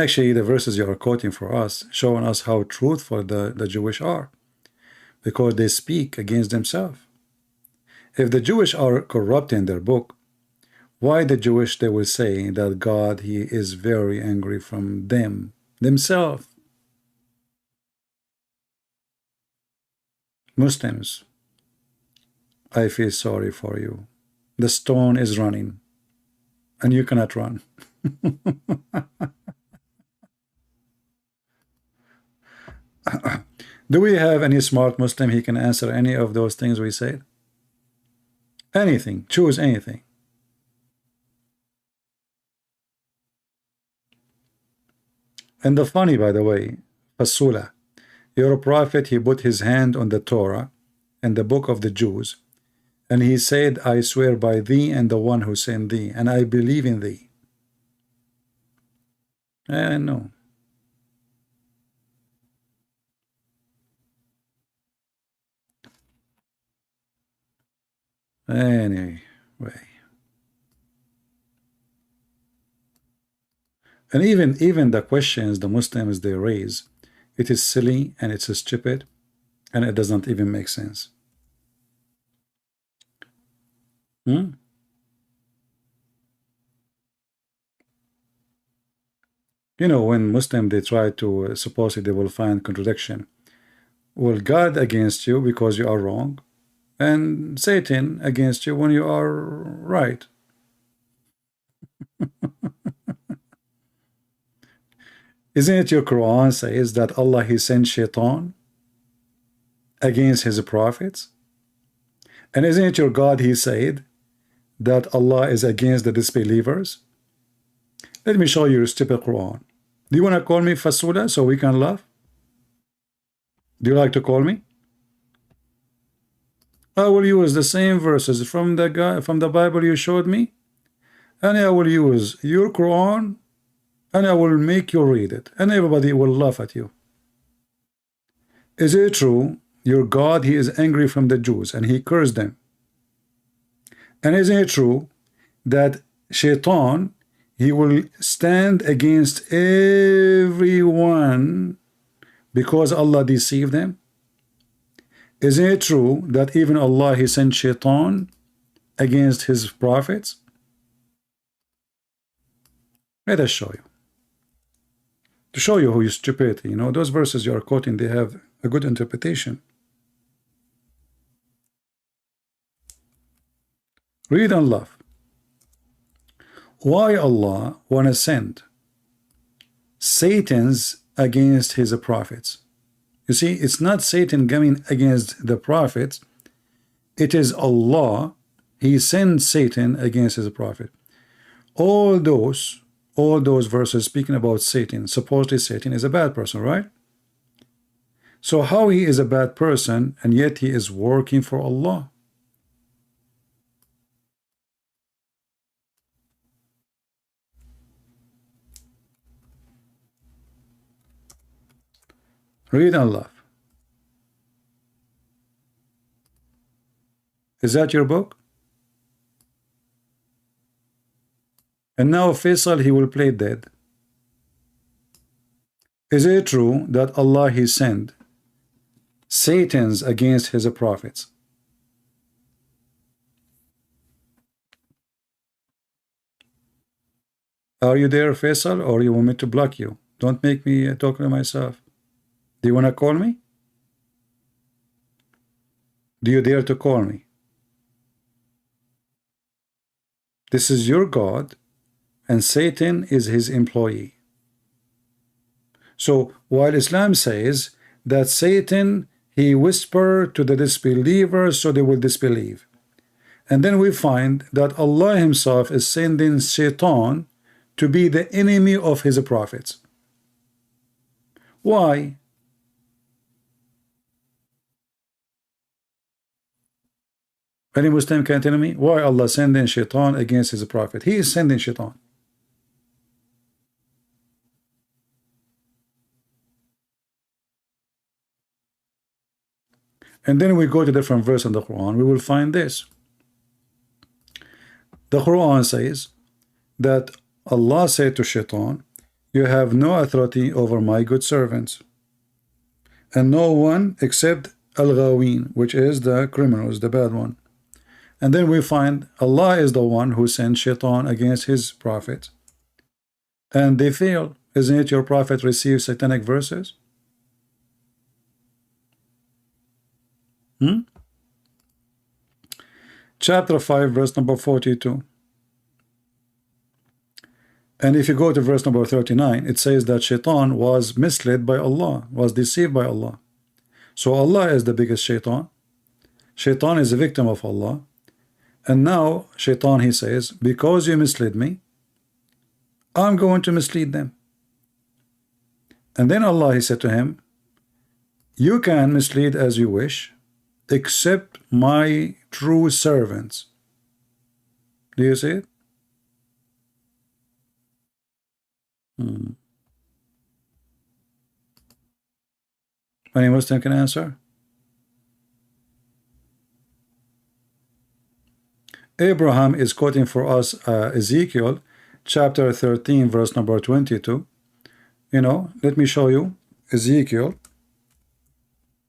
actually, the verses you are quoting for us, showing us how truthful the Jewish are, because they speak against themselves. If the Jewish are corrupt in their book, why the Jewish, they will say that God, he is very angry from them, themselves. Muslims, I feel sorry for you. The stone is running, and you cannot run. Do we have any smart Muslim he can answer any of those things we said? Anything. Choose anything. And the funny, by the way, Fasula, your prophet, he put his hand on the Torah and the book of the Jews, and he said, I swear by thee and the one who sent thee, and I believe in thee. No. Anyway. And even the questions the Muslims they raise, it is silly and it's stupid and it doesn't even make sense. You know, when Muslim they try to supposedly they will find contradiction. Well, God against you because you are wrong, and Satan against you when you are right. Isn't it your Quran says that Allah he sent Shaitan against his prophets? And isn't it your God he said that Allah is against the disbelievers? Let me show you your stupid Quran. Do you want to call me Fasula so we can laugh? Do you like to call me? I will use the same verses from the Bible you showed me, and I will use your Quran, and I will make you read it, and everybody will laugh at you. Is it true your God he is angry from the Jews and he cursed them? And isn't it true that Shaitan he will stand against everyone because Allah deceived them? Isn't it true that even Allah he sent Shaitan against his prophets? Let us show you. To show you who is stupidity. You know, those verses you are quoting, they have a good interpretation. Read and laugh. Why Allah want to send Satan's against his prophets? You see, it's not Satan coming against the prophets. It is Allah. He sends Satan against his prophet. All those verses speaking about Satan, supposedly Satan is a bad person, right? So how he is a bad person and yet he is working for Allah? Read and laugh. Is that your book? And now Faisal, he will play dead. Is it true that Allah he sent Satan's against his prophets? Are you there, Faisal, or you want me to block you? Don't make me talk to myself. Do you want to call me? Do you dare to call me? This is your God, and Satan is his employee. So while Islam says that Satan, he whispered to the disbelievers so they will disbelieve, and then we find that Allah himself is sending Shaitan to be the enemy of his prophets. Why? Any Muslim can tell me why Allah sending Shaitan against his prophet? He is sending Shaitan. And then we go to different verse in the Quran, we will find this. The Quran says that Allah said to Shaitan, you have no authority over my good servants, and no one except Al-Ghaween, which is the criminals, the bad one. And then we find Allah is the one who sent Shaitan against his prophet, and they fail. Isn't it your prophet receives satanic verses? Chapter 5, verse number 42. And if you go to verse number 39, it says that Shaitan was misled by Allah, was deceived by Allah. So Allah is the biggest Shaitan. Shaitan is a victim of Allah. And now Shaitan, he says, because you misled me, I'm going to mislead them. And then Allah, he said to him, you can mislead as you wish, except my true servants. Do you see it? Any Muslim can answer? Abraham is quoting for us Ezekiel chapter 13 verse number 22. You know, let me show you Ezekiel.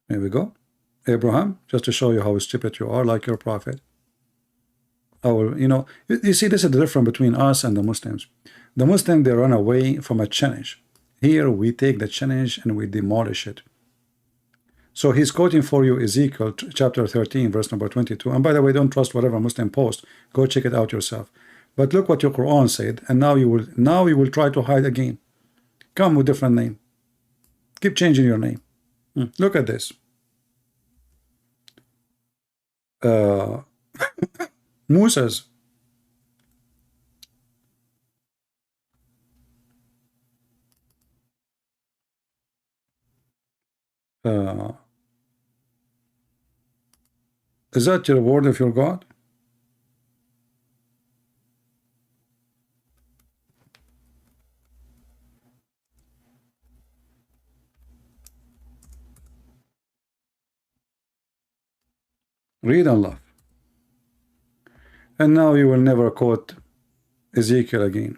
There we go. Abraham, just to show you how stupid you are, like your prophet. I will, you know, you see, this is the difference between us and the Muslims. The Muslims, they run away from a challenge. Here we take the challenge and we demolish it. So he's quoting for you Ezekiel chapter 13 verse number 22. And by the way, don't trust whatever Muslim post. Go check it out yourself. But look what your Quran said, and now you will try to hide again. Come with different name. Keep changing your name. Look at this. Moses. Is that your word of your God? Read and laugh. And now you will never quote Ezekiel again.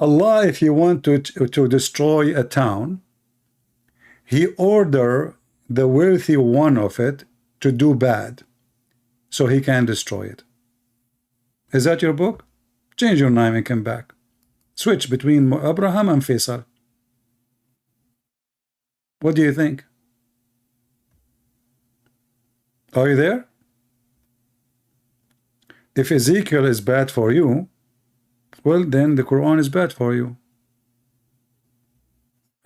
Allah, if you want to destroy a town, he order the wealthy one of it to do bad so he can destroy it. Is that your book? Change your name and come back. Switch between Abraham and Faisal. What do you think? Are you there? If Ezekiel is bad for you, well, then the Quran is bad for you.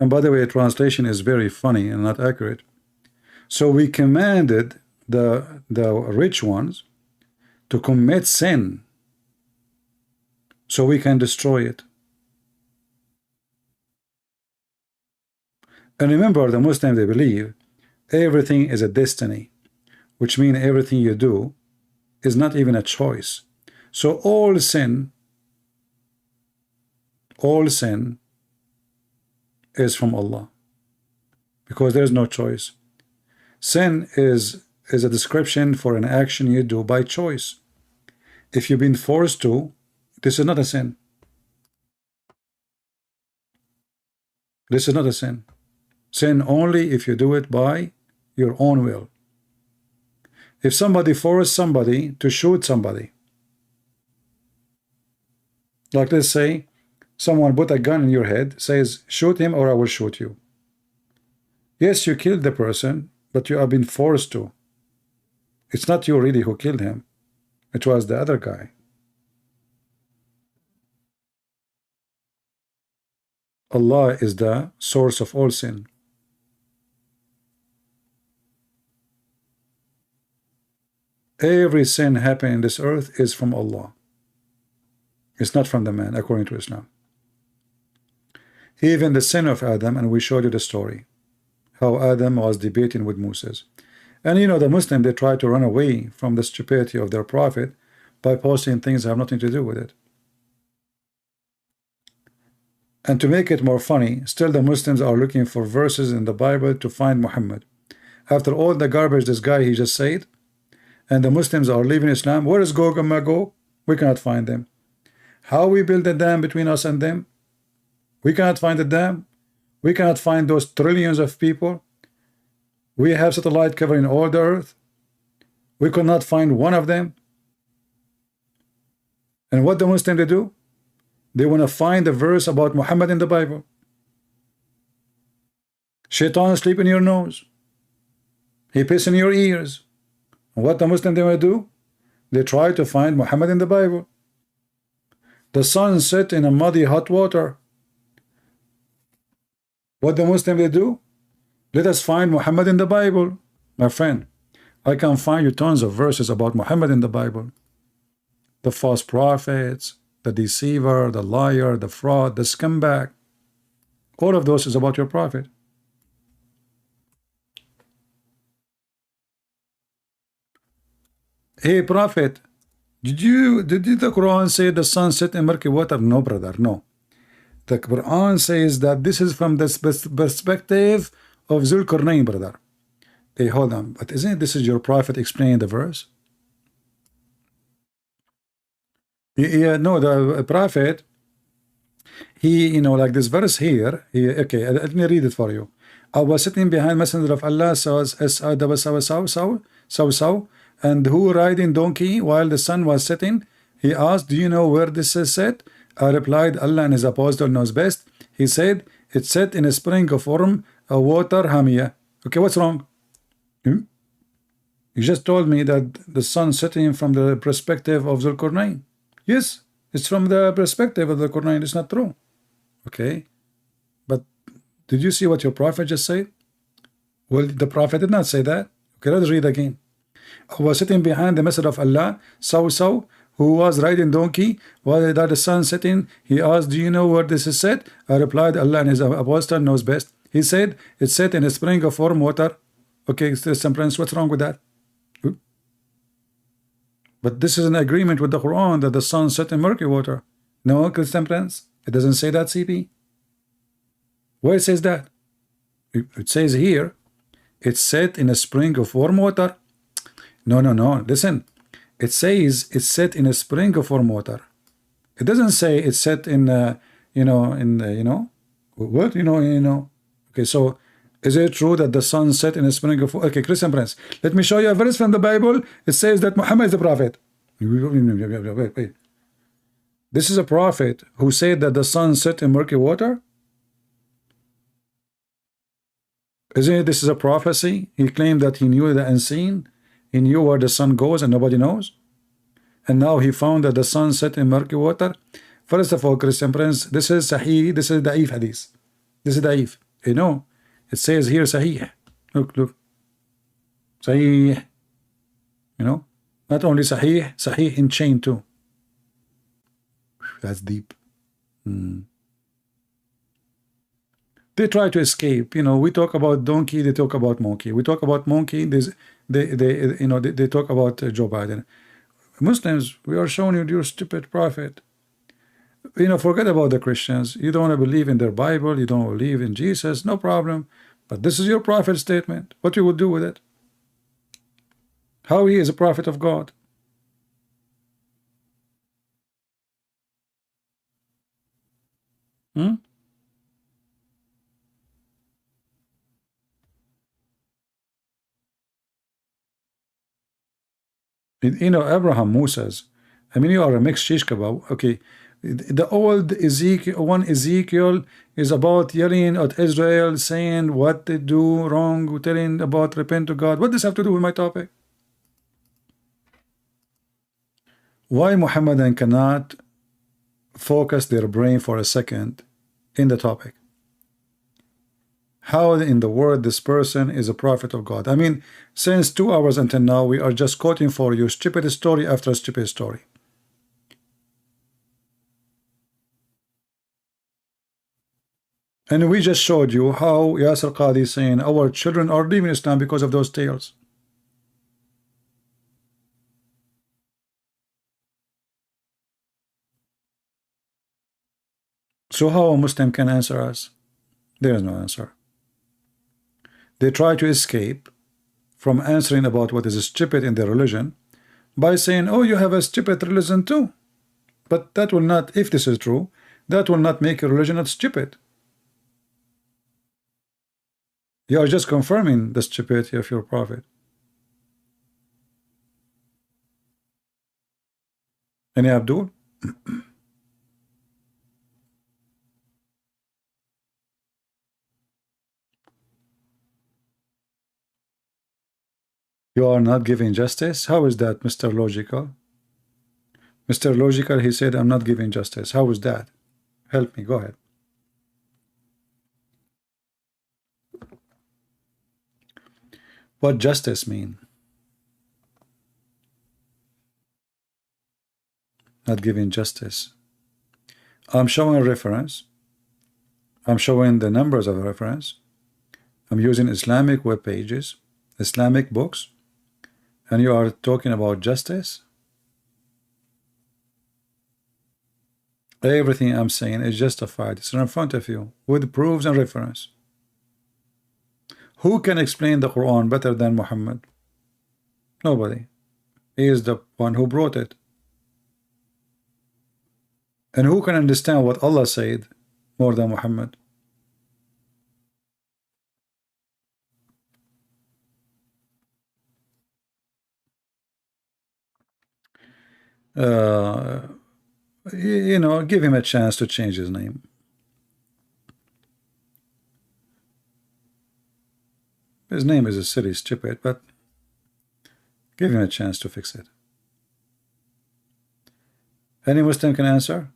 And by the way, translation is very funny and not accurate. So we commanded the rich ones to commit sin so we can destroy it. And remember, the Muslims, they believe everything is a destiny, which means everything you do is not even a choice. So all sin is from Allah, because there is no choice. Sin is a description for an action you do by choice. If you've been forced to, this is not a sin. This is not a sin. Sin only if you do it by your own will. If somebody forced somebody to shoot somebody, Like, let's say someone put a gun in your head, says, shoot him or I will shoot you. Yes, you killed the person, but you have been forced to. It's not you really who killed him. It was the other guy. Allah is the source of all sin. Every sin happening in this earth is from Allah. It's not from the man, according to Islam. Even the sin of Adam, and we showed you the story, how Adam was debating with Moses. And you know, the Muslim, they try to run away from the stupidity of their prophet by posting things that have nothing to do with it. And to make it more funny, still the Muslims are looking for verses in the Bible to find Muhammad. After all the garbage this guy he just said, and the Muslims are leaving Islam, where is Gog and Magog? We cannot find them. How we build a dam between us and them? We cannot find the dam. We cannot find those trillions of people. We have satellite covering all the earth. We could not find one of them. And what the Muslims they do? They want to find a verse about Muhammad in the Bible. Shaitan sleep in your nose. He piss in your ears. And what the Muslim they want to do? They try to find Muhammad in the Bible. The sun set in a muddy hot water. What the Muslim they do? Let us find Muhammad in the Bible. My friend, I can find you tons of verses about Muhammad in the Bible. The false prophets, the deceiver, the liar, the fraud, the scumbag. All of those is about your prophet. Hey prophet, did the Quran say the sun set in murky water? No, brother, no. The Quran says that this is from the perspective of Zulkarnain, brother. Hey, hold on, but isn't this is your prophet explaining the verse? Yeah, no, the prophet, he, you know, like this verse here, okay, let me read it for you. I was sitting behind Messenger of Allah, and who riding donkey while the sun was setting? He asked, do you know where this is set? I replied, Allah and his apostle knows best. He said, it's set in a spring of warm water, Hamiyah. Okay, what's wrong? You just told me that the sun setting from the perspective of Zulkarnain. Yes, it's from the perspective of the Quran. It's not true. Okay, but did you see what your prophet just said? Well, the prophet did not say that. Okay, let's read again. I was sitting behind the Messenger of Allah, who was riding donkey while the sun setting. He asked, do you know where this is set? I replied, Allah and his apostle knows best. He said, it's set in a spring of warm water. Okay, Christian Prince, what's wrong with that? But this is an agreement with the Quran that the sun set in murky water. No, Christian Prince, it doesn't say that, CP. Where it says that? It says here, it's set in a spring of warm water. No, listen. It says it's set in a spring of warm water. It doesn't say it's set in, what, Okay, so is it true that the sun set in a spring of... Okay, Christian Prince, let me show you a verse from the Bible. It says that Muhammad is the prophet. Wait. This is a prophet who said that the sun set in murky water? Isn't it this is a prophecy? He claimed that he knew the unseen. He knew where the sun goes and nobody knows. And now he found that the sun set in murky water. First of all, Christian Prince, this is Sahih, this is Da'if hadith. This is Da'if. You know, it says here Sahih. Look. Sahih. You know, not only Sahih, Sahih in chain too. That's deep. They try to escape. You know, we talk about donkey, they talk about monkey. We talk about monkey, they talk about Joe Biden. Muslims, we are showing you your stupid prophet. You know, forget about the Christians. You don't want to believe in their Bible, you don't believe in Jesus, no problem. But this is your prophet statement. What you would do with it? How he is a prophet of God? You know, Abraham, Moses, I mean, you are a mixed shish kebab. Okay, The old Ezekiel, one Ezekiel is about yelling at Israel, saying what they do wrong, telling about repent to God. What does this have to do with my topic? Why Muhammadan cannot focus their brain for a second in the topic? How in the world this person is a prophet of God? I mean, since 2 hours until now, we are just quoting for you stupid story after stupid story. And we just showed you how Yasir Qadi is saying our children are leaving Islam because of those tales. So how a Muslim can answer us? There is no answer. They try to escape from answering about what is stupid in their religion by saying, oh, you have a stupid religion too. But that will not, if this is true, that will not make your religion not stupid. You are just confirming the stupidity of your prophet. Any Abdul? You are not giving justice? How is that, Mr. Logical? Mr. Logical, he said, I'm not giving justice. How is that? Help me, go ahead. What justice mean? Not giving justice. I'm showing a reference. I'm showing the numbers of a reference. I'm using Islamic web pages, Islamic books, and you are talking about justice? Everything I'm saying is justified. It's in front of you with proofs and reference. Who can explain the Quran better than Muhammad? Nobody. He is the one who brought it. And who can understand what Allah said more than Muhammad? You know, give him a chance to change his name. His name is a silly stupid, but give him a chance to fix it. Any Muslim can answer?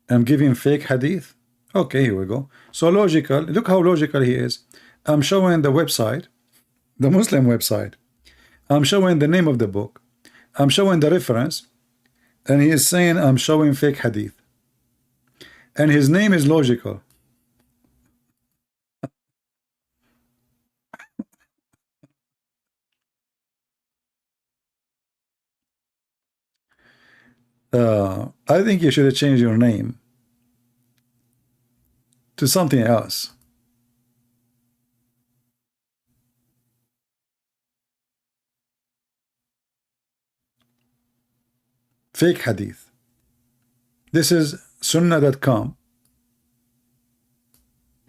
I'm giving fake hadith. Okay, here we go. So logical, look how logical he is. I'm showing the website, the Muslim website. I'm showing the name of the book. I'm showing the reference. And he is saying I'm showing fake hadith. And his name is logical. I think you should have changed your name to something else. Fake hadith. This is sunnah.com,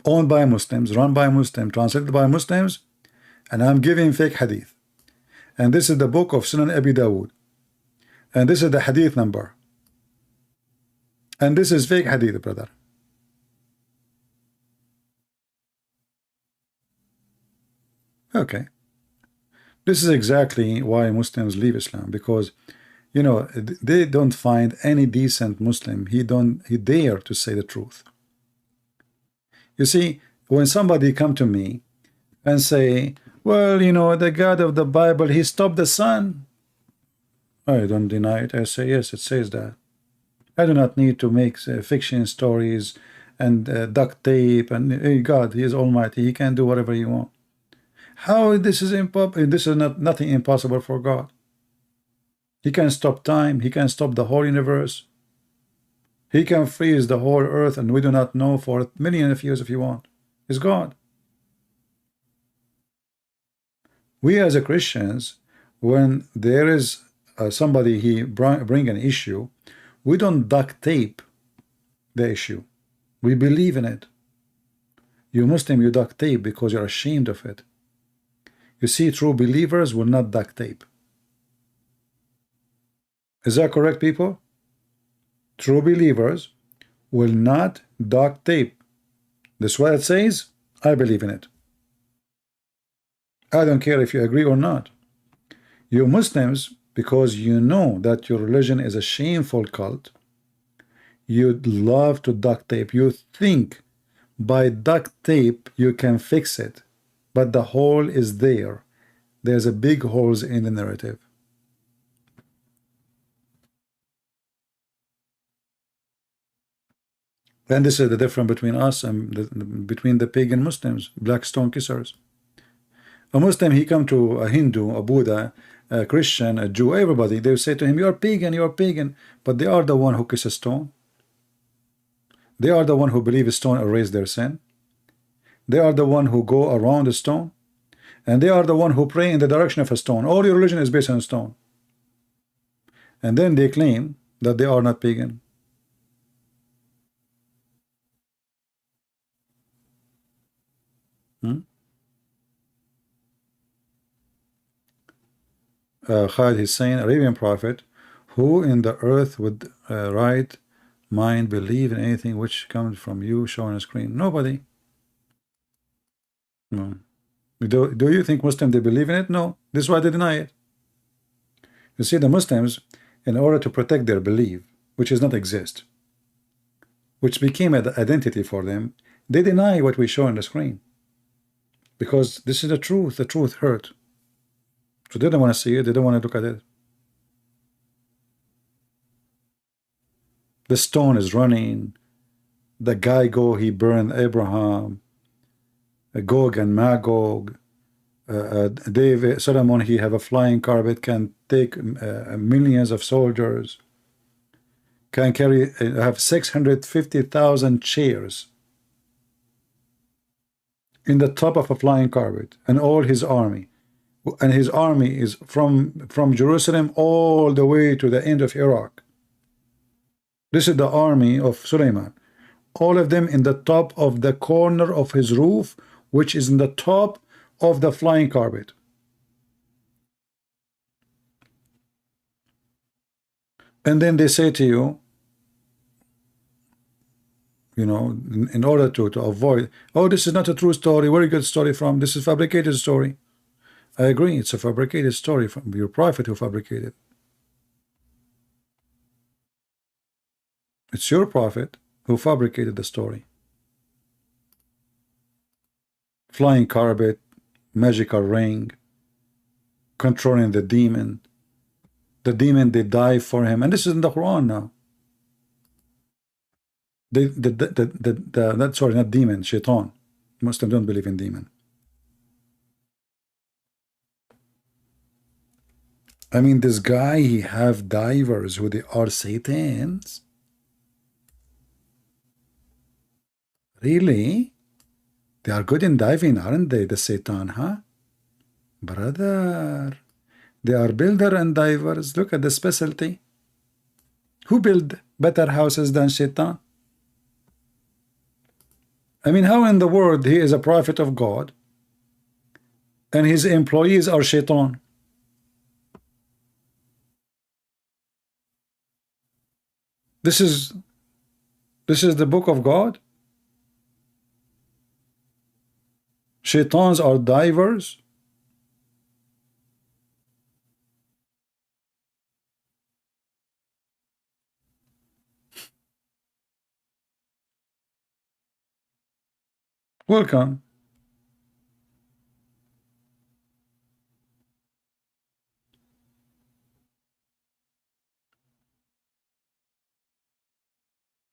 owned by Muslims, run by Muslims, translated by Muslims, and I'm giving fake hadith. And this is the book of Sunan Abi Dawud. And this is the hadith number. And this is fake hadith, brother. Okay. This is exactly why Muslims leave Islam, because you know they don't find any decent Muslim. He dare to say the truth. You see, when somebody come to me and say, well, you know, the God of the Bible, he stopped the sun, I don't deny it. I say, yes, it says that. I do not need to make fiction stories and duct tape and hey, God, he is almighty, he can do whatever he wants. How this is impossible? This is nothing impossible for God. He can stop time, he can stop the whole universe, he can freeze the whole earth, and we do not know for millions of years if you want. It's God. We as a Christians, when there is somebody he bring an issue, we don't duct tape the issue. We believe in it. You Muslim, you duct tape because you're ashamed of it. You see, true believers will not duct tape. Is that correct, people? true believers will not duct tape. This is what it says. I believe in it. I don't care if you agree or not. You Muslims, because you know that your religion is a shameful cult, you'd love to duct tape. You think by duct tape you can fix it, but the hole is there. There's a big holes in the narrative. And this is the difference between us and between the pagan Muslims, black stone kissers. A Muslim, he come to a Hindu, a Buddha, a Christian, a Jew, everybody, they say to him, you're pagan, you're pagan. But they are the one who kiss a stone. They are the one who believe a stone erase their sin. They are the one who go around a stone. And they are the one who pray in the direction of a stone. All your religion is based on a stone. And then they claim that they are not pagan. Khalid is saying, Arabian prophet, who in the earth would right mind believe in anything which comes from you shown on a screen? Nobody. No. Do you think Muslims, they believe in it? No. This is why they deny it. You see, the Muslims, in order to protect their belief, which does not exist, which became an identity for them, they deny what we show on the screen. Because this is the truth. The truth hurt. So they don't want to see it. They don't want to look at it. The stone is running. The guy go, he burned Abraham. Gog and Magog. David, Solomon, he have a flying carpet, can take millions of soldiers. Can carry, have 650,000 chairs in the top of a flying carpet, and all his army. And his army is from Jerusalem all the way to the end of Iraq. This is the army of Suleiman. All of them in the top of the corner of his roof, which is in the top of the flying carpet. And then they say to you, you know, in order to avoid, oh, this is not a true story, where you get the story from? This is a fabricated story. I agree, it's a fabricated story from your prophet who fabricated. It's your prophet who fabricated the story. Flying carpet, magical ring, controlling the demon. The demon, they die for him. And this is in the Quran now. Sorry, not demon, shaitan. Muslims don't believe in demon. I mean, this guy, he have divers who they are satans. Really? They are good in diving, aren't they, the Satan, huh? Brother, they are builder and divers. Look at the specialty. Who build better houses than Satan? I mean, how in the world he is a prophet of God and his employees are Shaitan? This is the book of God. Shaitans are divers. Welcome.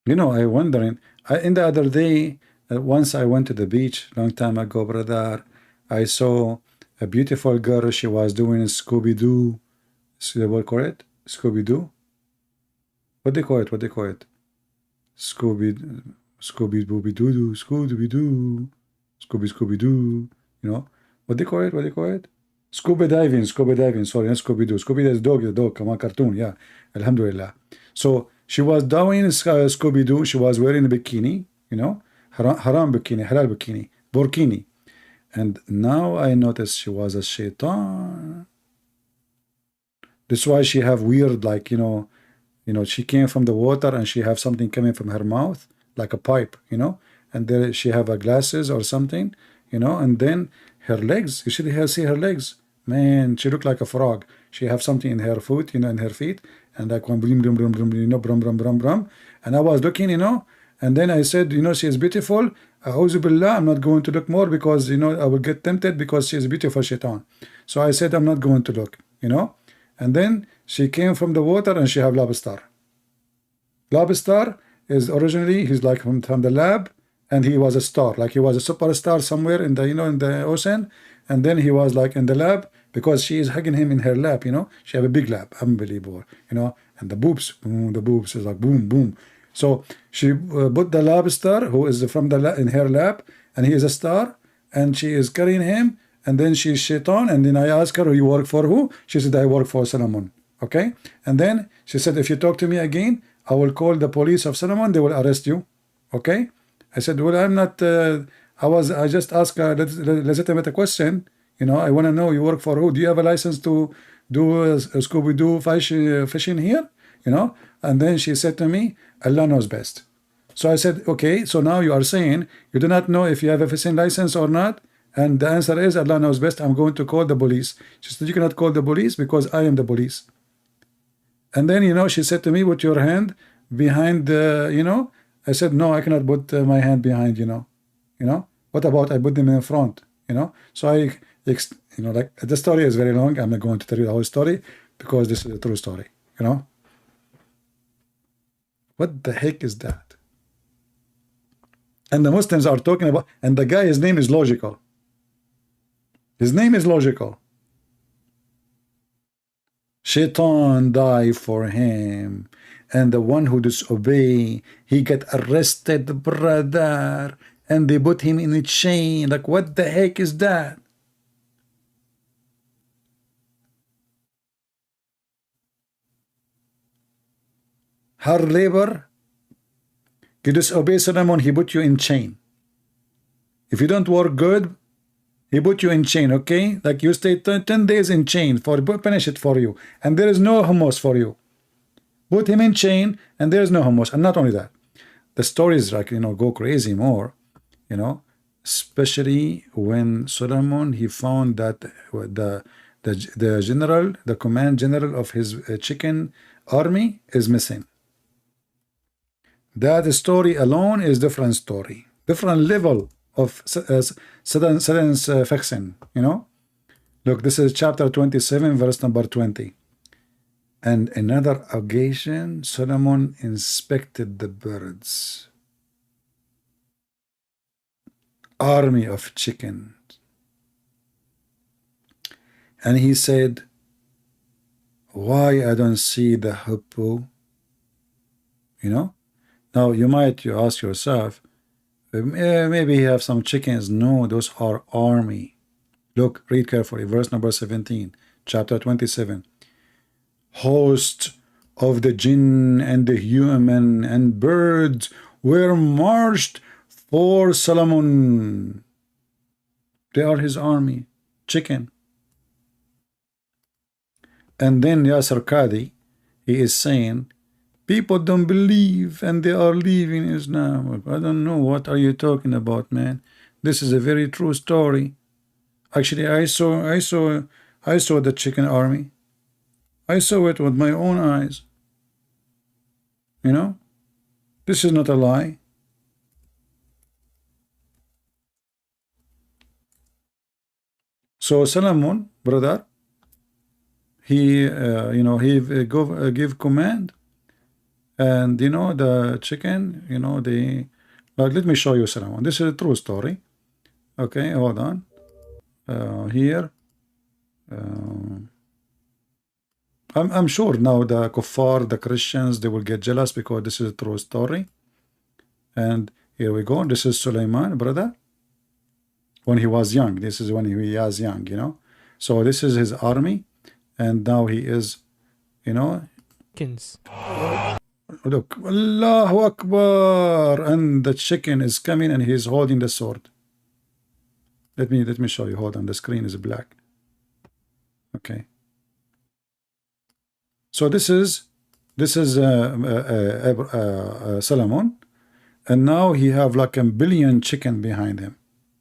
You know, I wondering, in the other day, once I went to the beach, long time ago, brother, I saw a beautiful girl, she was doing Scooby-Doo. What call it? Scooby-Doo? What they call it? What they call it? Scooby-Doo-Doo, Scooby-Doo, Scooby-Doo, you know? What they call it? What they call it? Scuba diving, sorry, not Scooby-Doo. Scooby-Doo is dog, the dog, come on, cartoon, yeah. Alhamdulillah. So, she was doing Scooby-Doo, she was wearing a bikini, you know? Haram bikini, halal bikini, burkini. And now I noticed she was a shaitan. That's why she have weird, like, you know, you know, she came from the water and she have something coming from her mouth like a pipe, you know, and there she have a glasses or something, you know, and then her legs, you should see her legs, man, she looked like a frog. She have something in her foot, you know, in her feet, and like one brum brum brum brum, you know, brum brum brum brum, and I was looking, you know, and then I said, you know, she is beautiful. A'udhu billah, I'm not going to look more because, you know, I will get tempted because she is beautiful, shaitan. So I said, I'm not going to look, you know. And then she came from the water and she have lobster. Lobster is originally, he's like from the lab, and he was a star, like he was a superstar somewhere in the, you know, in the ocean. And then he was like in the lab because she is hugging him in her lap, you know. She have a big lap, unbelievable, you know. And the boobs is like boom, boom. So she put the lobster, who is from the in her lap, and he is a star, and she is carrying him, and then she's shaitan, and then I asked her, you work for who? She said, I work for Solomon. Okay? And then she said, if you talk to me again, I will call the police of Solomon, they will arrest you. Okay? I said, well, I'm not, I just asked a legitimate question. You know, I want to know, you work for who? Do you have a license to do a Scooby-Doo fishing here? You know? And then she said to me, Allah knows best. So I said, okay, so now you are saying you do not know if you have a fishing license or not, and the answer is Allah knows best. I'm going to call the police. She said, you cannot call the police because I am the police. And then, you know, she said to me, put your hand behind the, you know. I said, no, I cannot put my hand behind, you know. What about I put them in front, you know. So you know, like, the story is very long. I'm not going to tell you the whole story because this is a true story, you know. What the heck is that? And the Muslims are talking about, and the guy, his name is logical. His name is logical. Shaitan died for him. And the one who disobey, he get arrested, brother. And they put him in a chain. Like, what the heck is that? Hard labor. You disobey Solomon, he put you in chain. If you don't work good, he put you in chain, okay? Like you stay 10 days in chain for punish it for you. And there is no hummus for you. Put him in chain and there is no hummus. And not only that, the stories, like, you know, go crazy more, you know, especially when Solomon, he found that the general, the command general of his chicken army is missing. That story alone is different story, different level of satisfaction, you know. Look, this is chapter 27, verse number 20. And another occasion, Solomon inspected the birds, army of chickens, and he said, why I don't see the hippo, you know. Now you might ask yourself, maybe he have some chickens. No, those are army. Look, read carefully, verse number 17, chapter 27. Host of the jinn and the human and birds were marched for Solomon. They are his army, chicken. And then Yasser Qadi, he is saying, people don't believe and they are leaving Islam. I don't know, what are you talking about, man? This is a very true story. Actually, I saw the chicken army. I saw it with my own eyes. You know, this is not a lie. So Solomon, brother, he, you know, he give command. And you know, the chicken, you know, they, like, let me show you Solomon. This is a true story. Okay, hold on. Here, I'm sure now the kuffar, the Christians, they will get jealous because this is a true story. And here we go. This is Suleiman, brother, when he was young. This is when he was young, you know. So this is his army, and now he is, you know. Look, Allahu Akbar, and the chicken is coming and he is holding the sword. Let me show you. Hold on, the screen is black. Okay. So this is This is Solomon, and now he have like a billion chicken behind him,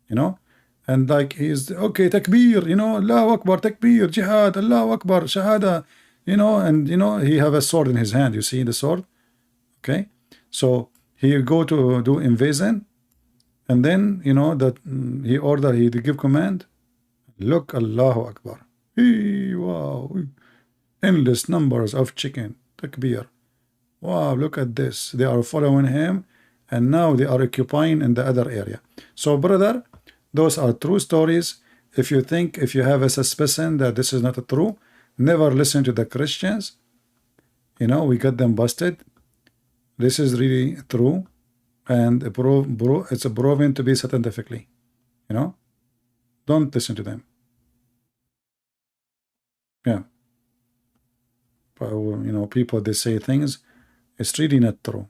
you know, and like he's okay, takbir, you know, Allahu Akbar, takbir, jihad, Allahu Akbar, shahada, you know, and you know he have a sword in his hand. You see the sword, okay? So he go to do invasion, and then you know that he give command. Look, Allahu Akbar, wow, endless numbers of chicken, takbir. Wow, look at this. They are following him, and now they are occupying in the other area. So, brother, those are true stories. If you have a suspicion that this is not true, never listen to the Christians. You know, we got them busted. This is really true, and it's proven to be scientifically. You know, don't listen to them. Yeah. But, you know, people, they say things, it's really not true.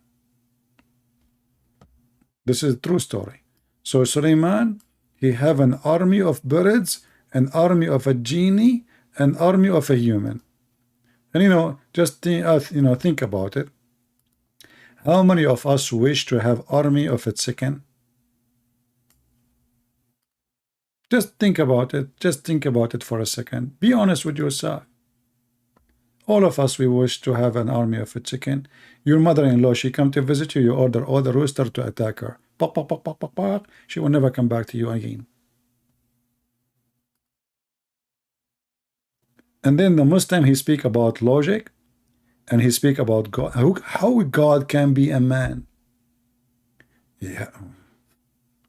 This is a true story. So Suleiman, he have an army of birds, an army of a genie, an army of a human. And you know, just think about it. How many of us wish to have army of a chicken? Just think about it. Just think about it for a second. Be honest with yourself. All of us, we wish to have an army of a chicken. Your mother-in-law, she come to visit you, you order all the rooster to attack her. Pop, pop, pop, pop, pop, pop. She will never come back to you again. And then the Muslim, he speak about logic, and he speak about God. How God can be a man? Yeah.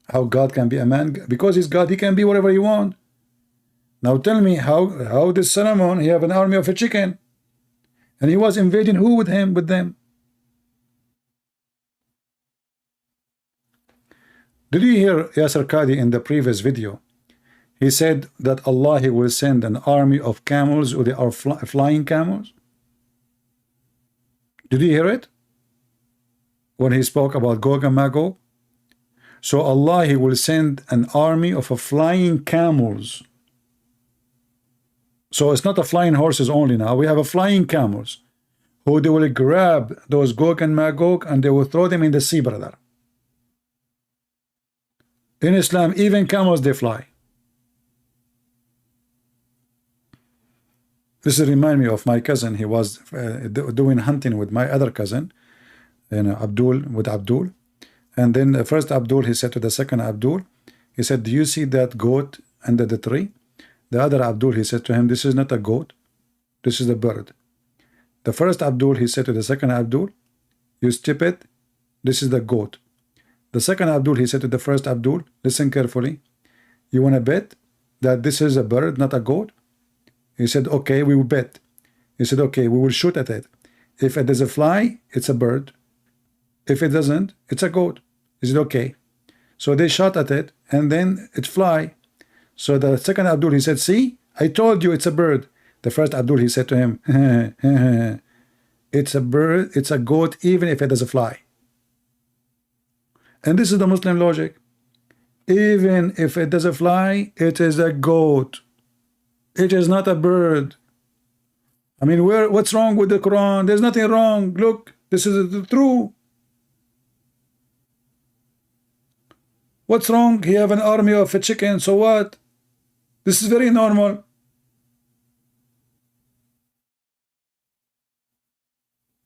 How God can be a man? Because he's God, he can be whatever he want. Now tell me, how did Solomon, he have an army of a chicken? And he was invading who with him, with them? Did you hear Yasser Qadi in the previous video? He said that Allah, he will send an army of camels, or they are flying camels. Did you hear it? When he spoke about Gog and Magog? So Allah, he will send an army of flying camels. So it's not a flying horses only now. We have a flying camels who they will grab those Gog and Magog and they will throw them in the sea, brother. In Islam, even camels, they fly. This remind me of my cousin. He was doing hunting with my other cousin, you know, Abdul. And then the first Abdul, he said to the second Abdul, he said, do you see that goat under the tree? The other Abdul, he said to him, this is not a goat, this is a bird. The first Abdul, he said to the second Abdul, you stupid, this is the goat. The second Abdul, he said to the first Abdul, listen carefully, you want to bet that this is a bird, not a goat? He said, okay, we will bet. He said, okay, we will shoot at it. If it does a fly, it's a bird. If it doesn't, it's a goat. He said, okay. So they shot at it, and then it fly. So the second Abdul, he said, see, I told you it's a bird. The first Abdul, he said to him, it's a bird, it's a goat, even if it does a fly. And this is the Muslim logic. Even if it does a fly, it is a goat. It is not a bird. I mean, what's wrong with the Quran? There's nothing wrong. Look, this is true. What's wrong? He have an army of a chicken, so what? This is very normal.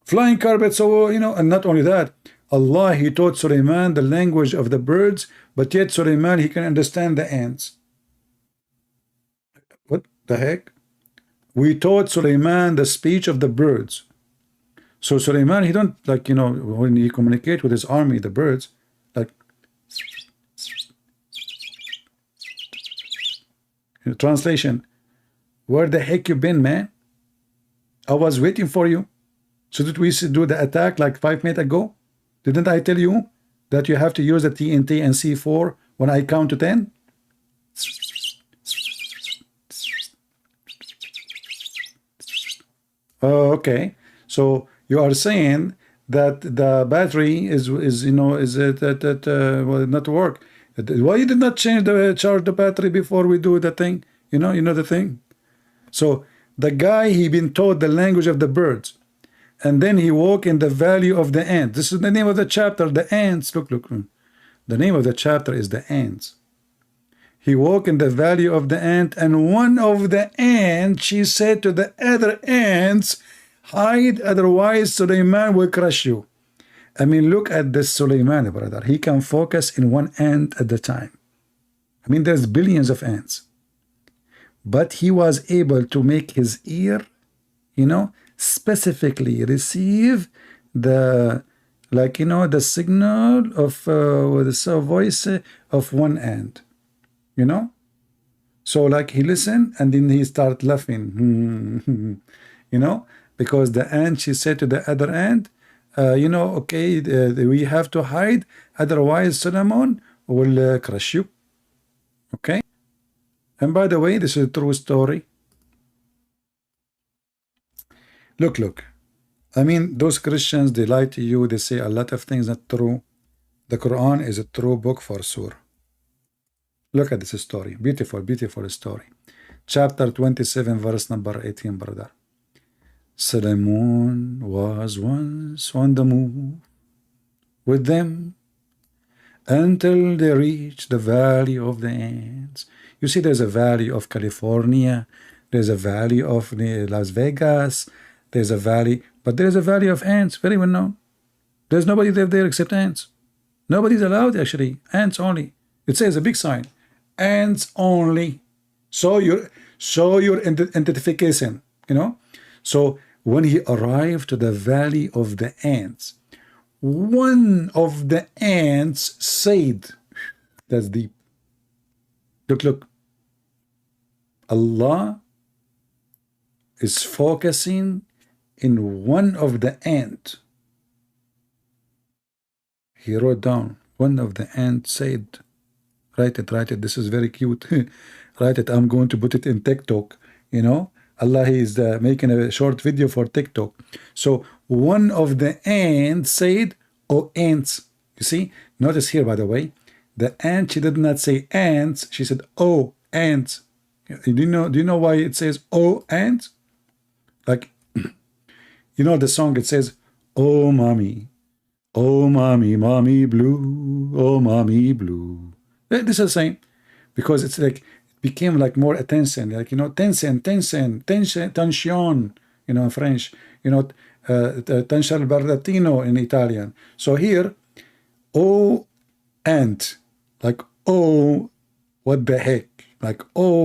Flying carpet, so, you know, and not only that, Allah, he taught Suleiman the language of the birds, but yet Suleiman, he can understand the ants. What the heck? We taught Suleiman the speech of the birds. So Suleiman, he don't, like, you know, when he communicate with his army, the birds, like, translation, where the heck you been, man? I was waiting for you. So did we do the attack like 5 minutes ago? Didn't I tell you that you have to use the TNT and C4 when I count to 10? Oh, okay. So you are saying that the battery is you know, is it will not work? Why you did not charge the battery before we do the thing? You know the thing. So the guy, he been taught the language of the birds. And then he walked in the valley of the ants. This is the name of the chapter, the ants. Look. The name of the chapter is the ants. He walked in the valley of the ant, and one of the ants, she said to the other ants, hide, otherwise Suleiman will crush you. I mean, look at this Suleiman, brother. He can focus in one ant at the time. I mean, there's billions of ants. But he was able to make his ear, you know, specifically receive the, like, you know, the signal of the voice of one ant, you know. So like he listened and then he started laughing, you know, because the ant, she said to the other ant, you know, okay, we have to hide, otherwise Solomon will crush you. Okay. And by the way, this is a true story. Look. I mean, those Christians, they lie to you. They say a lot of things not true. The Quran is a true book for sure. Look at this story. Beautiful, beautiful story. Chapter 27, verse number 18, brother. Solomon was once on the move with them until they reached the valley of the ants. You see, there's a valley of California. There's a valley of Las Vegas. There's a valley, but there's a valley of ants, very well known. There's nobody there except ants. Nobody's allowed, actually. Ants only. It says a big sign. Ants only. Show your identification, you know. So when he arrived to the valley of the ants, one of the ants said, that's deep. Look. Allah is focusing in one of the ant. He wrote down, one of the ants said, write it, this is very cute. Write it, I'm going to put it in TikTok, you know. Allah is making a short video for TikTok. So one of the ants said, oh ants. You see, notice here, by the way, the ant, she did not say ants, she said, oh ants. Do you know why it says oh ants? Like, you know the song, it says, oh mommy, mommy blue, oh mommy blue. This is the same, because it's like, it became like more attention, like, you know, tension, you know, in French, you know, tension bardatino in Italian. So here, oh ant, like, oh, what the heck, like, oh,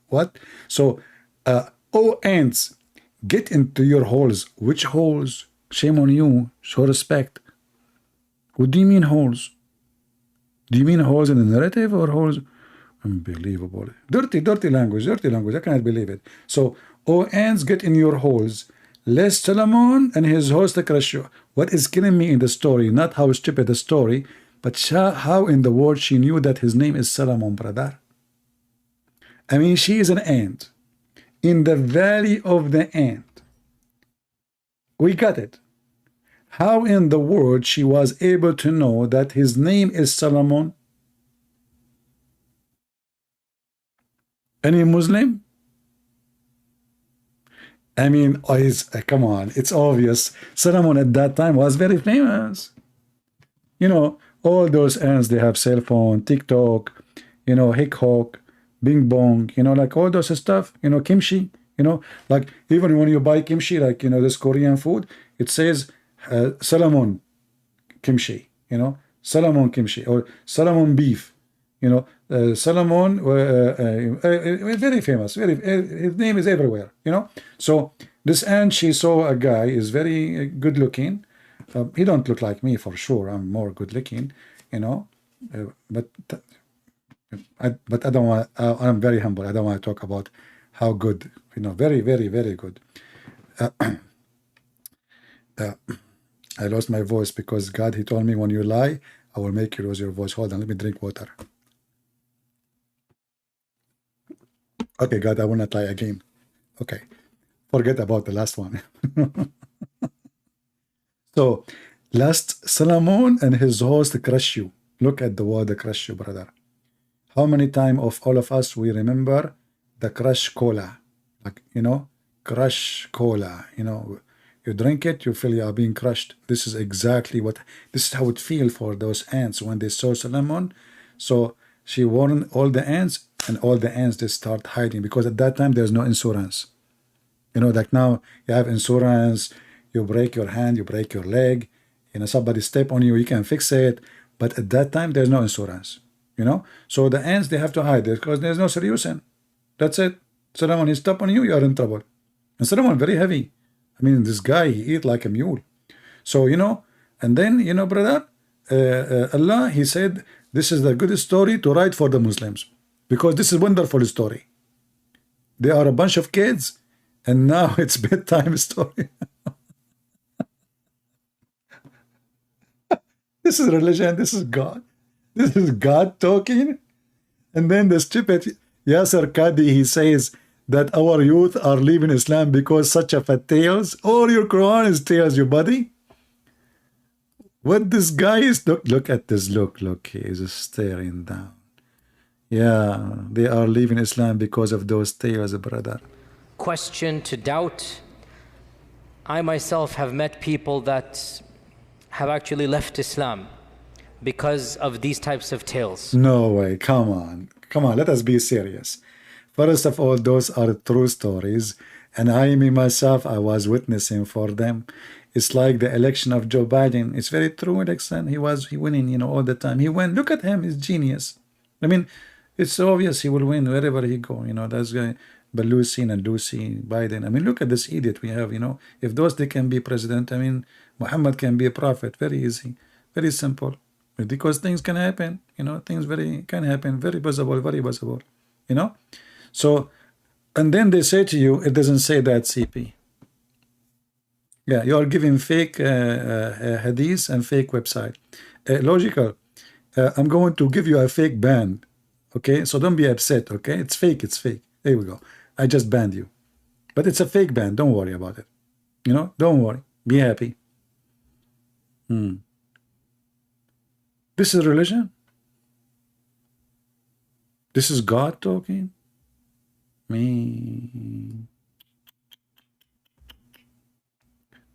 what? So, oh ants, get into your holes. Which holes? Shame on you. Show respect. What do you mean holes? Do you mean holes in the narrative or holes? Unbelievable. Dirty language. I cannot believe it. So, oh ants, get in your holes, lest Solomon and his host crush you. What is killing me in the story, not how stupid the story, but how in the world she knew that his name is Solomon, brother. I mean, she is an ant in the valley of the ant. We got it. How in the world she was able to know that his name is Solomon? Any Muslim? I mean, come on, it's obvious. Solomon at that time was very famous. You know, all those ants, they have cell phone, TikTok, you know, Hick-Hawk, Bing Bong, you know, like all those stuff, you know, kimchi, you know, like even when you buy kimchi, like, you know, this Korean food, it says Solomon kimchi, you know, Solomon kimchi or Solomon beef, you know, Solomon, very famous, his name is everywhere, you know. So this ant, she saw a guy is very good looking. He don't look like me for sure. I'm more good looking, you know, but I don't want. I'm very humble. I don't want to talk about how good, you know, very good. I lost my voice because God, he told me when you lie, I will make you lose your voice. Hold on, let me drink water. Okay, God, I will not lie again. Okay, forget about the last one. So, last Solomon and his host crush you. Look at the word crush you, brother. How many times of all of us we remember the crush cola, like, you know, crush cola, you know, You drink it, you feel you are being crushed. This is exactly what, this is how it feels for those ants when they saw Solomon. So she warned all the ants, and all the ants, they start hiding, because at that time there's no insurance. You know, like now you have insurance, you break your hand, you break your leg, you know, somebody step on you, you can fix it. But at that time there's no insurance, you know. So the ants, they have to hide it because there's no solution. That's it. Solomon, he step on you, you are in trouble. And Solomon very heavy. I mean, this guy, he eat like a mule. So, you know, and then, you know, brother, Allah, he said, this is the good story to write for the Muslims, because this is a wonderful story. They are a bunch of kids, and now it's bedtime story. This is religion, this is God. This is God talking. And then the stupid Yasser Qadi, he says that our youth are leaving Islam because such a fat tales. All your Quran is tales, you buddy. What this guy is, look at this, look, he is staring down. Yeah, they are leaving Islam because of those tales, brother. Question to doubt. I myself have met people that have actually left Islam because of these types of tales. No way, come on, let us be serious. First of all, those are true stories, and me myself, I was witnessing for them. It's like the election of Joe Biden. It's very true election. He winning, you know, all the time. He won. Look at him, he's genius. I mean, it's obvious he will win wherever he go. You know, that's guy, Balusi and Lucy, Biden. I mean, look at this idiot we have. You know, if those they can be president, I mean, Muhammad can be a prophet. Very easy, very simple. Because things can happen. You know, things can happen. Very possible, very possible. You know, so, and then they say to you, it doesn't say that, CP. Yeah, you are giving fake hadiths and fake website. Logical. I'm going to give you a fake ban. Okay, so don't be upset. Okay, it's fake. It's fake. There we go. I just banned you, but it's a fake ban. Don't worry about it. You know, don't worry. Be happy. This is religion. This is God talking. Me.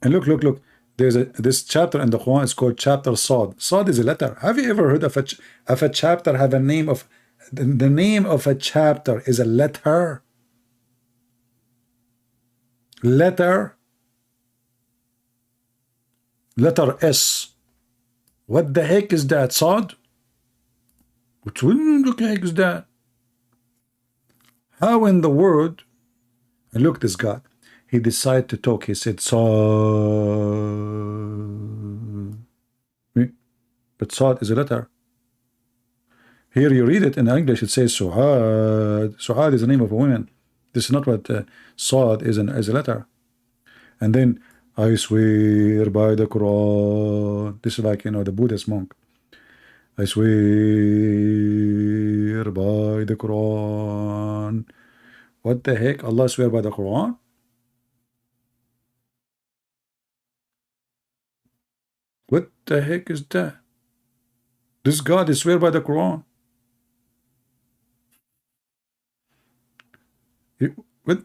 And look. There's this chapter in the Quran is called chapter Sad. Sad is a letter. Have you ever heard of a chapter have a name of the name of a chapter is a letter? Letter S. What the heck is that? Sad? What the heck is that? How in the world? And look, this God. He decided to talk. He said, Sad. But Sad is a letter. Here you read it in English, it says Suhad. Suhad is the name of a woman. This is not what Sad is as a letter. And then, I swear by the Quran. This is like, you know, the Buddhist monk. I swear by the Quran. What the heck? Allah swear by the Quran? What the heck is that? This God is swear by the Quran. What?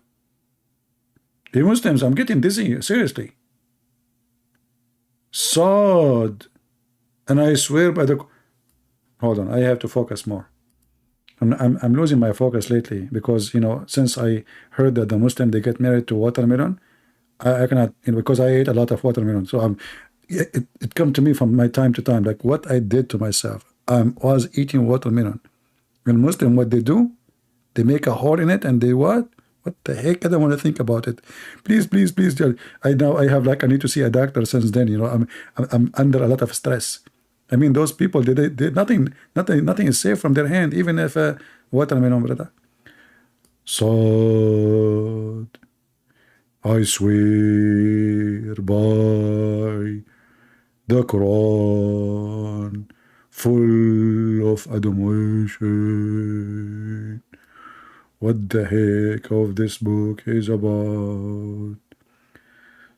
You Muslims, I'm getting dizzy, seriously. Sad. And I swear by the... Hold on, I have to focus more. I'm losing my focus lately because, you know, since I heard that the Muslim, they get married to watermelon, I cannot, you know, because I ate a lot of watermelon. So it comes to me from my time to time, like what I did to myself. I was eating watermelon. When Muslim, what they do, they make a hole in it and they what? What the heck? I don't want to think about it. Please. I need to see a doctor since then. You know, I'm under a lot of stress. I mean, those people, they nothing is safe from their hand, even if watermelon, brother. So I swear by the Quran, full of admiration. What the heck of this book is about?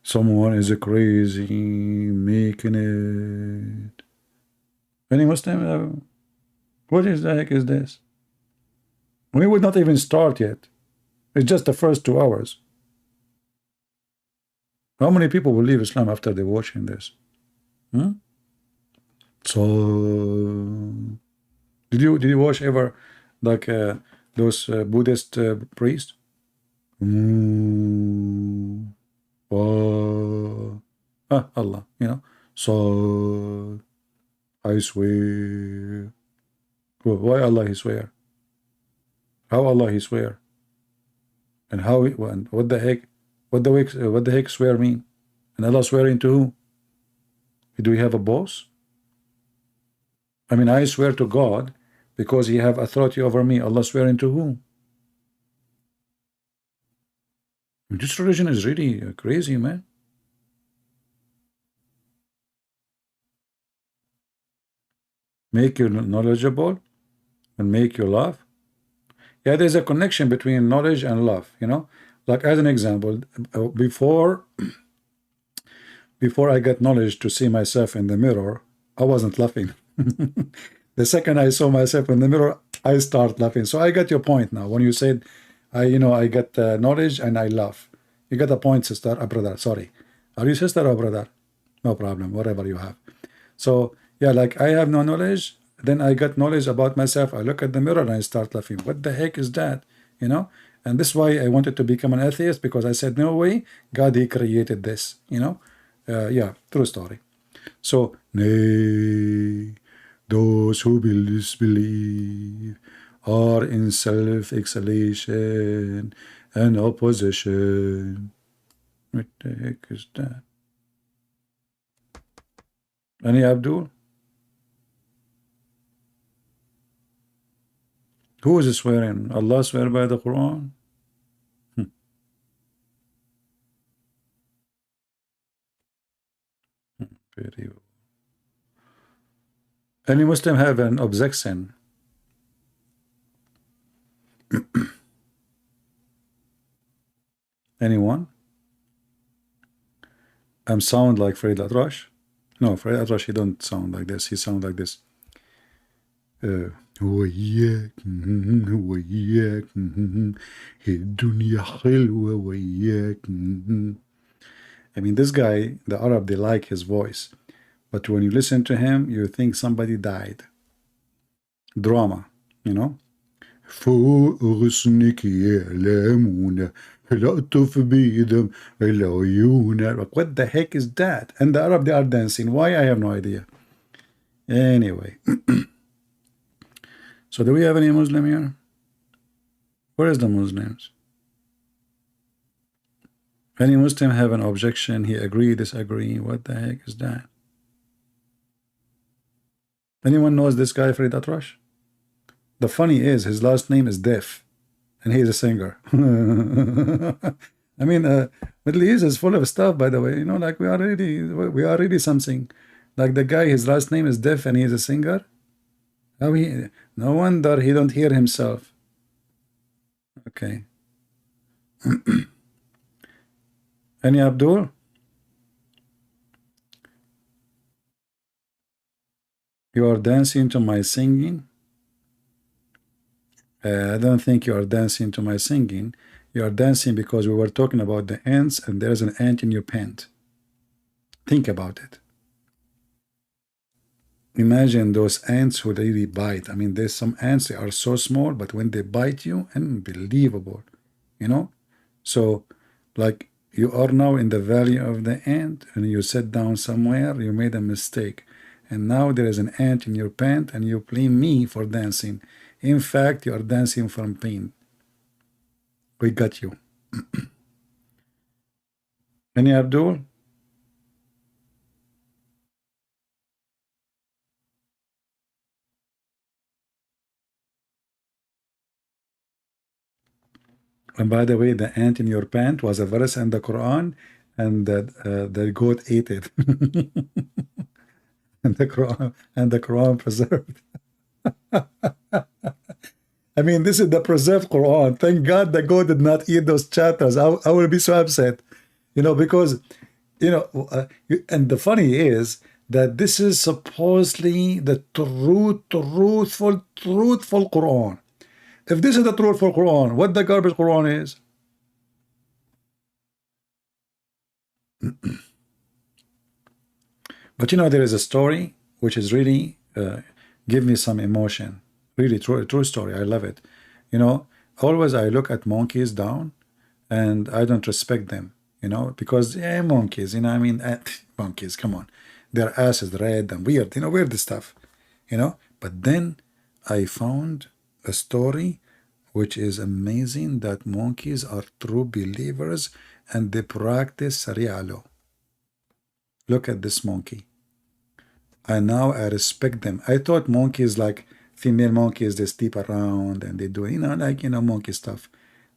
Someone is crazy making it. Any Muslim? What is the heck is this? We would not even start yet. It's just the first 2 hours. How many people will leave Islam after they're watching this? So did you watch ever like those Buddhist priests? Allah, you know. So I swear. Well, why Allah he swear? How Allah he swear? And how? And what the heck? What the heck swear mean? And Allah swearing to who? Do we have a boss? I mean, I swear to God because He have authority over me. Allah swearing to who? This religion is really crazy, man. Make you knowledgeable and make you love. Yeah, there's a connection between knowledge and love, you know. Like as an example, before I got knowledge to see myself in the mirror, I wasn't laughing. The second I saw myself in the mirror, I start laughing. So I got your point now. When you said, I got knowledge and I laugh. You got a point, sister, brother. Sorry. Are you sister or brother? No problem, whatever you have. So yeah, like I have no knowledge, then I got knowledge about myself. I look at the mirror and I start laughing. What the heck is that? You know? And this is why I wanted to become an atheist, because I said, no way, God, He created this, you know? Yeah, true story. So, nay, those who disbelieve are in self-exhalation and opposition. What the heck is that? Any Abdul? Who is swearing? Allah swear by the Quran? Very well. Any Muslim have an objection? Anyone? I'm sound like Farid Atrash? No, Farid Atrash, he don't sound like this. He sound like this. وياك وياك الدنيا حلوة وياك. I mean, this guy, the Arab, they like his voice. But when you listen to him, you think somebody died. Drama, you know? فوق غصنك يعلمون لأطف بيدم العيون. What the heck is that? And the Arab, they are dancing. Why? I have no idea. Anyway. So do we have any Muslim here? Where is the Muslims? Any Muslim have an objection? He agree, disagree? What the heck is that? Anyone knows this guy, Farid Atrash? The funny is, his last name is Deaf, and he's a singer. I mean, Middle East is full of stuff, by the way. You know, like we are really something. Like the guy, his last name is Deaf, and he's a singer. How he? No wonder he don't hear himself. Okay. Any Abdul? You are dancing to my singing? I don't think you are dancing to my singing. You are dancing because we were talking about the ants, and there's an ant in your pant. Think about it. Imagine those ants who really bite. I mean, there's some ants, they are so small, but when they bite you, unbelievable, you know? So, like, you are now in the valley of the ant, and you sit down somewhere, you made a mistake, and now there is an ant in your pant, and you blame me for dancing. In fact, you are dancing from pain. We got you. Any Abdul? And by the way, the ant in your pant was a verse in the Quran, and the goat ate it. and the Quran preserved. I mean, this is the preserved Quran. Thank God the goat did not eat those chapters. I will be so upset, you know, because, you know, and the funny is that this is supposedly the truthful Quran. If this is the truthful Quran, what the garbage Quran is? But you know, there is a story which is really give me some emotion. Really true story. I love it. You know, always I look at monkeys down, and I don't respect them. You know, because yeah, monkeys. You know, I mean, monkeys. Come on, their ass is red and weird. You know, weird stuff. You know, but then I found a story which is amazing, that monkeys are true believers and they practice Sharia law. Look at this monkey. And now I respect them. I thought monkeys, like female monkeys, they sleep around and they do, you know, like, you know, monkey stuff.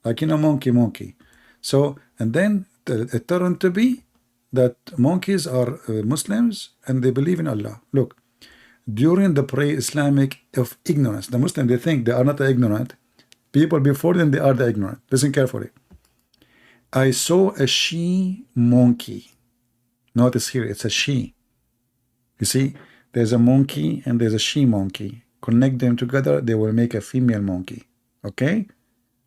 Like, you know, monkey. So, and then it turned to be that monkeys are Muslims and they believe in Allah. Look, during the pre-Islamic of ignorance, the Muslims, they think they are not ignorant. People before them, they are the ignorant. Listen carefully. I saw a she monkey. Notice here, it's a she. You see, there's a monkey and there's a she monkey. Connect them together, they will make a female monkey. Okay?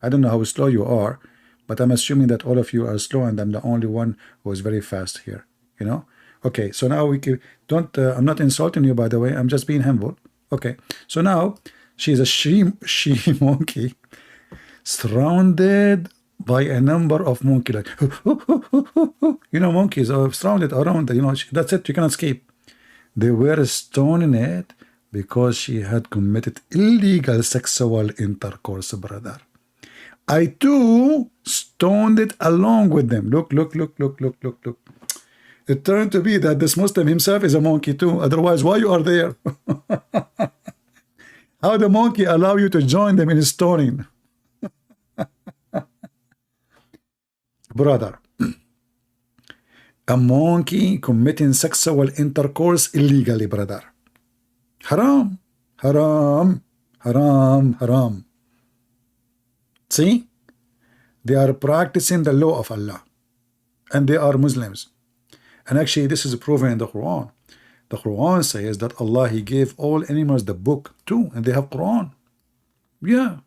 I don't know how slow you are, but I'm assuming that all of you are slow and I'm the only one who is very fast here. You know? Okay, so now we can, don't, I'm not insulting you, by the way, I'm just being humble. Okay, so now she's a she monkey surrounded by a number of monkey, like, you know, monkeys are surrounded around, you know, that's it, you cannot escape. They were stoning it because she had committed illegal sexual intercourse, brother. I too stoned it along with them. Look. It turned to be that this Muslim himself is a monkey too. Otherwise, why you are there? How the monkey allow you to join them in stoning? Brother, a monkey committing sexual intercourse illegally, brother. Haram. See? They are practicing the law of Allah. And they are Muslims. And actually, this is proven in the Quran. The Quran says that Allah, He gave all animals the book too, and they have Quran. Yeah.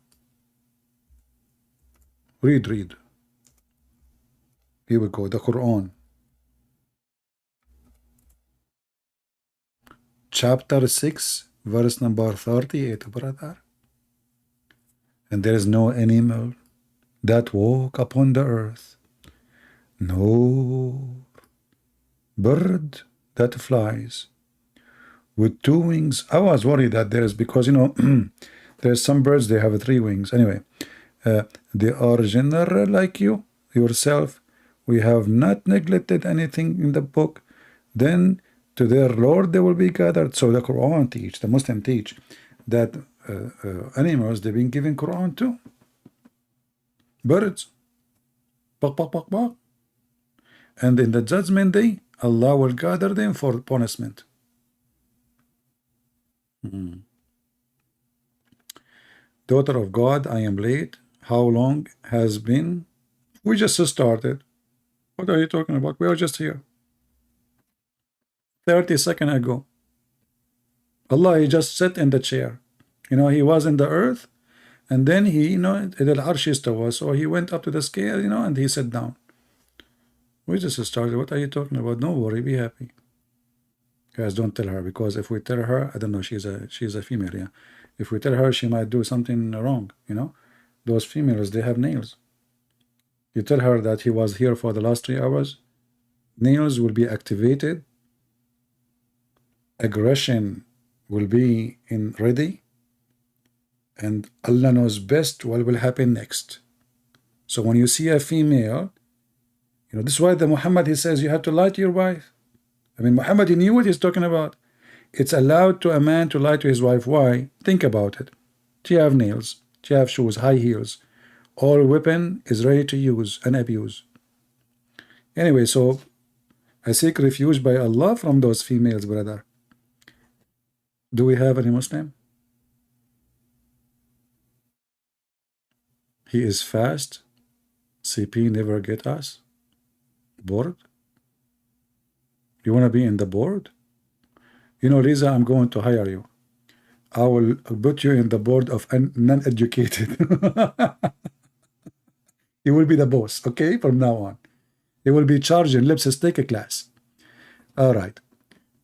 Read. Here we go, the Quran. Chapter 6, verse number 38, brother. And there is no animal that walk upon the earth, no bird that flies with 2 wings. I was worried that there is, because, you know, there's some birds, they have 3 wings. Anyway, they are general like you, yourself. We have not neglected anything in the book. Then to their Lord they will be gathered. So the Quran teach, the Muslim teach, that animals, they've been given Quran too. Birds. Bak. And in the judgment day, Allah will gather them for punishment. Daughter of God, I am late. How long has been? We just started. What are you talking about? We are just here. 30 seconds ago. Allah, He just sat in the chair. You know, He was in the earth, and then He, you know, so He went up to the scale, you know, and He sat down. We just started. What are you talking about? Don't worry, be happy. Guys, don't tell her, because if we tell her, I don't know, she's a female, yeah. If we tell her, she might do something wrong, you know. Those females, they have nails. You tell her that he was here for the last 3 hours, nails will be activated, aggression will be in ready, and Allah knows best what will happen next. So when you see a female, you know, this is why the Muhammad, he says you have to lie to your wife. I mean, Muhammad, he knew what he's talking about. It's allowed to a man to lie to his wife. Why? Think about it. She have nails, she have shoes, high heels. All weapon is ready to use and abuse. Anyway, so I seek refuge by Allah from those females, brother. Do we have any Muslim? He is fast. CP never get us. Bored? You want to be in the board? You know, Lisa, I'm going to hire you. I will put you in the board of non-educated. You will be the boss, okay, from now on. He will be charged in lipstick class. All right.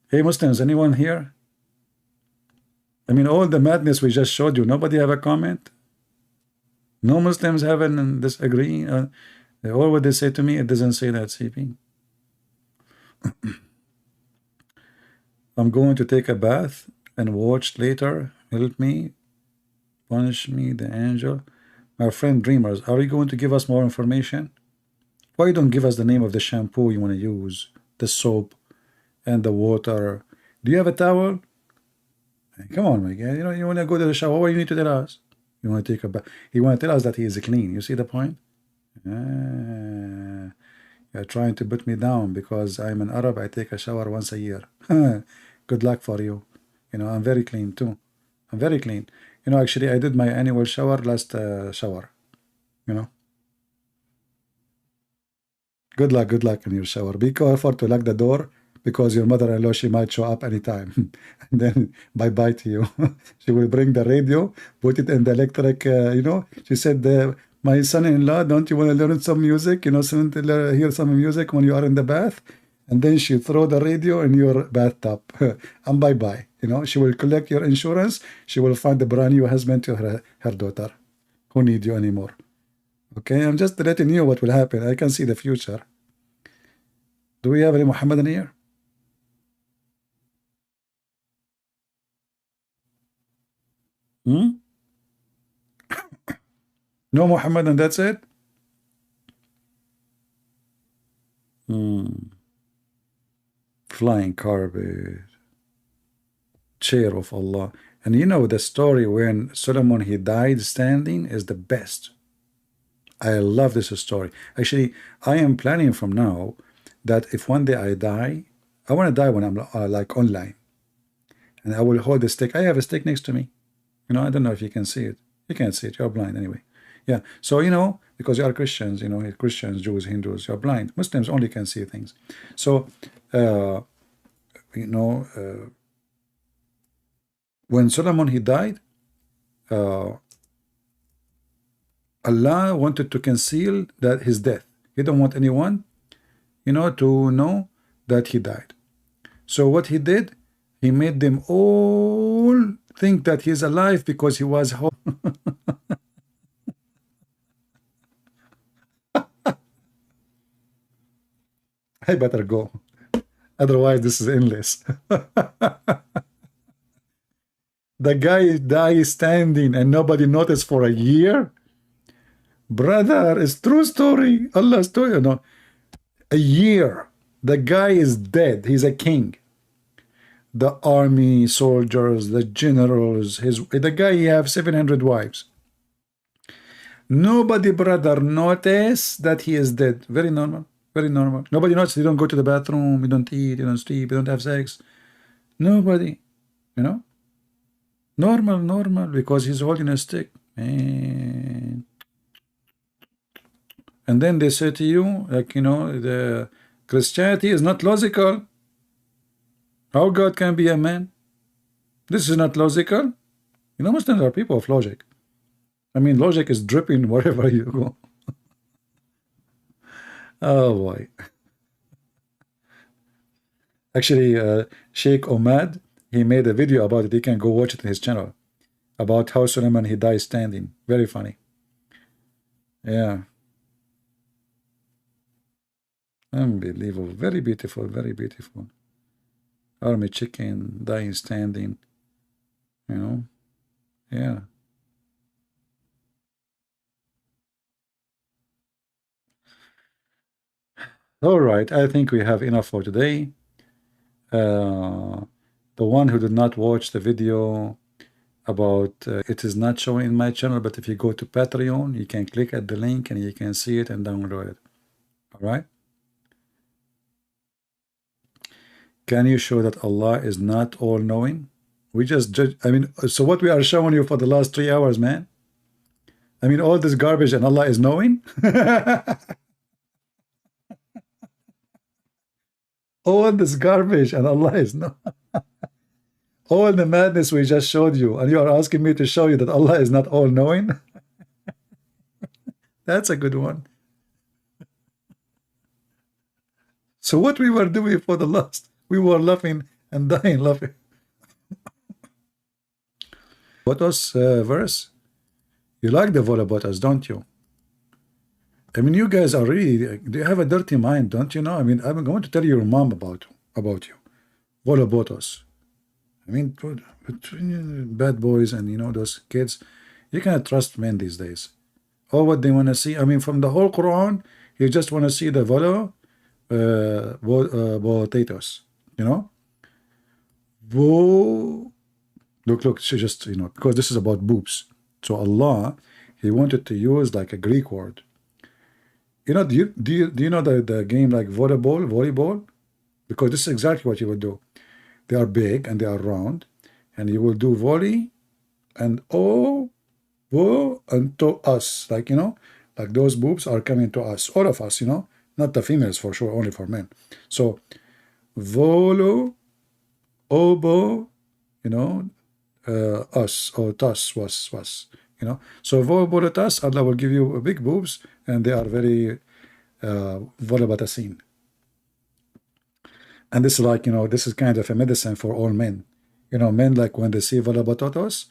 Hey, Muslims, anyone here? I mean, all the madness we just showed you, nobody have a comment? No Muslims haven't disagree? All what they say to me, it doesn't say that, CP. I'm going to take a bath and watch later. Help me. Punish me, the angel. My friend Dreamers, are you going to give us more information? Why don't give us the name of the shampoo you want to use, the soap, and the water? Do you have a towel? Come on, my guy. You know, you want to go to the shower. What do you need to tell us? You want to take a bath. He want to tell us that he is clean. You see the point? You're trying to put me down because I'm an Arab. I take a shower once a year. Good luck for you. You know, I'm very clean too. I'm very clean. You know, actually, I did my annual shower last shower. You know. Good luck in your shower. Be careful to lock the door because your mother-in-law, she might show up anytime. And then bye-bye to you. She will bring the radio, put it in the electric, you know. She said, my son-in-law, don't you want to learn some music? You know, hear some music when you are in the bath? And then she throw the radio in your bathtub. And bye-bye. You know, she will collect your insurance. She will find a brand new husband to her daughter who need you anymore. Okay, I'm just letting you what will happen. I can see the future. Do we have any Muhammad in here? No Muhammad and that's it? Flying carpet. Chair of Allah. And you know the story when Solomon, he died standing is the best. I love this story. Actually, I am planning from now that if one day I die, I want to die when I'm like online. And I will hold the stick. I have a stick next to me. You know, I don't know if you can see it. You can't see it. You're blind anyway. Yeah. So, you know, because you are Christians, you know, Christians, Jews, Hindus, you're blind. Muslims only can see things. So, you know, when Solomon, he died, Allah wanted to conceal that his death. He don't want anyone, you know, to know that he died. So what he did, he made them all think that he's alive because he was home. I better go. Otherwise, this is endless. The guy died standing and nobody noticed for a year. Brother, it's true story. Allah's story. You know, a year. The guy is dead. He's a king. The army soldiers, the generals, the guy, he have 700 wives. Nobody, brother, notice that he is dead. Very normal. Very normal. Nobody notices. You don't go to the bathroom. You don't eat. You don't sleep. You don't have sex. Nobody. You know? Normal, because he's holding a stick. Man. And then they say to you, like, you know, the Christianity is not logical. How God can be a man? This is not logical. You know, Muslims are people of logic. I mean, logic is dripping wherever you go. Oh boy. Actually, Sheikh Omad, he made a video about it. You can go watch it in his channel. About how Solomon, he died standing. Very funny. Yeah. Unbelievable. Very beautiful. Very beautiful. Army chicken, dying standing. You know? Yeah. All right. I think we have enough for today. The one who did not watch the video about it is not showing in my channel, but if you go to Patreon, you can click at the link and you can see it and download it. All right. Can you show that Allah is not all-knowing? We just judge. I mean, so what we are showing you for the last 3 hours, man? I mean, all this garbage and Allah is knowing? All this garbage and Allah is knowing. All the madness we just showed you, and you are asking me to show you that Allah is not all-knowing? That's a good one. So what we were doing for the last, we were laughing and dying laughing. Botos verse, you like the Volabotas, don't you? I mean, you guys are really, do you have a dirty mind, don't you know? I mean, I'm going to tell your mom about you. Volabotos. I mean, between bad boys and, you know, those kids, you cannot trust men these days. All what they want to see, I mean, from the whole Quran, you just want to see the potatoes, you know? Look, she just, you know, because this is about boobs. So Allah, He wanted to use like a Greek word. You know, do you know the game like volleyball? Because this is exactly what you would do. They are big and they are round, and you will do volley and and to us, like, you know, like those boobs are coming to us, all of us, you know, not the females for sure, only for men. So volo, obo, you know, us or tas was, you know. So volobotas, Allah will give you big boobs, and they are very volobatasin. And this is like, you know, this is kind of a medicine for all men. You know, men, like when they see volobatotos,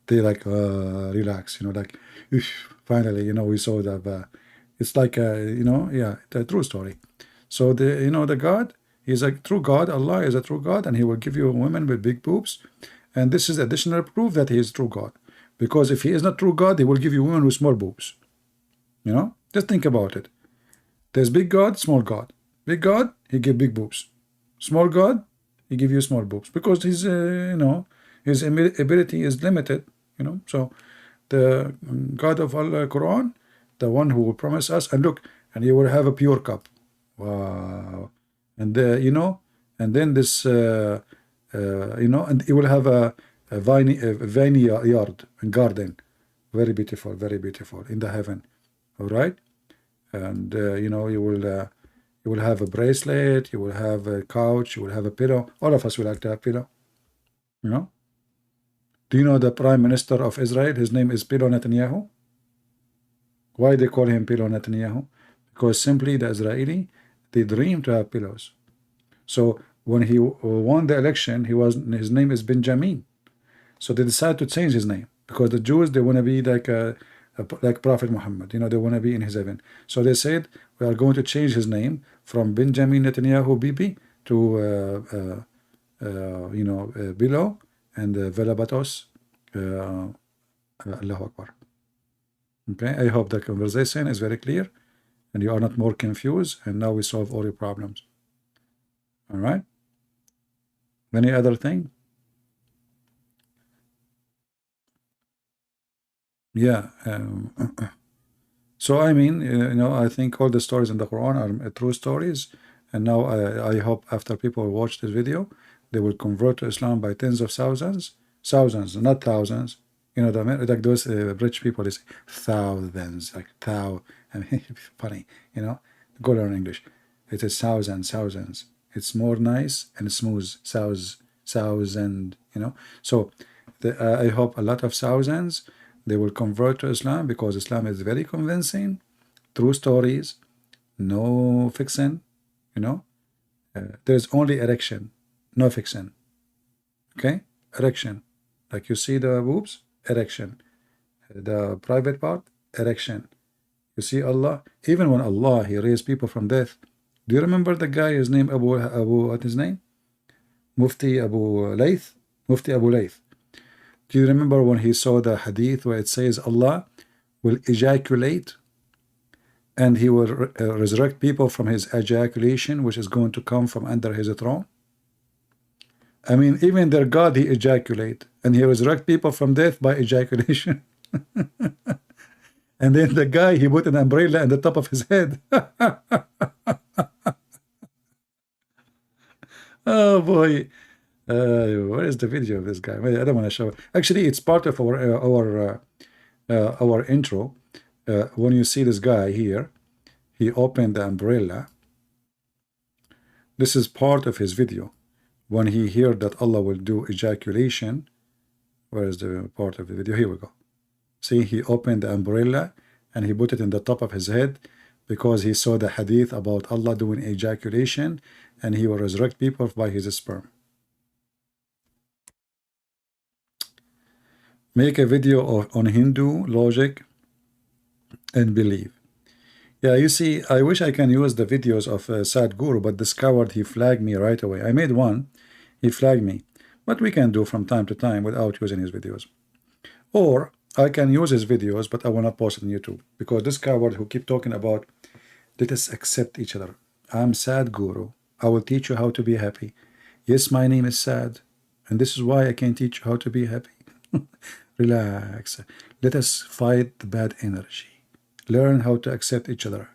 they like relax, you know, like finally, you know, we saw that. It's like you know, yeah, the true story. So the, you know, the God, He's a true God. Allah is a true God, and He will give you women with big boobs. And this is additional proof that He is true God. Because if He is not true God, He will give you women with small boobs. You know, just think about it. There's big God, small God. Big God, He give big boobs. Small God, He give you small boobs, because His you know, His ability is limited. You know, so the God of Allah Quran, the one who will promise us, and look, and you will have a pure cup. Wow. And you know, and then this you know, and you will have a vineyard and garden, very beautiful in the heaven. All right. And you know, you will have a bracelet, you will have a couch, you will have a pillow. All of us will like to have pillow. You know? Do you know the Prime Minister of Israel? His name is Pillow Netanyahu. Why they call him Pillow Netanyahu? Because simply the Israeli, they dream to have pillows. So when he won the election, his name is Benjamin. So they decided to change his name, because the Jews, they want to be like like Prophet Muhammad, you know, they want to be in his heaven. So they said, we are going to change his name from Benjamin Netanyahu Bibi to you know, Bilo and Velabatos. Allahu Akbar. Okay, I hope the conversation is very clear and you are not more confused, and now we solve all your problems. All right. Any other thing? Yeah. So I mean, you know, I think all the stories in the Quran are true stories, and now I hope after people watch this video, they will convert to Islam by tens of thousands, not thousands. You know, like those rich people, they say thousands, like thou. I mean, funny, you know. Go learn English. It is thousands. It's more nice and smooth. Thousand, you know. So I hope a lot of thousands, they will convert to Islam, because Islam is very convincing, true stories, no fiction, you know. There's only erection, no fiction. Okay, erection, like you see the boobs, erection, the private part, erection. You see Allah, even when Allah, He raised people from death. Do you remember the guy, his name Abu what his name? Mufti Abu Layth. Do you remember when he saw the hadith where it says Allah will ejaculate and He will resurrect people from His ejaculation, which is going to come from under His throne? I mean, even their God, He ejaculate, and He resurrect people from death by ejaculation. And then the guy, he put an umbrella on the top of his head. Oh boy. Where is the video of this guy? I don't want to show it. Actually, it's part of our intro. When you see this guy here, he opened the umbrella. This is part of his video. When he heard that Allah will do ejaculation, where is the part of the video? Here we go. See, he opened the umbrella and he put it in the top of his head, because he saw the hadith about Allah doing ejaculation and he will resurrect people by his sperm. Make a video on Hindu logic and belief. Yeah, you see, I wish I can use the videos of Sadhguru, but this coward, he flagged me right away. I made one, he flagged me. But we can do from time to time without using his videos. Or I can use his videos, but I will not post it on YouTube, because this coward who keep talking about, let us accept each other. I'm Sadhguru. I will teach you how to be happy. Yes, my name is Sad, and this is why I can teach you how to be happy. Relax. Let us fight the bad energy. Learn how to accept each other.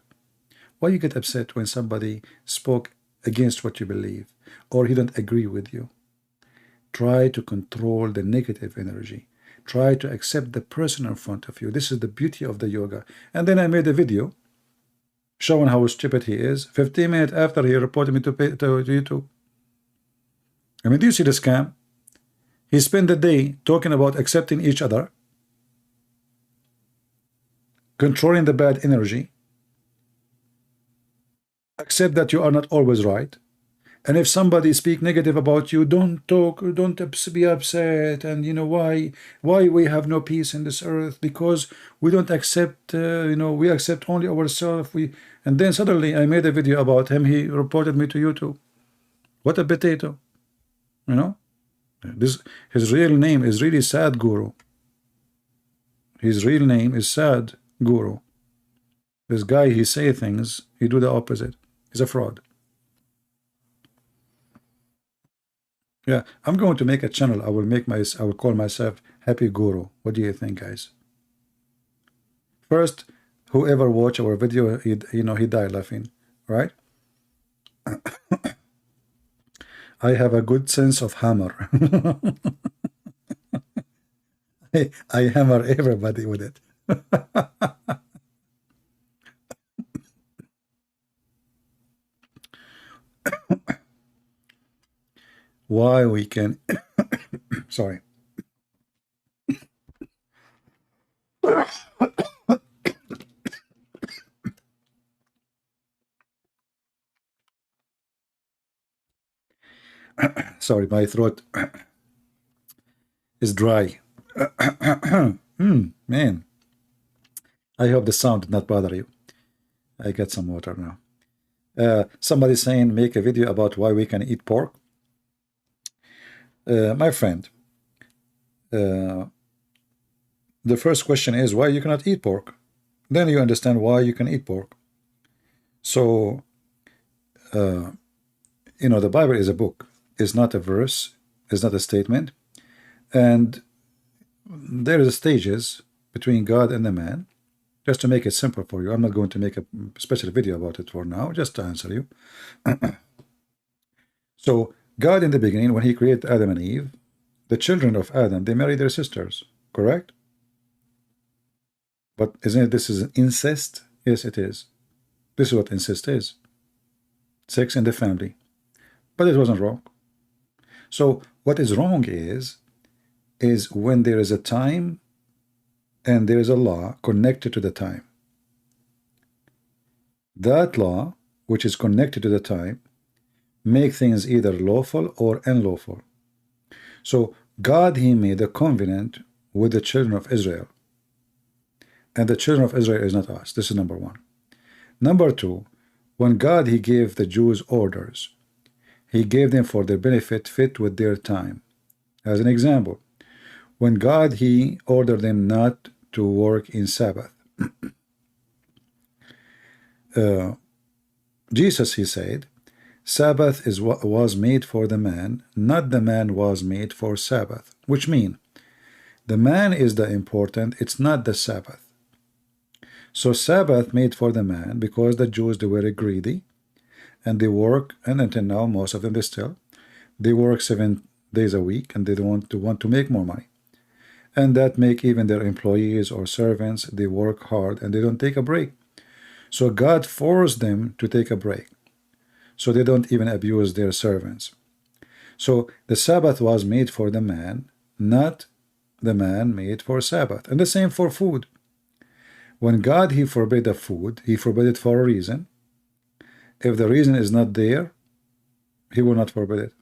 Why you get upset when somebody spoke against what you believe, or he don't agree with you? Try to control the negative energy. Try to accept the person in front of you. This is the beauty of the yoga. And then I made a video showing how stupid he is. 15 minutes after, he reported me to YouTube. I mean, do you see the scam? He spent the day talking about accepting each other, controlling the bad energy, accept that you are not always right, and if somebody speak negative about you, don't talk, don't be upset, and you know why we have no peace in this earth, because we don't accept, we accept only ourselves. And then suddenly I made a video about him. He reported me to YouTube. What a potato, his real name is really Sadhguru. His real name is Sadhguru. This guy, he say things, he do the opposite. He's a fraud. Yeah, I'm going to make a channel. I will call myself Happy Guru. What do you think, guys? First, whoever watch our video, he die laughing, right? I have a good sense of hammer. I hammer everybody with it. Why we can sorry. Sorry, my throat is dry. Man, I hope the sound did not bother you. I get some water now. Somebody saying make a video about why we can eat pork. My friend, the first question is why you cannot eat pork. Then you understand why you can eat pork. So, the Bible is a book. It's not a verse. It's not a statement. And there is stages between God and the man. Just to make it simple for you, I'm not going to make a special video about it for now, just to answer you. So, God in the beginning, when he created Adam and Eve, the children of Adam, they married their sisters, correct? But isn't it this is an incest? Yes, it is. This is what incest is. Sex in the family. But it wasn't wrong. So what is wrong is when there is a time and there is a law connected to the time. That law, which is connected to the time, make things either lawful or unlawful. So God, he made a covenant with the children of Israel. And the children of Israel is not us. This is number one. Number two, when God, he gave the Jews orders, he gave them for their benefit fit with their time. As an example, when God, he ordered them not to work in Sabbath. Jesus, he said, Sabbath is what was made for the man, not the man was made for Sabbath, which means the man is the important, it's not the Sabbath. So Sabbath made for the man because the Jews, they were greedy and they work, and until now most of them they work 7 days a week and they want to make more money. And that make even their employees or servants, they work hard and they don't take a break. So God forced them to take a break. So they don't even abuse their servants. So the Sabbath was made for the man, not the man made for Sabbath. And the same for food. When God, he forbade a food, he forbade it for a reason. If the reason is not there, he will not forbid it.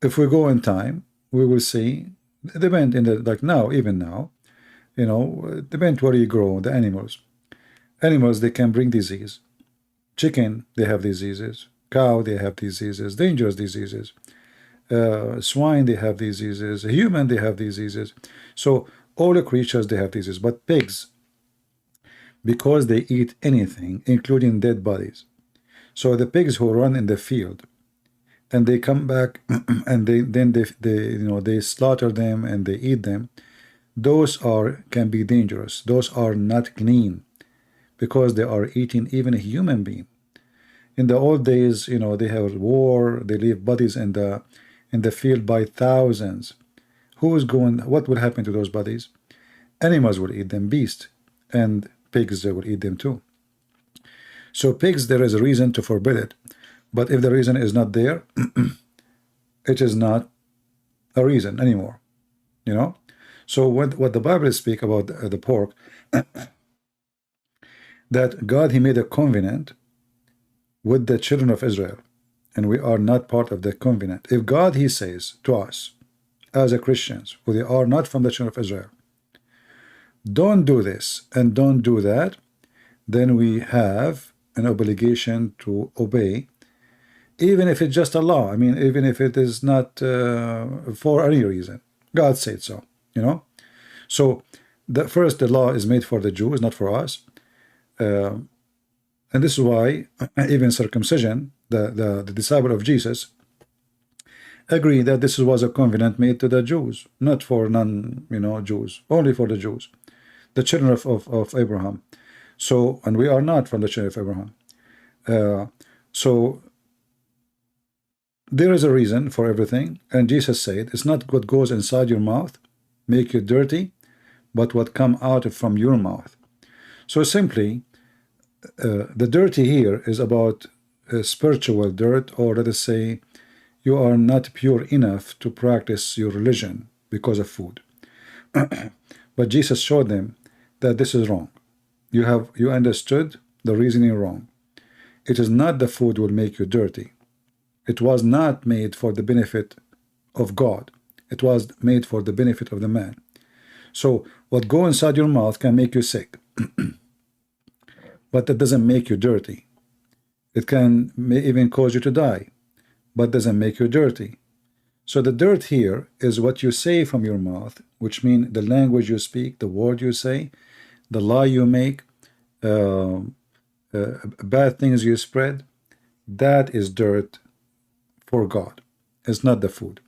If we go in time, we will see, depend in the, like now, even now, you know, depend where you grow, the animals. Animals, they can bring disease. Chicken, they have diseases. Cow, they have diseases, dangerous diseases. Swine, they have diseases. Human, they have diseases. So all the creatures, they have diseases. But pigs, because they eat anything, including dead bodies. So the pigs who run in the field, and they come back, and they slaughter them and they eat them. Those can be dangerous. Those are not clean, because they are eating even a human being. In the old days, you know, they have war. They leave bodies in the field by thousands. Who is going? What will happen to those bodies? Animals will eat them. Beasts and pigs, they will eat them too. So pigs, there is a reason to forbid it. But if the reason is not there, it is not a reason anymore, you know. So what the Bible speaks about the pork, that God, he made a covenant with the children of Israel, and we are not part of the covenant. If God, he says to us as a Christians, who they are not from the children of Israel, don't do this and don't do that, then we have an obligation to obey, even if it's just a law. I mean, even if it is not for any reason. God said so, you know. So the law is made for the Jews, not for us. And this is why even circumcision, the disciple of Jesus, agreed that this was a covenant made to the Jews, not for non-Jews, only for the Jews, the children of Abraham. So, and we are not from the children of Abraham. So there is a reason for everything, and Jesus said, it's not what goes inside your mouth make you dirty, but what come out from your mouth. So simply, the dirty here is about spiritual dirt, or let us say, you are not pure enough to practice your religion because of food. But Jesus showed them that this is wrong. You understood the reasoning wrong. It is not the food will make you dirty. It was not made for the benefit of God. It was made for the benefit of the man. So what go inside your mouth can make you sick, but that doesn't make you dirty. It may even cause you to die, but doesn't make you dirty. So the dirt here is what you say from your mouth, which means the language you speak, the word you say, the lie you make, bad things you spread. That is dirt for God. It's not the food.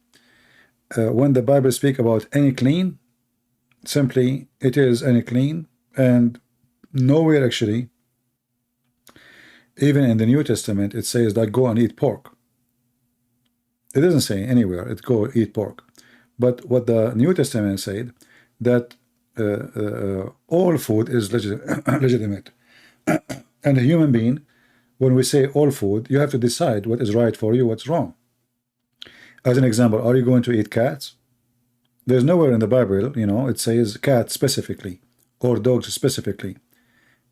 When the Bible speaks about any clean, simply it is any clean, and nowhere actually, even in the New Testament, it says that go and eat pork. It doesn't say anywhere it go eat pork. But what the New Testament said, that all food is legitimate. And a human being, when we say all food, you have to decide what is right for you, what's wrong. As an example, are you going to eat cats? There's nowhere in the Bible, you know, it says cats specifically or dogs specifically.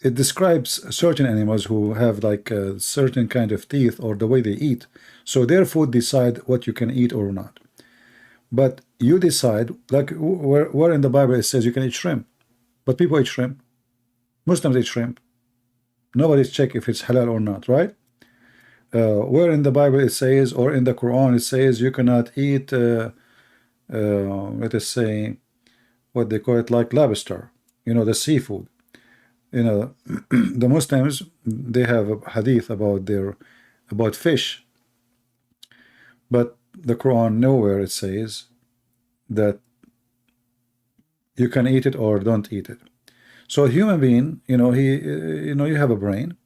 It describes certain animals who have like a certain kind of teeth or the way they eat. So their food decide what you can eat or not. But you decide, like where in the Bible it says you can eat shrimp. But people eat shrimp. Muslims eat shrimp. Nobody's check if it's halal or not, right? Where in the Bible it says, or in the Quran it says, you cannot eat, let us say, what they call it, like lobster, you know, the seafood. You know, the Muslims, they have a hadith about fish, but the Quran nowhere it says that you can eat it or don't eat it. So a human being, you know, you have a brain,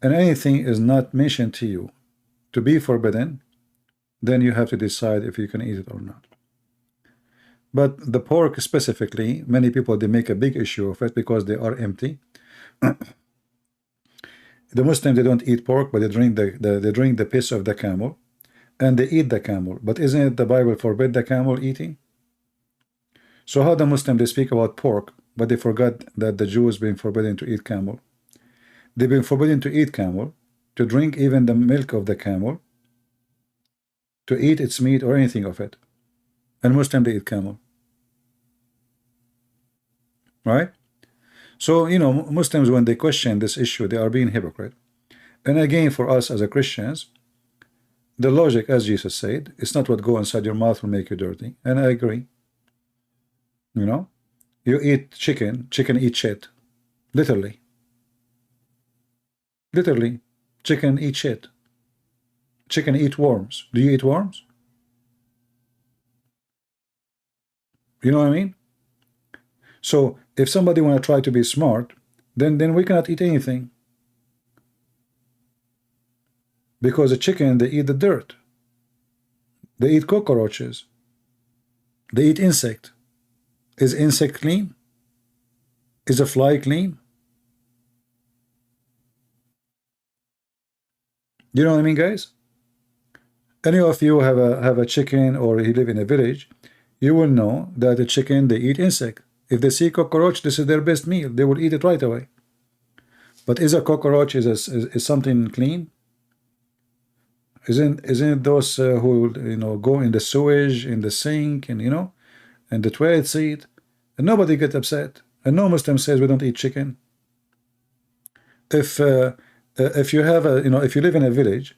and anything is not mentioned to you to be forbidden, then you have to decide if you can eat it or not. But the pork specifically, many people, they make a big issue of it because they are empty. The Muslims, they don't eat pork, but they drink the piss of the camel, and they eat the camel. But isn't it the Bible forbid the camel eating? So how the Muslim, they speak about pork, but they forgot that the Jews been forbidden to eat camel. They've been forbidden to eat camel, to drink even the milk of the camel, to eat its meat or anything of it. And Muslim, they eat camel. Right? So, you know, Muslims, when they question this issue, they are being hypocrite. And again, for us as a Christians, the logic, as Jesus said, it's not what go inside your mouth will make you dirty. And I agree. You know, you eat chicken, chicken eat shit. Literally. Literally. Chicken eat shit. Chicken eat worms. Do you eat worms? You know what I mean? So if somebody want to try to be smart, then we cannot eat anything. Because the chicken, they eat the dirt. They eat cockroaches. They eat insect. Is insect clean? Is a fly clean? You know what I mean, guys? Any of you have a chicken, or you live in a village, you will know that the chicken, they eat insect. If they see cockroach, this is their best meal. They will eat it right away. But is a cockroach is something clean? Isn't it those who, you know, go in the sewage, in the sink, and, you know, and the toilet seat, and nobody get upset, and no Muslim says we don't eat chicken. If you have a, you know, if you live in a village,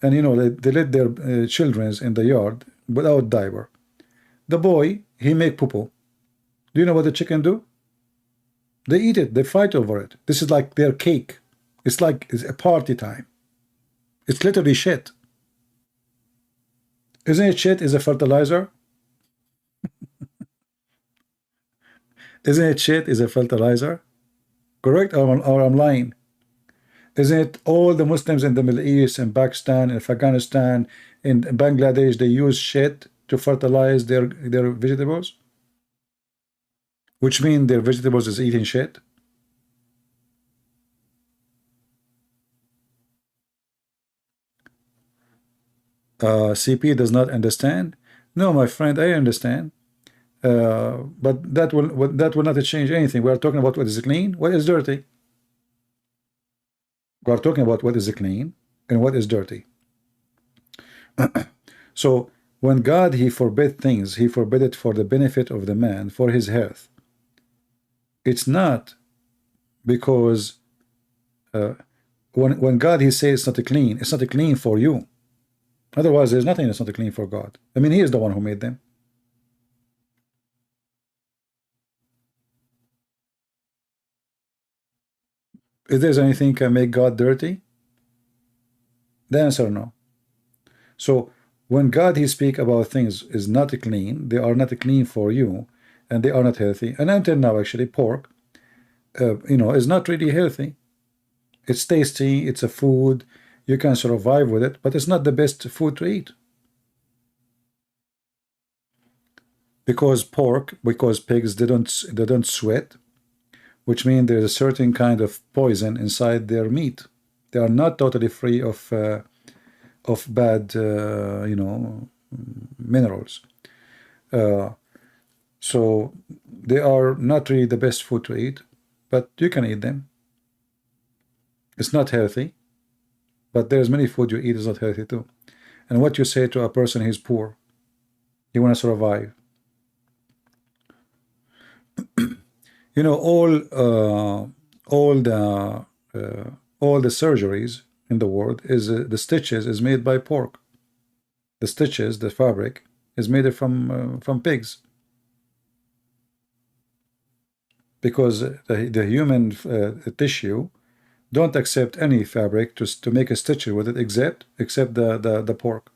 and, you know, they let their children in the yard without diaper, the boy, he make poo-poo. Do you know what the chicken do? They eat it. They fight over it. This is like their cake. It's like it's a party time. It's literally shit. Isn't it shit is a fertilizer? Isn't it shit is a fertilizer? Correct, or I'm lying? Isn't it all the Muslims in the Middle East, in Pakistan, in Afghanistan, in Bangladesh, they use shit to fertilize their vegetables? Which means their vegetables is eating shit? CP does not understand. No, my friend, I understand. But that will not change anything. We are talking about what is clean, what is dirty. We are talking about what is clean and what is dirty. So when God, he forbid things, he forbid it for the benefit of the man, for his health. It's not because when God, he says it's not clean, it's not clean for you. Otherwise, there's nothing that's not clean for God. I mean, he is the one who made them. If there's anything can make God dirty, the answer no. So when God, he speak about things is not clean, they are not clean for you, and they are not healthy. And until now, actually, pork, you know, is not really healthy. It's tasty, it's a food, you can survive with it, but it's not the best food to eat. Because pigs, they don't sweat, which means there's a certain kind of poison inside their meat. They are not totally free of bad, you know, minerals. So they are not really the best food to eat, but you can eat them. It's not healthy. But there's many food you eat is not healthy too. And what you say to a person who's poor, you want to survive. You know, all the surgeries in the world is the stitches is made by pork. The stitches, the fabric, is made from pigs. Because the human tissue don't accept any fabric to make a stitch with it except the pork.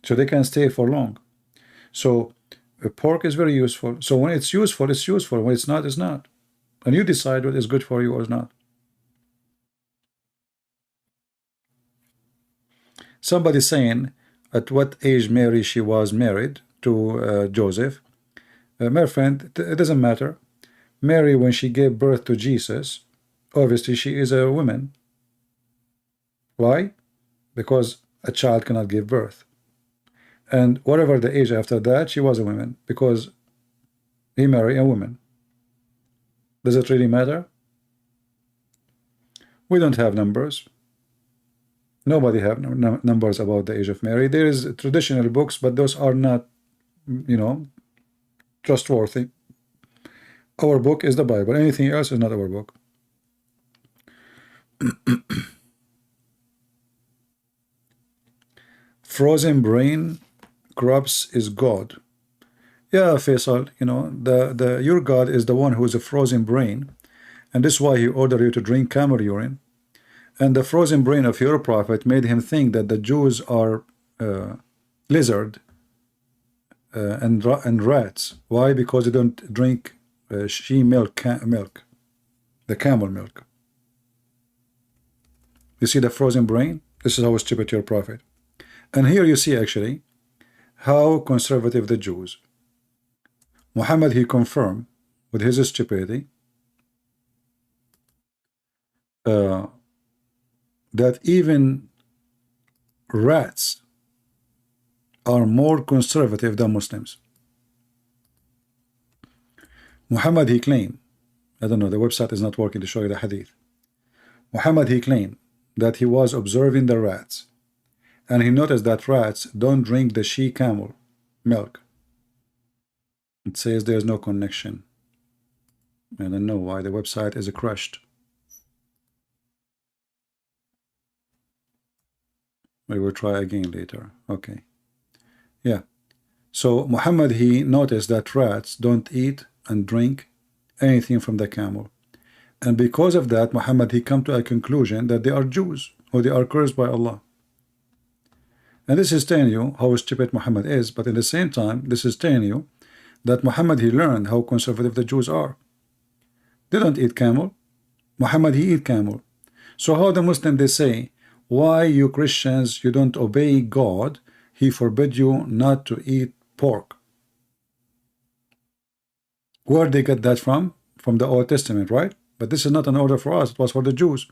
So they can stay for long. So pork is very useful. So when it's useful, it's useful. When it's not, it's not. And you decide what is good for you or is not. Somebody saying at what age Mary she was married to Joseph. My friend, it doesn't matter. Mary, when she gave birth to Jesus, obviously she is a woman. Why? Because a child cannot give birth. And whatever the age after that, she was a woman, because he married a woman. Does it really matter? We don't have numbers. Nobody have numbers about the age of Mary. There is traditional books, but those are not, you know, trustworthy. Our book is the Bible. Anything else is not our book. Frozen brain corrupts is God. Yeah, Faisal, you know, your God is the one who is a frozen brain, and this is why he ordered you to drink camel urine. And the frozen brain of your prophet made him think that the Jews are lizard and rats. Why? Because they don't drink she milk, the camel milk. You see the frozen brain? This is how stupid your prophet. And here you see actually how conservative the Jews. Muhammad, he confirmed with his stupidity that even rats are more conservative than Muslims. Muhammad, he claimed, I don't know, the website is not working to show you the hadith. Muhammad, he claimed that he was observing the rats, and he noticed that rats don't drink the she camel milk. It says there's no connection. I don't know why the website is crushed. We will try again later. Okay. Yeah. So Muhammad, he noticed that rats don't eat and drink anything from the camel. And because of that, Muhammad, he come to a conclusion that they are Jews, or they are cursed by Allah. And this is telling you how stupid Muhammad is, but at the same time, this is telling you that Muhammad, he learned how conservative the Jews are. They don't eat camel. Muhammad, he eat camel. So how the Muslim, they say, why you Christians, you don't obey God? He forbid you not to eat pork. Where they get that from? From the Old Testament, right? But this is not an order for us. It was for the Jews.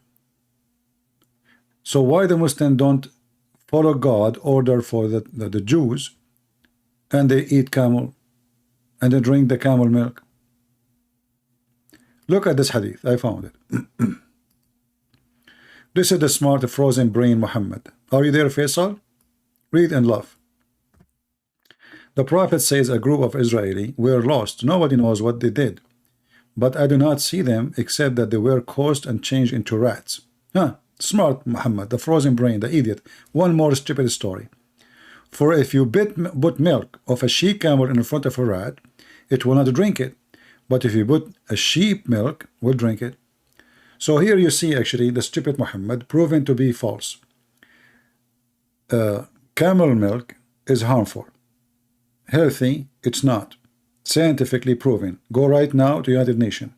So why the Muslim don't follow God order for the Jews, and they eat camel and they drink the camel milk? Look at this hadith. I found it. This is the smart frozen brain Muhammad. Are you there, Faisal? Read and laugh. The Prophet says a group of Israeli were lost. Nobody knows what they did. But I do not see them except that they were caused and changed into rats. Huh. Smart Muhammad, the frozen brain, the idiot. One more stupid story. For if you put milk of a she camel in front of a rat, it will not drink it. But if you put a sheep milk, will drink it. So here you see actually the stupid Muhammad proven to be false. Camel milk is harmful. Healthy, it's not. Scientifically proven. Go right now to United Nations.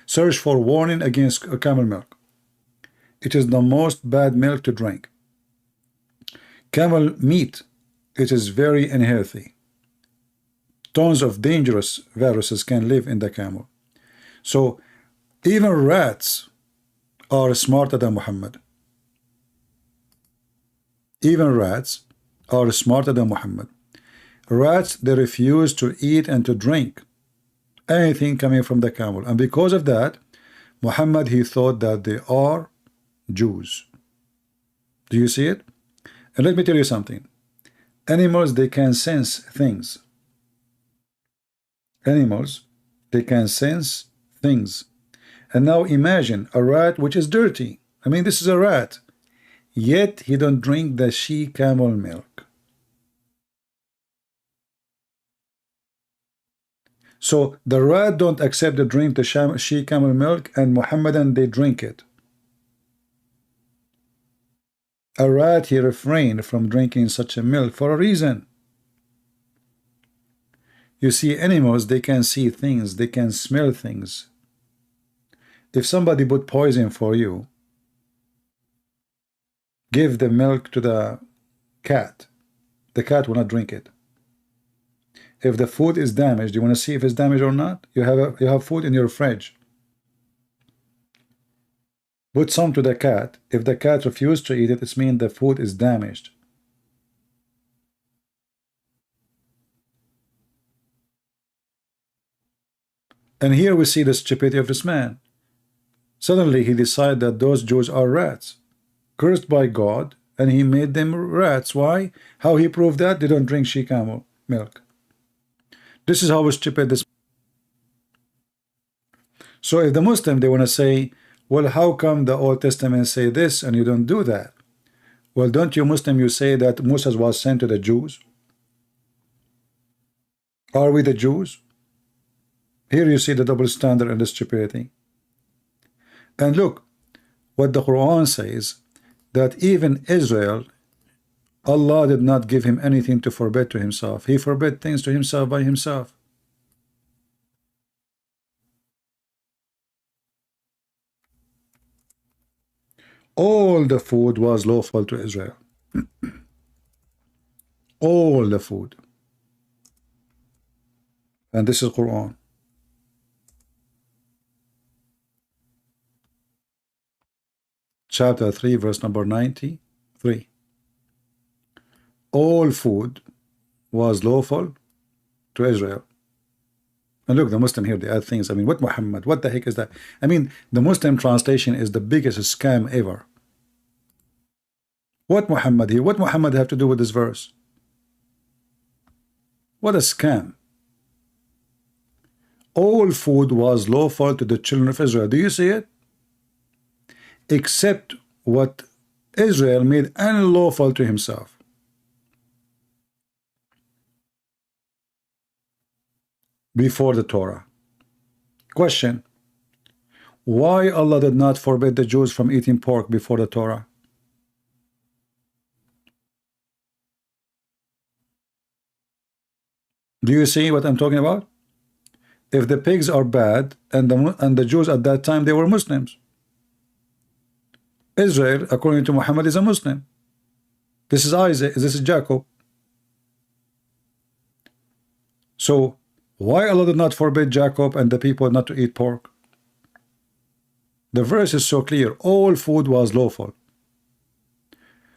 Search for warning against camel milk. It is the most bad milk to drink. Camel meat, it is very unhealthy. Tons of dangerous viruses can live in the camel. So even rats are smarter than Muhammad. Even rats are smarter than Muhammad. Rats, they refuse to eat and to drink anything coming from the camel. And because of that, Muhammad, he thought that they are Jews. Do you see it? And let me tell you something. Animals, they can sense things. Animals, they can sense things. And now imagine a rat which is dirty. I mean, this is a rat. Yet he don't drink the she camel milk. So the rat don't accept to drink the she camel milk, and Muhammadan, they drink it. A rat, he refrained from drinking such a milk for a reason. You see, animals, they can see things, they can smell things. If somebody put poison for you, give the milk to the cat will not drink it. If the food is damaged, you want to see if it's damaged or not? You have food in your fridge. Put some to the cat. If the cat refuses to eat it, it means the food is damaged. And here we see the stupidity of this man. Suddenly he decided that those Jews are rats, cursed by God, and he made them rats. Why? How he proved that? They don't drink she camel milk. This is how stupid this. So if the Muslim, they want to say, well, how come the Old Testament say this and you don't do that? Well, don't you Muslim, you say that Moses was sent to the Jews? Are we the Jews? Here you see the double standard and the stupidity. And look what the Quran says, that even Israel, Allah did not give him anything to forbid to himself. He forbid things to himself by himself. All the food was lawful to Israel. All the food. And this is Quran. Chapter 3, verse number 93. All food was lawful to Israel. And look, the Muslim here, they add things. I mean, what Muhammad? What the heck is that? I mean, the Muslim translation is the biggest scam ever. What Muhammad here? What Muhammad have to do with this verse? What a scam. All food was lawful to the children of Israel. Do you see it? Except what Israel made unlawful to himself. Before the Torah. Question: why Allah did not forbid the Jews from eating pork before the Torah? Do you see what I'm talking about? If the pigs are bad, and the Jews at that time, they were Muslims. Israel, according to Muhammad, is a Muslim. This is Isaac, this is Jacob. So why Allah did not forbid Jacob and the people not to eat pork? The verse is so clear. All food was lawful.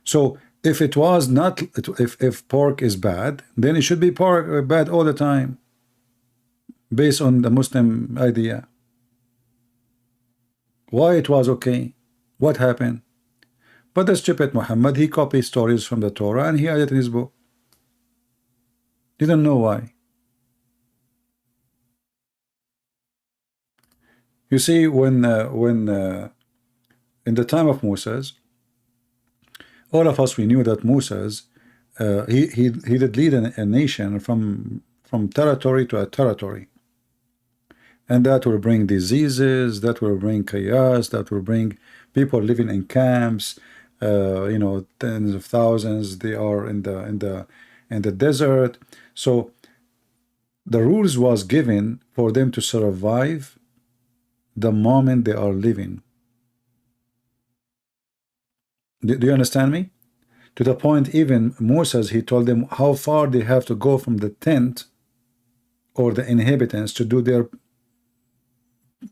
So if it was not, if pork is bad, then it should be pork bad all the time, based on the Muslim idea. Why it was okay? What happened? But the stupid Muhammad, he copied stories from the Torah and he added in his book. Didn't know why. You see, when in the time of Moses, all of us, we knew that Moses, he did lead a nation from territory to a territory. And that will bring diseases, that will bring chaos, that will bring people living in camps, you know, tens of thousands. They are in the desert. So the rules was given for them to survive the moment they are living. Do you understand me? To the point, even Moses, he told them how far they have to go from the tent or the inhabitants to do their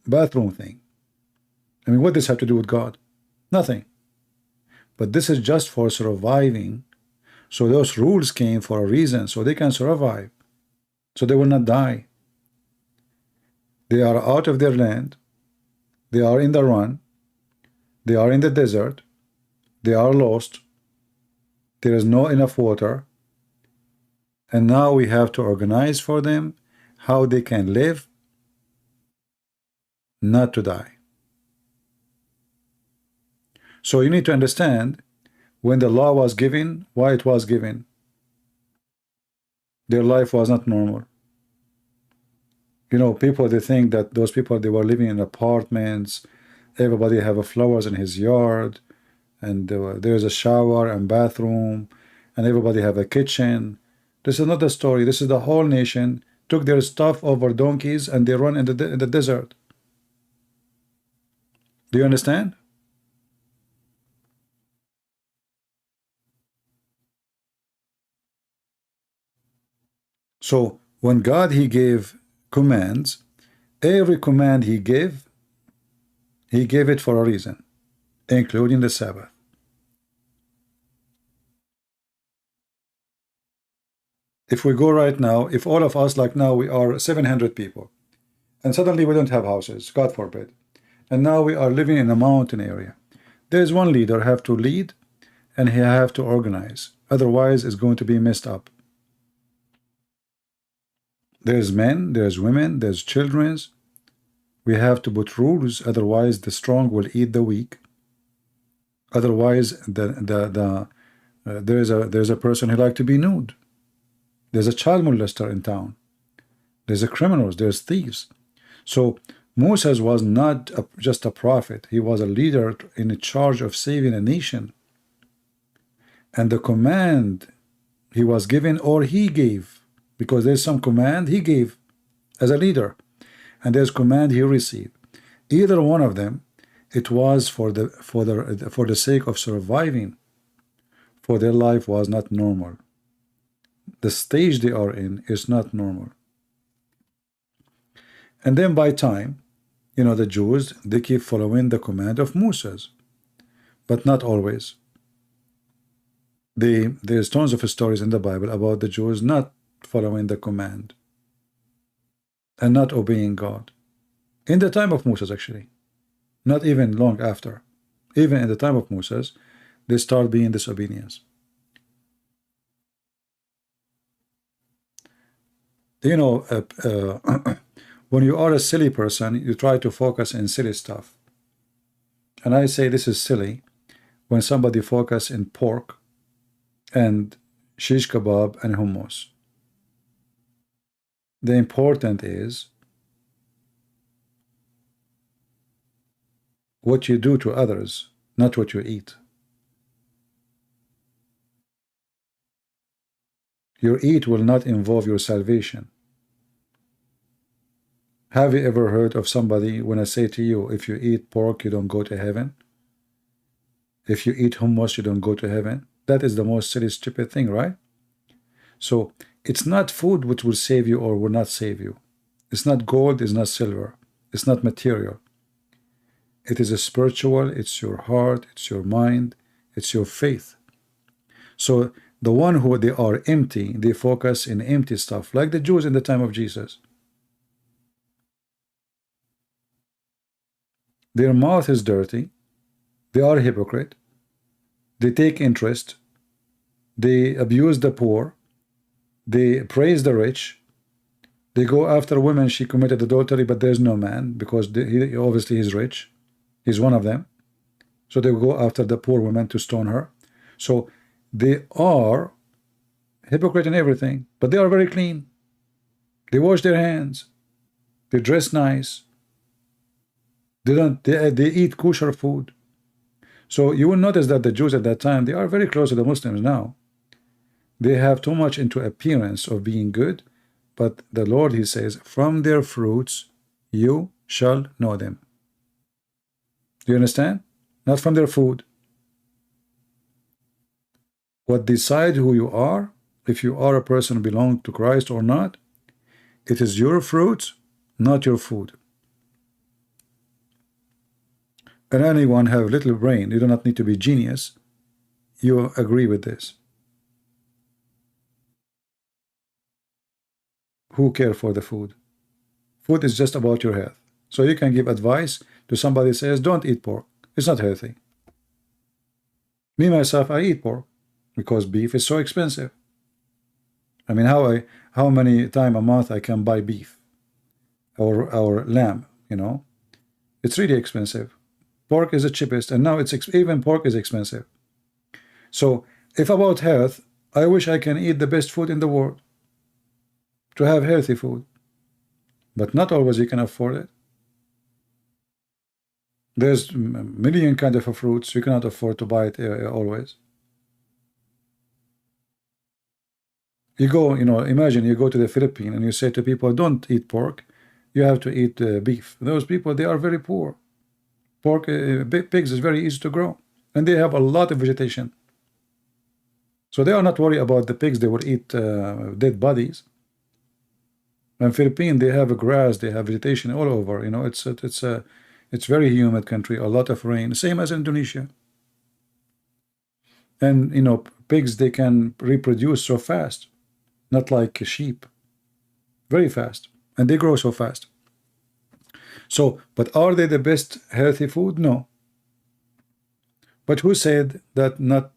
bathroom thing. I mean, what does this have to do with God? Nothing. But this is just for surviving. So those rules came for a reason, so they can survive, so they will not die. They are out of their land. They are in the run. They are in the desert. They are lost. There is no enough water. And now we have to organize for them how they can live, not to die. So you need to understand, when the law was given, why it was given. Their life was not normal. You know, people, they think that those people, they were living in apartments, everybody have flowers in his yard, and there's a shower and bathroom, and everybody have a kitchen. This is not the story. This is the whole nation took their stuff over donkeys and they run in the desert. Do you understand? So when God, he gave commands, every command he gave it for a reason, including the Sabbath. If we go right now, if all of us, like now we are 700 people, and suddenly we don't have houses, God forbid. And now we are living in a mountain area. There's one leader have to lead, and he have to organize. Otherwise, it's going to be messed up. There's men, there's women, there's children. We have to put rules. Otherwise, the strong will eat the weak. Otherwise, there's a person who like to be nude. There's a child molester in town. There's a criminals. There's thieves. So Moses was not just a prophet. He was a leader in charge of saving a nation. And the command he was given, or he gave, because there's some command he gave as a leader, and there's command he received. Either one of them, it was for the sake of surviving, for their life was not normal. The stage they are in is not normal. And then by time, you know, the Jews, they keep following the command of Moses, but not always. There's tons of stories in the Bible about the Jews not following the command and not obeying God. In the time of Moses, actually, not even long after. Even in the time of Moses, they start being disobedience. You know, when you are a silly person, you try to focus in silly stuff. And I say this is silly when somebody focus in pork and shish kebab and hummus. The important is what you do to others, not what you eat. Your eat will not involve your salvation. Have you ever heard of somebody, when I say to you, if you eat pork, you don't go to heaven? If you eat hummus, you don't go to heaven? That is the most silly, stupid thing, right? So it's not food which will save you or will not save you. It's not gold, it's not silver, it's not material. It is a spiritual, it's your heart, it's your mind, it's your faith. So the one who they are empty, they focus in empty stuff, like the Jews in the time of Jesus. Their mouth is dirty, they are hypocrite, they take interest, they abuse the poor, they praise the rich, they go after women, she committed adultery, but there's no man, because he obviously is rich, he's one of them. So they go after the poor woman to stone her. So they are hypocrite in everything, but they are very clean. They wash their hands, they dress nice, they eat kosher food. So you will notice that the Jews at that time, they are very close to the Muslims now. They have too much into appearance of being good, but the Lord, he says, from their fruits you shall know them. Do you understand? Not from their food. What decide who you are, if you are a person who belongs to Christ or not, it is your fruits, not your food. And anyone have little brain, you do not need to be genius, you agree with this. Who care for the food? Food is just about your health. So you can give advice to somebody who says, don't eat pork. It's not healthy. Me, myself, I eat pork because beef is so expensive. I mean, how many times a month I can buy beef or lamb, you know? It's really expensive. Pork is the cheapest, and now even pork is expensive. So if about health, I wish I can eat the best food in the world, to have healthy food, but not always you can afford it. There's a million kind of fruits, you cannot afford to buy it always. You go, you know, imagine you go to the Philippines and you say to people, don't eat pork, you have to eat beef. Those people, they are very poor. Pork, pigs is very easy to grow, and they have a lot of vegetation. So they are not worried about the pigs, they will eat dead bodies. And Philippines, they have grass, they have vegetation all over. You know, it's very humid country, a lot of rain, same as Indonesia. And you know, pigs, they can reproduce so fast, not like sheep, very fast, and they grow so fast. So, but are they the best healthy food? No. But who said that not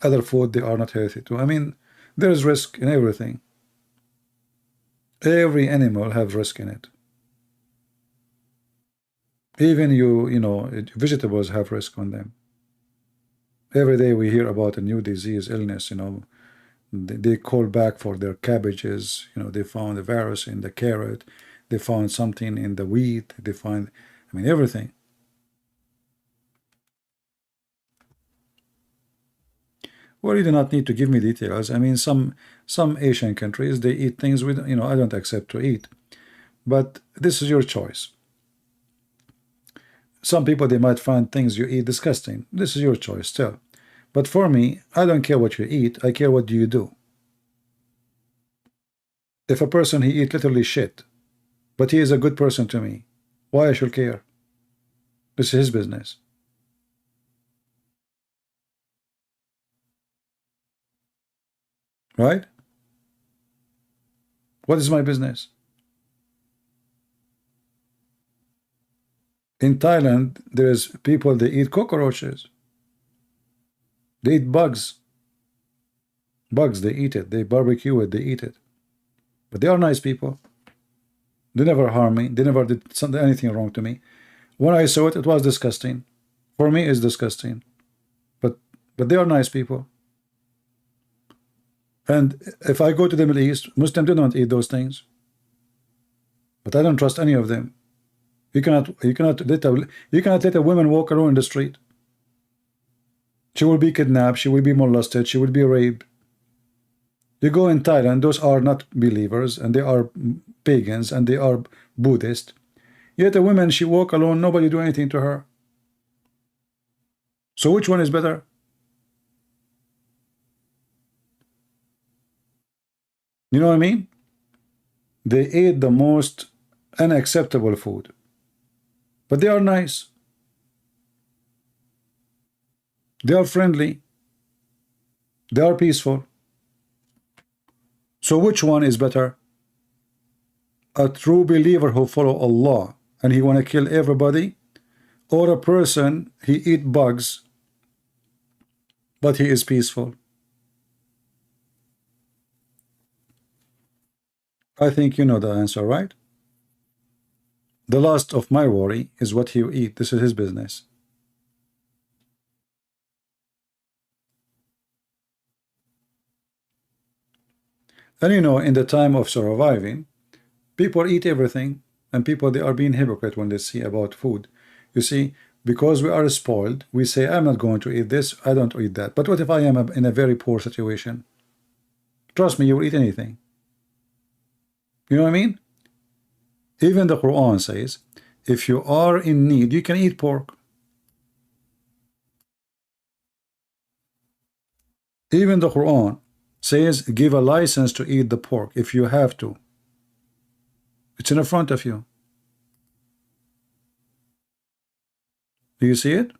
other food they are not healthy too? I mean, there is risk in everything. Every animal have risk in it. Even you know, vegetables have risk on them. Every day we hear about a new disease, illness, you know. They call back for their cabbages, you know, they found a virus in the carrot, they found something in the wheat, they find, I mean, everything. Well, you do not need to give me details. I mean, some Asian countries, they eat things with, you know, I don't accept to eat. But this is your choice. Some people, they might find things you eat disgusting. This is your choice still. But for me, I don't care what you eat. I care what do you do. If a person, he eat literally shit, but he is a good person to me, why I should care? This is his business. Right? What is my business? In Thailand, there's people, they eat cockroaches. They eat bugs. Bugs, they eat it. They barbecue it, they eat it. But they are nice people. They never harm me. They never did anything wrong to me. When I saw it, it was disgusting. For me, it's disgusting. But they are nice people. And if I go to the Middle East, Muslims do not eat those things. But I don't trust any of them. You cannot let a woman walk around in the street. She will be kidnapped, she will be molested, she will be raped. You go in Thailand, those are not believers, and they are pagans, and they are Buddhist. Yet a woman, she walk alone, nobody do anything to her. So which one is better? You know what I mean? They ate the most unacceptable food. But they are nice. They are friendly. They are peaceful. So which one is better? A true believer who follow Allah and he want to kill everybody, or a person he eat bugs but he is peaceful? I think you know the answer, right? The last of my worry is what he eat. This is his business. And you know, in the time of surviving, people eat everything, and people, they are being hypocrite when they see about food. You see, because we are spoiled, we say, I'm not going to eat this, I don't eat that. But what if I am in a very poor situation? Trust me, you will eat anything. You know what I mean? Even the Quran says, if you are in need, you can eat pork. Even the Quran says, give a license to eat the pork if you have to. It's in front of you. Do you see it?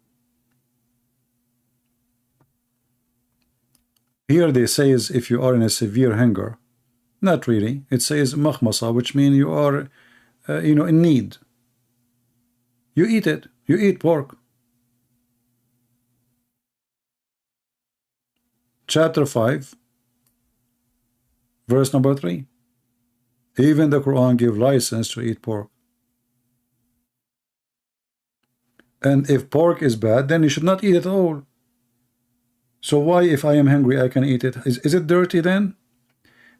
Here they says if you are in a severe hunger. Not really. It says makhmasa, which means you are you know, in need. You eat it. You eat pork. Chapter 5, verse number 3. Even the Quran gives license to eat pork. And if pork is bad, then you should not eat it at all. So why, if I am hungry, I can eat it? Is it dirty then?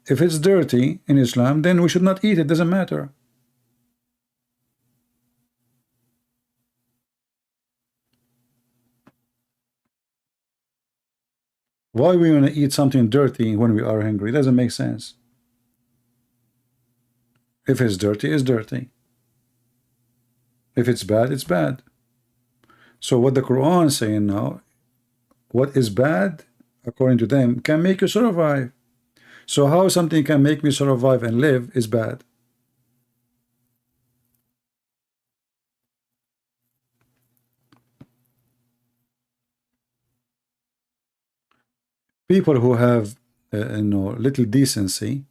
If it's dirty in Islam, then we should not eat it. Doesn't matter. Why we want to eat something dirty when we are hungry? It doesn't make sense. If it's dirty, it's dirty. If it's bad, it's bad. So what the Quran is saying now, what is bad, according to them, can make you survive. So how something can make me survive and live is bad. People who have you know, little decency,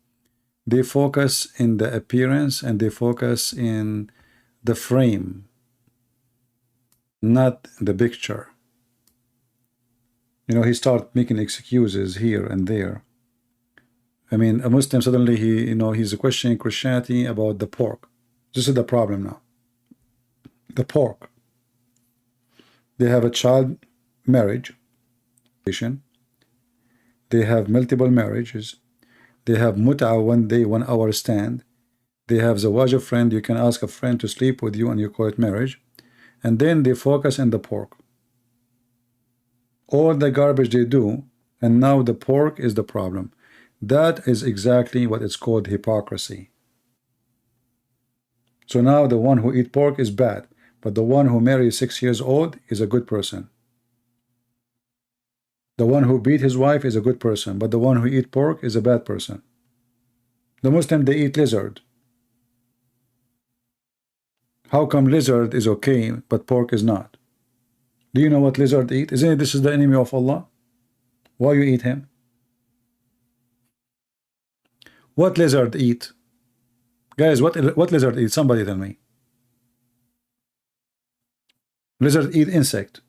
they focus in the appearance and they focus in the frame, not the picture. You know, he started making excuses here and there. I mean, a Muslim suddenly he's questioning Christianity about the pork. This is the problem now. The pork. They have a child marriage. They have multiple marriages. They have mut'a 1 day, 1 hour stand. They have zawaj a friend. You can ask a friend to sleep with you and you call it marriage. And then they focus on the pork. All the garbage they do, and now the pork is the problem. That is exactly what it's called hypocrisy. So now the one who eat pork is bad, but the one who marries 6 years old is a good person. The one who beat his wife is a good person, but the one who eat pork is a bad person. The Muslim, they eat lizard. How come lizard is okay, but pork is not? Do you know what lizard eat? Isn't it this is the enemy of Allah? Why you eat him? What lizard eat? Guys, what lizard eat? Somebody tell me. Lizard eat insect.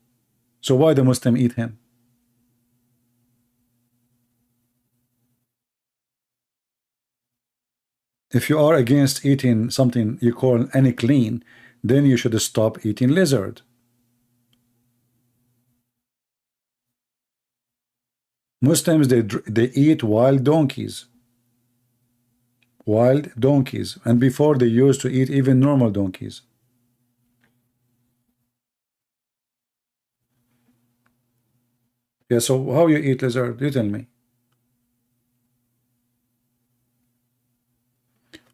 So why the Muslim eat him? If you are against eating something you call any clean, then you should stop eating lizard. Muslims, they eat wild donkeys. Wild donkeys. And before they used to eat even normal donkeys. Yeah, so how you eat lizard? You tell me.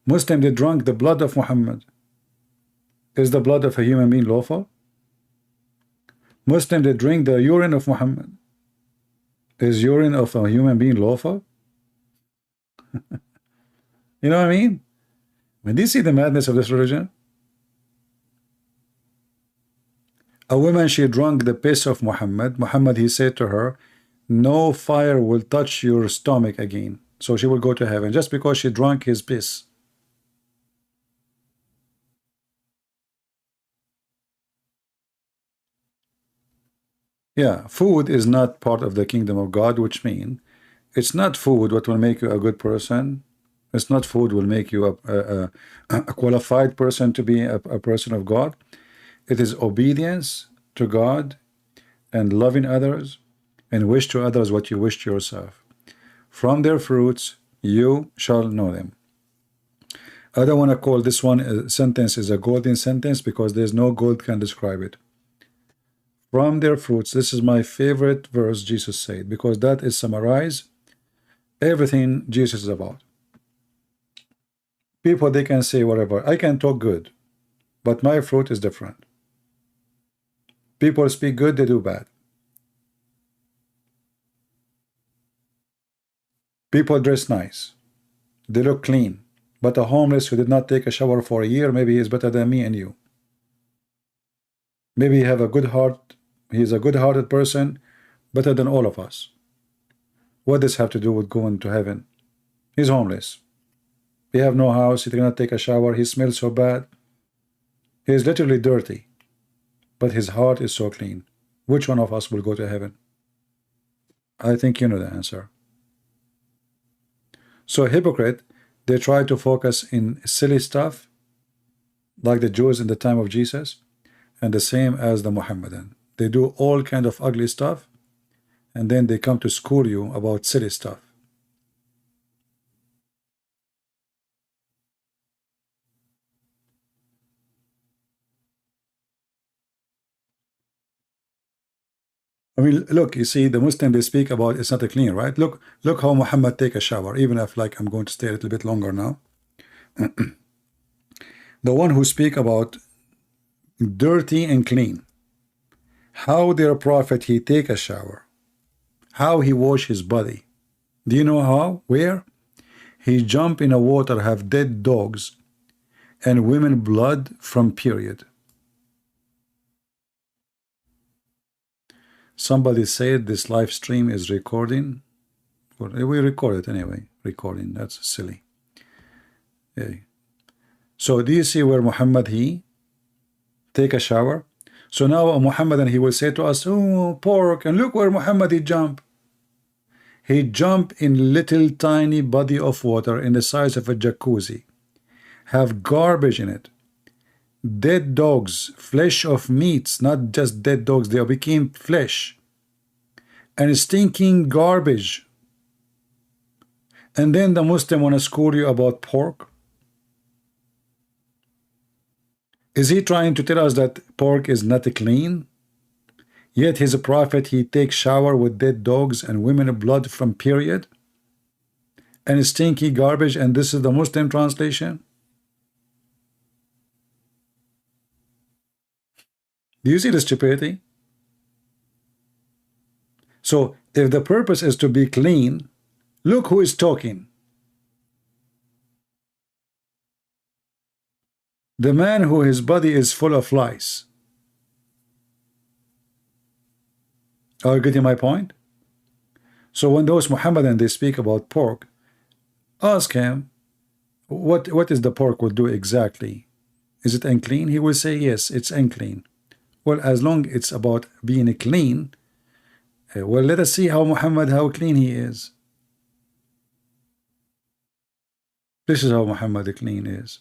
Muslim, they drank the blood of Muhammad. Is the blood of a human being lawful? Muslim, they drink the urine of Muhammad. Is urine of a human being lawful? You know what I mean? When do you see the madness of this religion? A woman, she drank the piss of Muhammad. Muhammad, he said to her, no fire will touch your stomach again. So she will go to heaven just because she drank his piss. Yeah, food is not part of the kingdom of God, which means it's not food what will make you a good person. It's not food will make you a qualified person to be a person of God. It is obedience to God and loving others and wish to others what you wish to yourself. From their fruits you shall know them. I don't want to call this one a sentence is a golden sentence because there's no gold can describe it. From their fruits, this is my favorite verse Jesus said, because that is summarize everything Jesus is about. People, they can say whatever. I can talk good, but my fruit is different. People speak good, they do bad. People dress nice. They look clean. But a homeless who did not take a shower for a year, maybe he is better than me and you. Maybe he have a good heart. He's a good-hearted person, better than all of us. What does this have to do with going to heaven? He's homeless. He have no house. He cannot take a shower. He smells so bad. He is literally dirty, but his heart is so clean. Which one of us will go to heaven? I think you know the answer. So a hypocrite, they try to focus in silly stuff, like the Jews in the time of Jesus, and the same as the Muhammadan. They do all kind of ugly stuff, and then they come to school you about silly stuff. I mean, look, you see, the Muslim, they speak about it's not a clean, right? Look how Muhammad take a shower, even if like I'm going to stay a little bit longer now. The one who speak about dirty and clean. How their prophet, he take a shower. How he wash his body. Do you know how? Where? He jump in a water, have dead dogs and women blood from period. Somebody said this live stream is recording. Well, we record it anyway. Recording, that's silly. Okay. So do you see where Muhammad, he take a shower. So now a Muhammadan, he will say to us, oh, pork, and look where Muhammad he jump. He jump in little tiny body of water in the size of a jacuzzi, have garbage in it, dead dogs, flesh of meats, not just dead dogs, they became flesh, and stinking garbage. And then the Muslim want to school you about pork. Is he trying to tell us that pork is not clean? Yet his prophet, he takes shower with dead dogs and women blood from period and stinky garbage, and this is the Muslim translation? Do you see the stupidity? So if the purpose is to be clean, look who is talking. The man who his body is full of lice. Are you getting my point? So when those Muhammadan, they speak about pork, ask him, what is the pork will do exactly? Is it unclean? He will say, yes, it's unclean. Well, as long it's about being clean, well, let us see how Muhammad, how clean he is. This is how Muhammad clean is.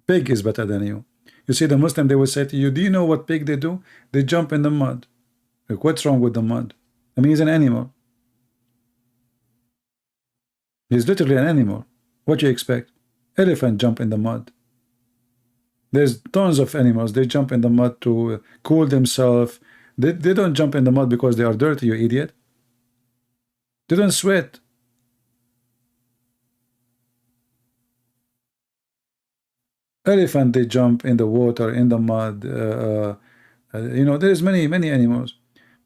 Pig is better than you. You see, the Muslim, they will say to you, do you know what pig they do? They jump in the mud. Like, what's wrong with the mud? I mean, he's an animal. He's literally an animal. What do you expect? Elephant jump in the mud. There's tons of animals. They jump in the mud to cool themselves. They don't jump in the mud because they are dirty, you idiot. They don't sweat. Elephant, they jump in the water, in the mud. You know, there's many animals.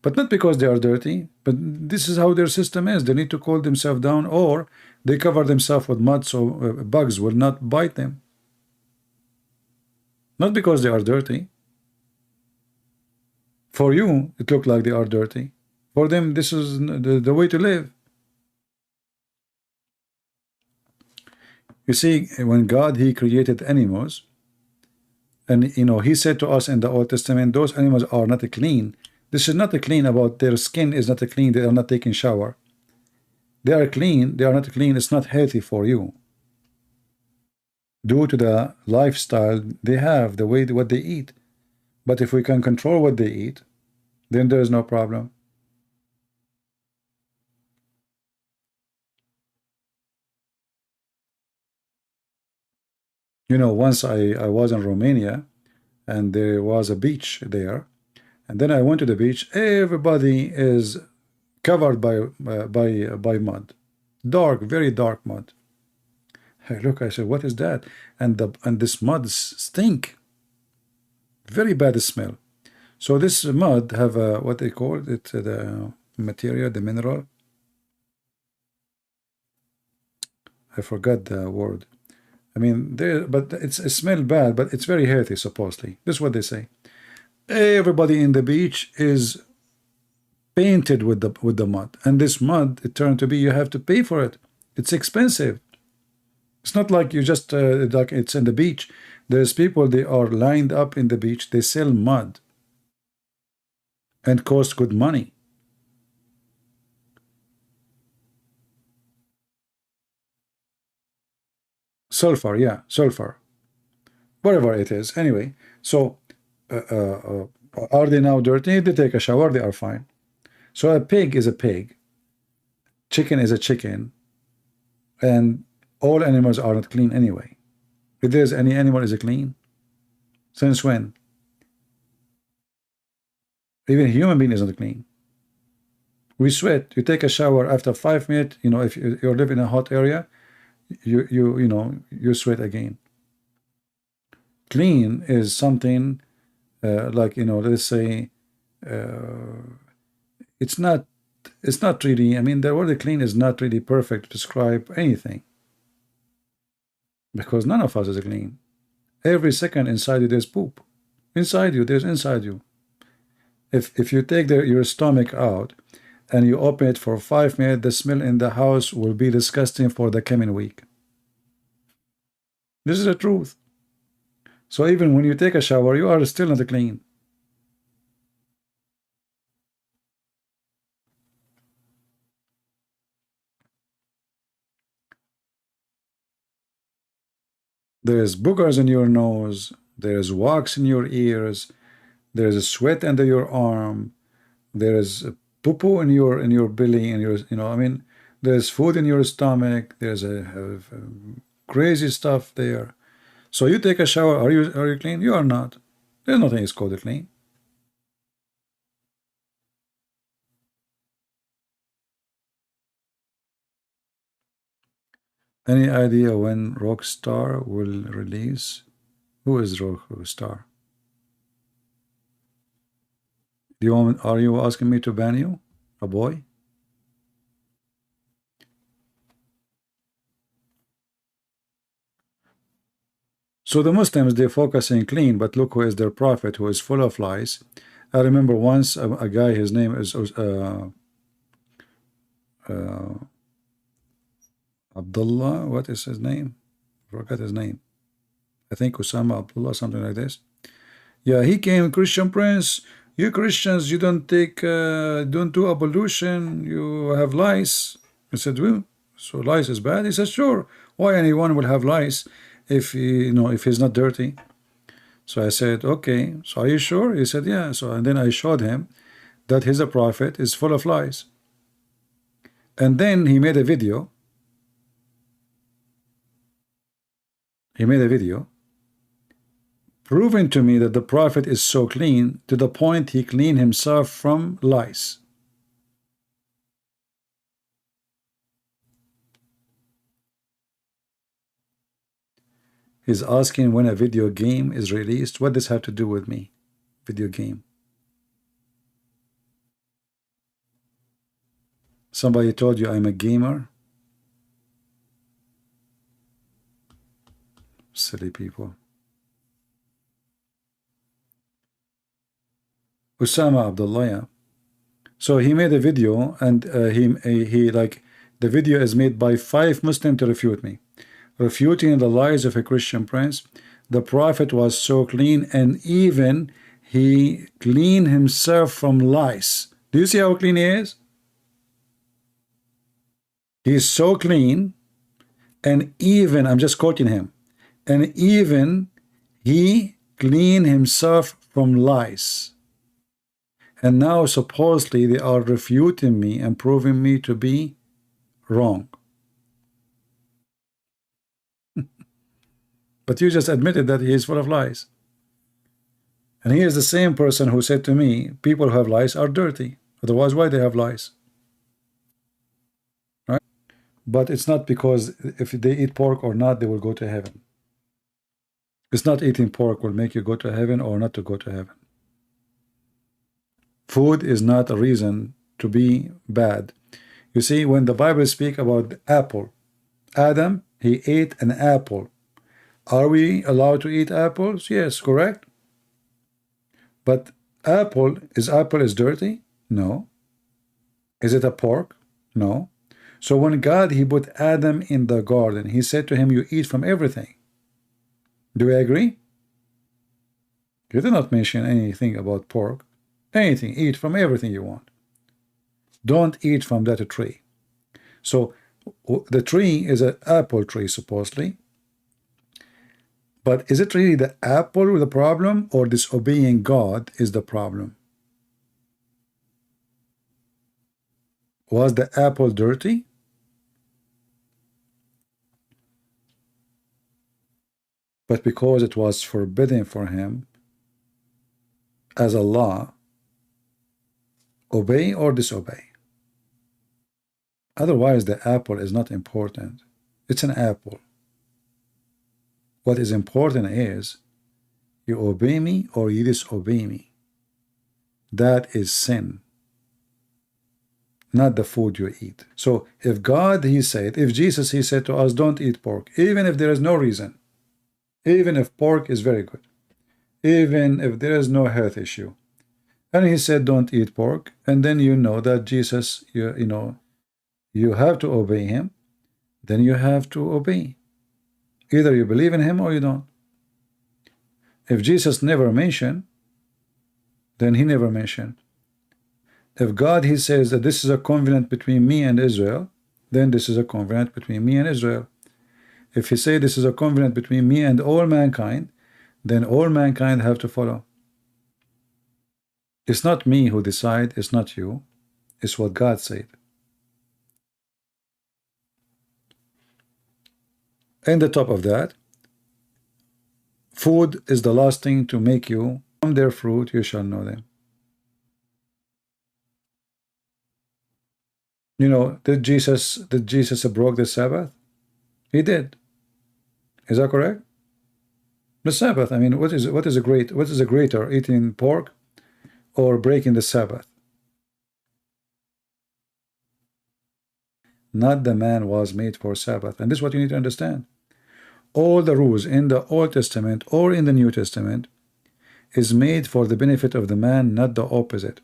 But not because they are dirty, but this is how their system is. They need to cool themselves down, or they cover themselves with mud so bugs will not bite them. Not because they are dirty. For you, it looks like they are dirty. For them, this is the way to live. You see, when God, he created animals, and you know, he said to us in the Old Testament, those animals are not clean. This is not clean about their skin is not clean. They are not taking shower. They are clean. They are not clean. It's not healthy for you. Due to the lifestyle they have, the way what they eat. But if we can control what they eat, then there is no problem. You know, once I was in Romania, and there was a beach there. And then I went to the beach. Everybody is covered by mud, dark, very dark mud. Hey, look, I said, what is that? And this mud stink, very bad smell. So this mud have what they call it, the material, the mineral. I forgot the word. I mean, but it smells bad, but it's very healthy supposedly. This is what they say. Everybody in the beach is painted with the mud, and this mud, it turned to be, you have to pay for it. It's expensive. It's not like you just like it's in the beach. There's people, they are lined up in the beach, they sell mud and cost good money. Sulfur, yeah, sulfur, whatever it is. Anyway, so are they now dirty? If they take a shower, they are fine. So a pig is a pig, chicken is a chicken, and all animals are not clean anyway. If there's any animal is clean, since when? Even a human being is not clean. We sweat. You take a shower after 5 minutes. You know, if you live in a hot area, you know, you sweat again. Clean is something like, you know, let's say it's not really, I mean, the word clean is not really perfect to describe anything, because none of us is clean. Every second inside you there's poop. Inside you, there's inside you. If you take your stomach out and you open it for 5 minutes, the smell in the house will be disgusting for the coming week. This is the truth. So even when you take a shower, you are still not clean. There is boogers in your nose, there is wax in your ears, there is a sweat under your arm, there is a poo-poo in your belly, and I mean, there's food in your stomach, there's a crazy stuff there. So you take a shower, are you clean? You are not. There's nothing is called clean. Any idea when Rockstar will release? Who is Rockstar? Are you asking me to ban you? A boy? So the Muslims, they focus on clean, but look who is their prophet, who is full of lies. I remember once a guy, his name is Abdullah, what is his name? I forgot his name. I think Osama Abdullah, something like this. Yeah, he came, Christian Prince, you Christians, you don't do ablution, you have lice. I said, well, so lice is bad? He said, sure. Why anyone will have lice if if he's not dirty? So I said, okay, so are you sure? He said, yeah. So and then I showed him that he's a prophet is full of lies. And then he made a video. Proving to me that the prophet is so clean to the point he cleaned himself from lice. He's asking when a video game is released. What does this have to do with me? Video game. Somebody told you I'm a gamer? Silly people. Osama Abdullah, yeah. So he made a video, and he like the video is made by 5 Muslims to refute me, refuting the lies of a Christian prince. The prophet was so clean, and even he cleaned himself from lice. Do you see how clean he is? He is so clean, and even, I'm just quoting him, and even he cleaned himself from lice. And now supposedly they are refuting me and proving me to be wrong. But you just admitted that he is full of lies. And he is the same person who said to me, people who have lies are dirty. Otherwise, why they have lies? Right? But it's not because if they eat pork or not, they will go to heaven. It's not eating pork will make you go to heaven or not to go to heaven. Food is not a reason to be bad. You see, when the Bible speaks about the apple, Adam, he ate an apple. Are we allowed to eat apples? Yes, correct. But apple is dirty? No. Is it a pork? No. So when God, he put Adam in the garden, he said to him, you eat from everything. Do we agree? You did not mention anything about pork. Anything, eat from everything you want. Don't eat from that tree. So the tree is an apple tree, supposedly. But is it really the apple the problem, or disobeying God is the problem? Was the apple dirty? But because it was forbidden for him as a law, obey or disobey. Otherwise, the apple is not important. It's an apple. What is important is you obey me or you disobey me. That is sin, not the food you eat. So if God, he said, if Jesus, he said to us, don't eat pork, even if there is no reason, even if pork is very good, even if there is no health issue, and he said don't eat pork, and then you know that Jesus, you have to obey him, then you have to obey. Either you believe in him or you don't. If Jesus never mentioned, then he never mentioned. If God, he says that this is a covenant between me and Israel, then this is a covenant between me and Israel. If he say this is a covenant between me and all mankind, then all mankind have to follow. It's not me who decide, it's not you, it's what God said. And the top of that, food is the last thing to make you. From their fruit you shall know them. You know, did Jesus broke the Sabbath? He did. Is that correct? The Sabbath. I mean, what is a greater, eating pork or breaking the Sabbath? Not the man was made for Sabbath. And this is what you need to understand. All the rules in the Old Testament or in the New Testament is made for the benefit of the man, not the opposite.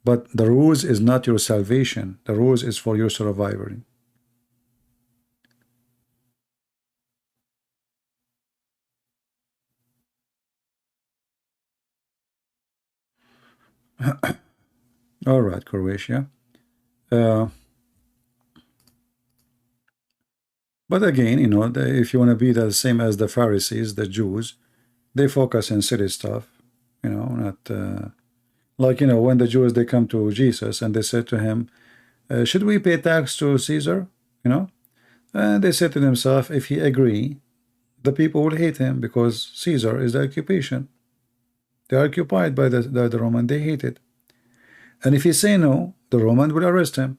But the rules is not your salvation. The rules is for your survival. All right, Croatia. But again, you know, if you want to be the same as the Pharisees, the Jews, they focus on silly stuff, you know, not like, you know, when the Jews, they come to Jesus and they said to him, should we pay tax to Caesar? You know, and they said to themselves, if he agree, the people will hate him because Caesar is the occupation. They are occupied by the Roman, they hate it. And if he say no, the Roman will arrest him.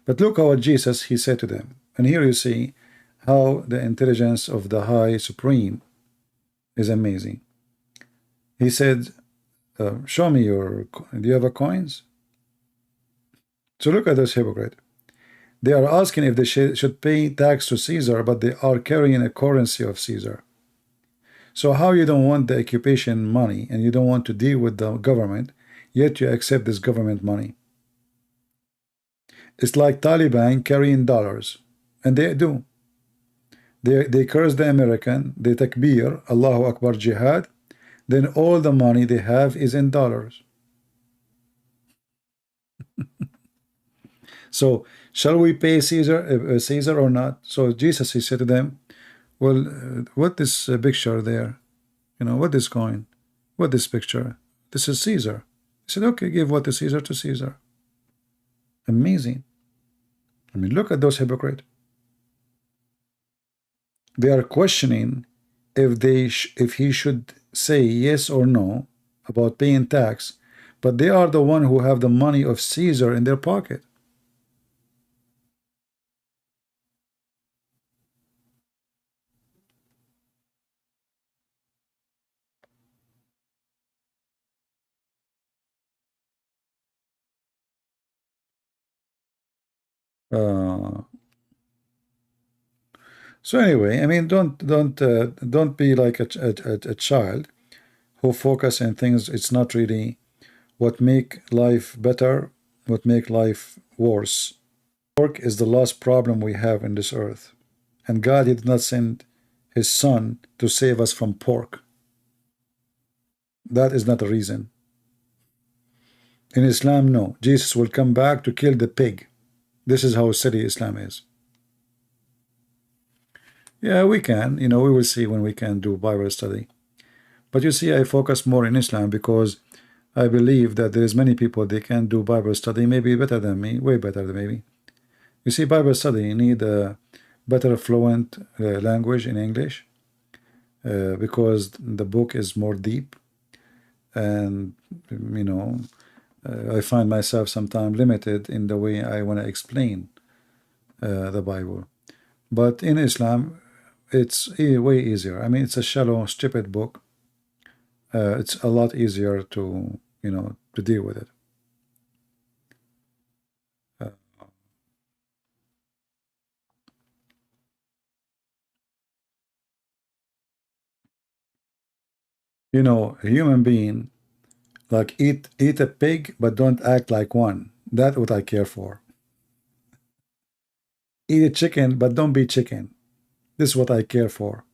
But look how Jesus, he said to them. And here you see how the intelligence of the High Supreme is amazing. He said, show me do you have a coins? So look at this hypocrite. They are asking if they should pay tax to Caesar, but they are carrying a currency of Caesar. So how you don't want the occupation money and you don't want to deal with the government, yet you accept this government money? It's like Taliban carrying dollars, and they do. They curse the American, they takbir, Allahu Akbar, jihad, then all the money they have is in dollars. So shall we pay Caesar or not? So Jesus, he said to them, well, what this picture there? You know, what this coin? What this picture? This is Caesar. He said, okay, give what is Caesar to Caesar. Amazing. I mean, look at those hypocrites. They are questioning if he should say yes or no about paying tax, but they are the one who have the money of Caesar in their pocket. So anyway, I mean, don't be like a child who focus on things. It's not really what make life better, what make life worse. Pork is the last problem we have in this earth, and God did not send his son to save us from pork. That is not a reason. In Islam, no. Jesus will come back to kill the pig. This is how silly Islam is. Yeah, we can. You know, we will see when we can do Bible study. But you see, I focus more in Islam because I believe that there is many people, they can do Bible study maybe better than me, way better than maybe. You see, Bible study, you need a better fluent language in English because the book is more deep. And, you know, I find myself sometimes limited in the way I want to explain the Bible. But in Islam, it's way easier. I mean, it's a shallow, stupid book. It's a lot easier to, you know, to deal with it. You know, a human being, like eat a pig, but don't act like one. That's what I care for. Eat a chicken, but don't be chicken. This is what I care for.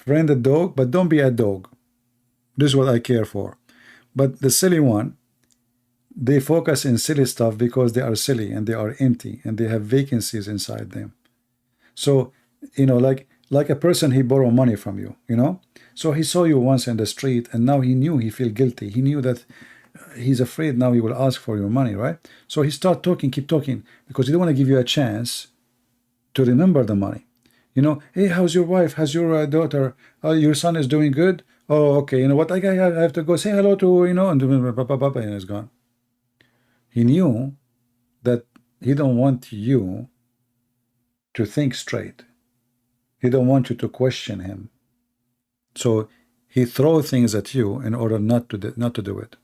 Friend a dog, but don't be a dog. This is what I care for. But the silly one, they focus in silly stuff because they are silly and they are empty and they have vacancies inside them. So, you know, like a person, he borrow money from you, you know. So he saw you once in the street and now he knew he feel guilty. He knew that he's afraid now he will ask for your money, right? So he start talking, keep talking, because he don't want to give you a chance to remember the money. You know, hey, how's your wife? How's your daughter? Oh, your son is doing good? Oh, okay. You know what? I have to go say hello to, you know, and it's gone. He knew that he don't want you to think straight. He don't want you to question him. So he throw things at you in order not to do it.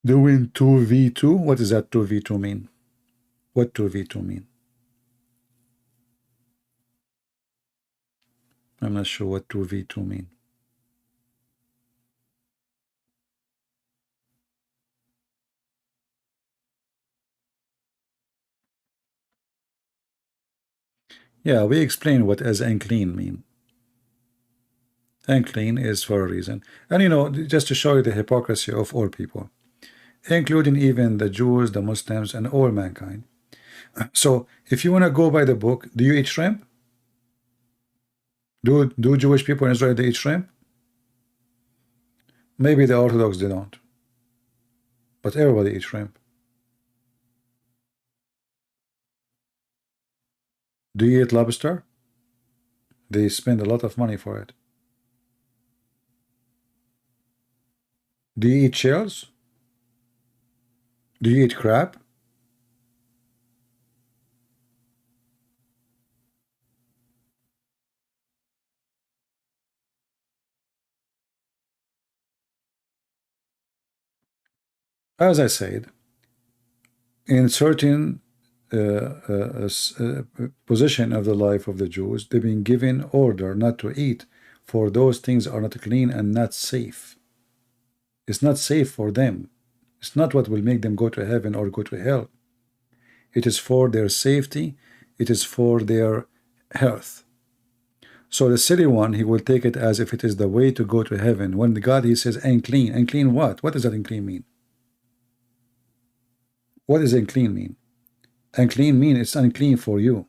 Doing 2v2? What does that 2v2 mean? What 2v2 mean? I'm not sure what 2v2 mean. Yeah, we explain what as unclean mean. Unclean is for a reason. And you know, just to show you the hypocrisy of all people, including even the Jews, the Muslims, and all mankind. So if you want to go by the book, do you eat shrimp? Do Jewish people in Israel, they eat shrimp? Maybe the Orthodox, they don't. But everybody eats shrimp. Do you eat lobster? They spend a lot of money for it. Do you eat shells? Do you eat crab? As I said, in certain position of the life of the Jews, they've been given order not to eat, for those things are not clean and not safe. It's not safe for them. It's not what will make them go to heaven or go to hell. It is for their safety. It is for their health. So the silly one, he will take it as if it is the way to go to heaven. When God, he says unclean. Unclean what? What does that unclean mean? What does unclean mean? Unclean mean it's unclean for you,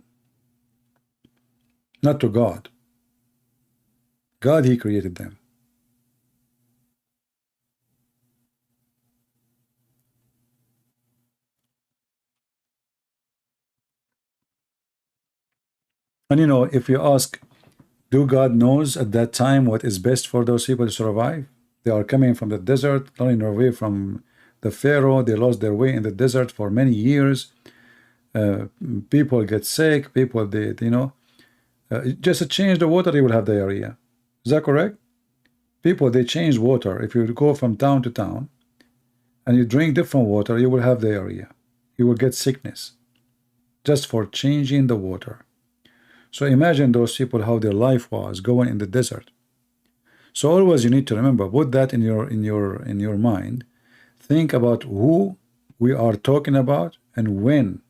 not to God. God, he created them. And you know, if you ask, do God knows at that time what is best for those people to survive? They are coming from the desert, running away from the Pharaoh. They lost their way in the desert for many years. People get sick. People, they you know, just to change the water, you will have diarrhea. Is that correct? People, they change water. If you go from town to town and you drink different water, you will have diarrhea. You will get sickness just for changing the water. So imagine those people, how their life was going in the desert. So always you need to remember, put that in your mind. Think about who we are talking about and when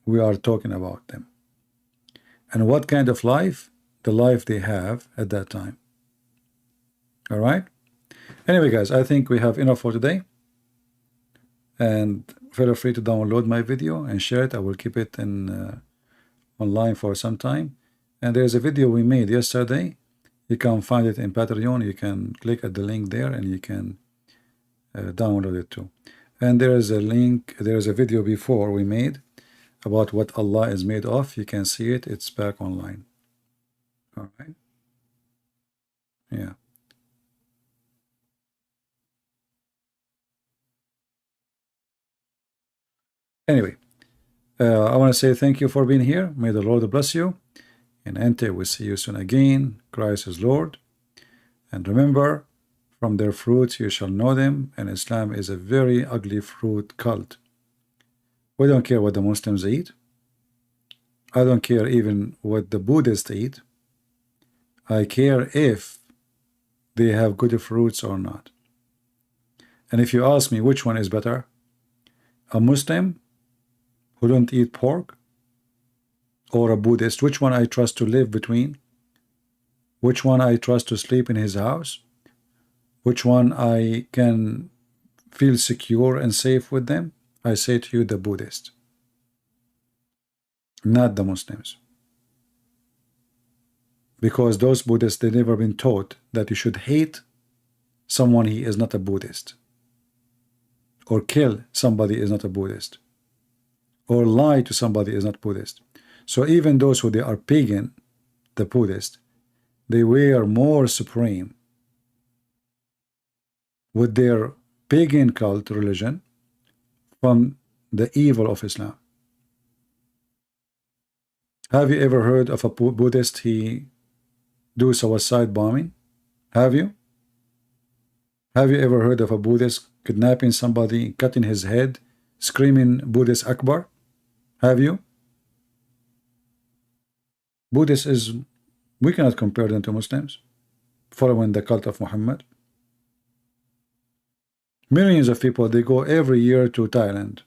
we are talking about them, and what kind of life, the life they have at that time. All right. Anyway, guys, I think we have enough for today. And feel free to download my video and share it. I will keep it in online for some time. And there's a video we made yesterday. You can find it in Patreon. You can click at the link there and you can download it too. And there is a link, there is a video before we made about what Allah is made of. You can see it. It's back online. All right. Yeah. Anyway, I want to say thank you for being here. May the Lord bless you. And until we see you soon again, Christ is Lord. And remember, from their fruits you shall know them. And Islam is a very ugly fruit cult. We don't care what the Muslims eat. I don't care even what the Buddhists eat. I care if they have good fruits or not. And if you ask me which one is better, a Muslim who don't eat pork, or a Buddhist? Which one I trust to live between? Which one I trust to sleep in his house? Which one I can feel secure and safe with them? I say to you, the Buddhist, not the Muslims. Because those Buddhists, they've never been taught that you should hate someone he is not a Buddhist, or kill somebody is not a Buddhist, or lie to somebody is not Buddhist. So even those who they are pagan, the Buddhist, they were more supreme with their pagan cult religion from the evil of Islam. Have you ever heard of a Buddhist he do suicide bombing? Have you? Have you ever heard of a Buddhist kidnapping somebody, cutting his head, screaming Buddhist Akbar? Have you? Buddhist is, we cannot compare them to Muslims following the cult of Muhammad. Millions of people, they go every year to Thailand.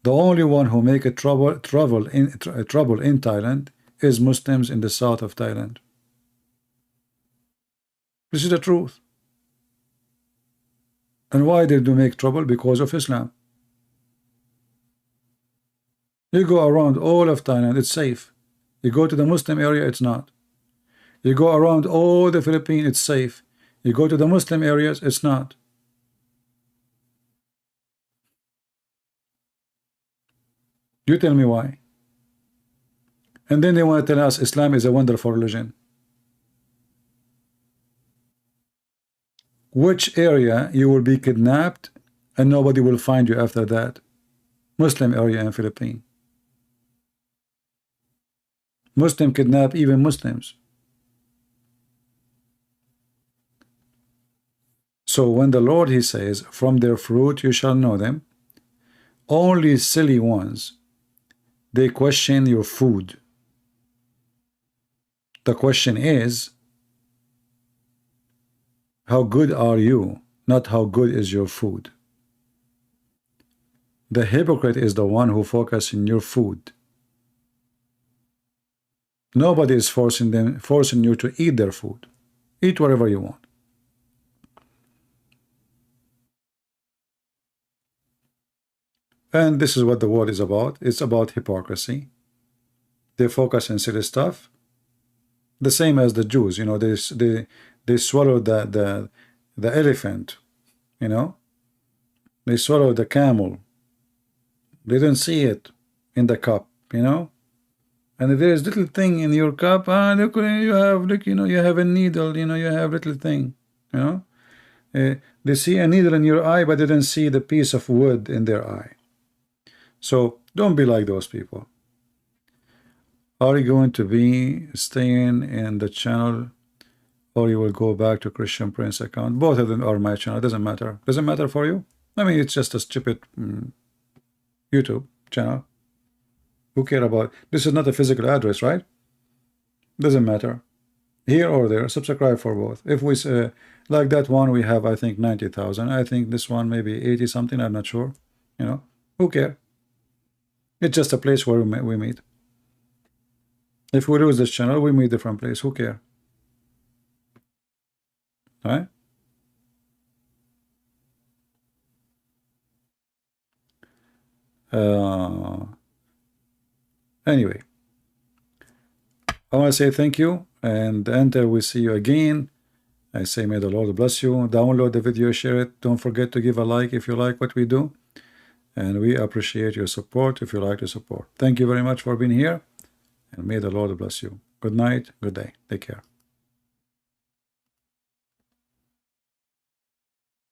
The only one who make a trouble in Thailand is Muslims in the south of Thailand. This is the truth. And why they do make trouble? Because of Islam. You go around all of Thailand, it's safe. You go to the Muslim area, it's not. You go around all the Philippines, it's safe. You go to the Muslim areas, it's not. You tell me why. And then they want to tell us Islam is a wonderful religion. Which area you will be kidnapped and nobody will find you after that? Muslim area in Philippines. Muslim kidnap even Muslims. So when the Lord, he says, from their fruit you shall know them, only silly ones, they question your food. The question is, how good are you, not how good is your food. The hypocrite is the one who focuses on your food. Nobody is forcing you to eat their food. Eat whatever you want. And this is what the world is about. It's about hypocrisy. They focus on silly stuff. The same as the Jews, you know, they swallowed the elephant, you know. They swallowed the camel. They didn't see it in the cup, you know. And if there is little thing in your cup, look, you have, look, you know, you have a needle, you know, you have little thing, you know. They see a needle in your eye, but they didn't see the piece of wood in their eye. So don't be like those people. Are you going to be staying in the channel, or you will go back to Christian Prince account? Both of them are my channel. It doesn't matter. Doesn't matter for you? I mean, it's just a stupid YouTube channel. Who care about? This is not a physical address, right? Doesn't matter. Here or there, subscribe for both. If we like that one, we have, I think, 90,000. I think this one maybe 80 something. I'm not sure. You know, who care? It's just a place where we meet. If we lose this channel, we meet different place. Who care? Right? Anyway, I want to say thank you, and until we see you again, I say may the Lord bless you. Download the video, share it. Don't forget to give a like if you like what we do, and we appreciate your support if you like to support. Thank you very much for being here, and may the Lord bless you. Good night, good day. Take care.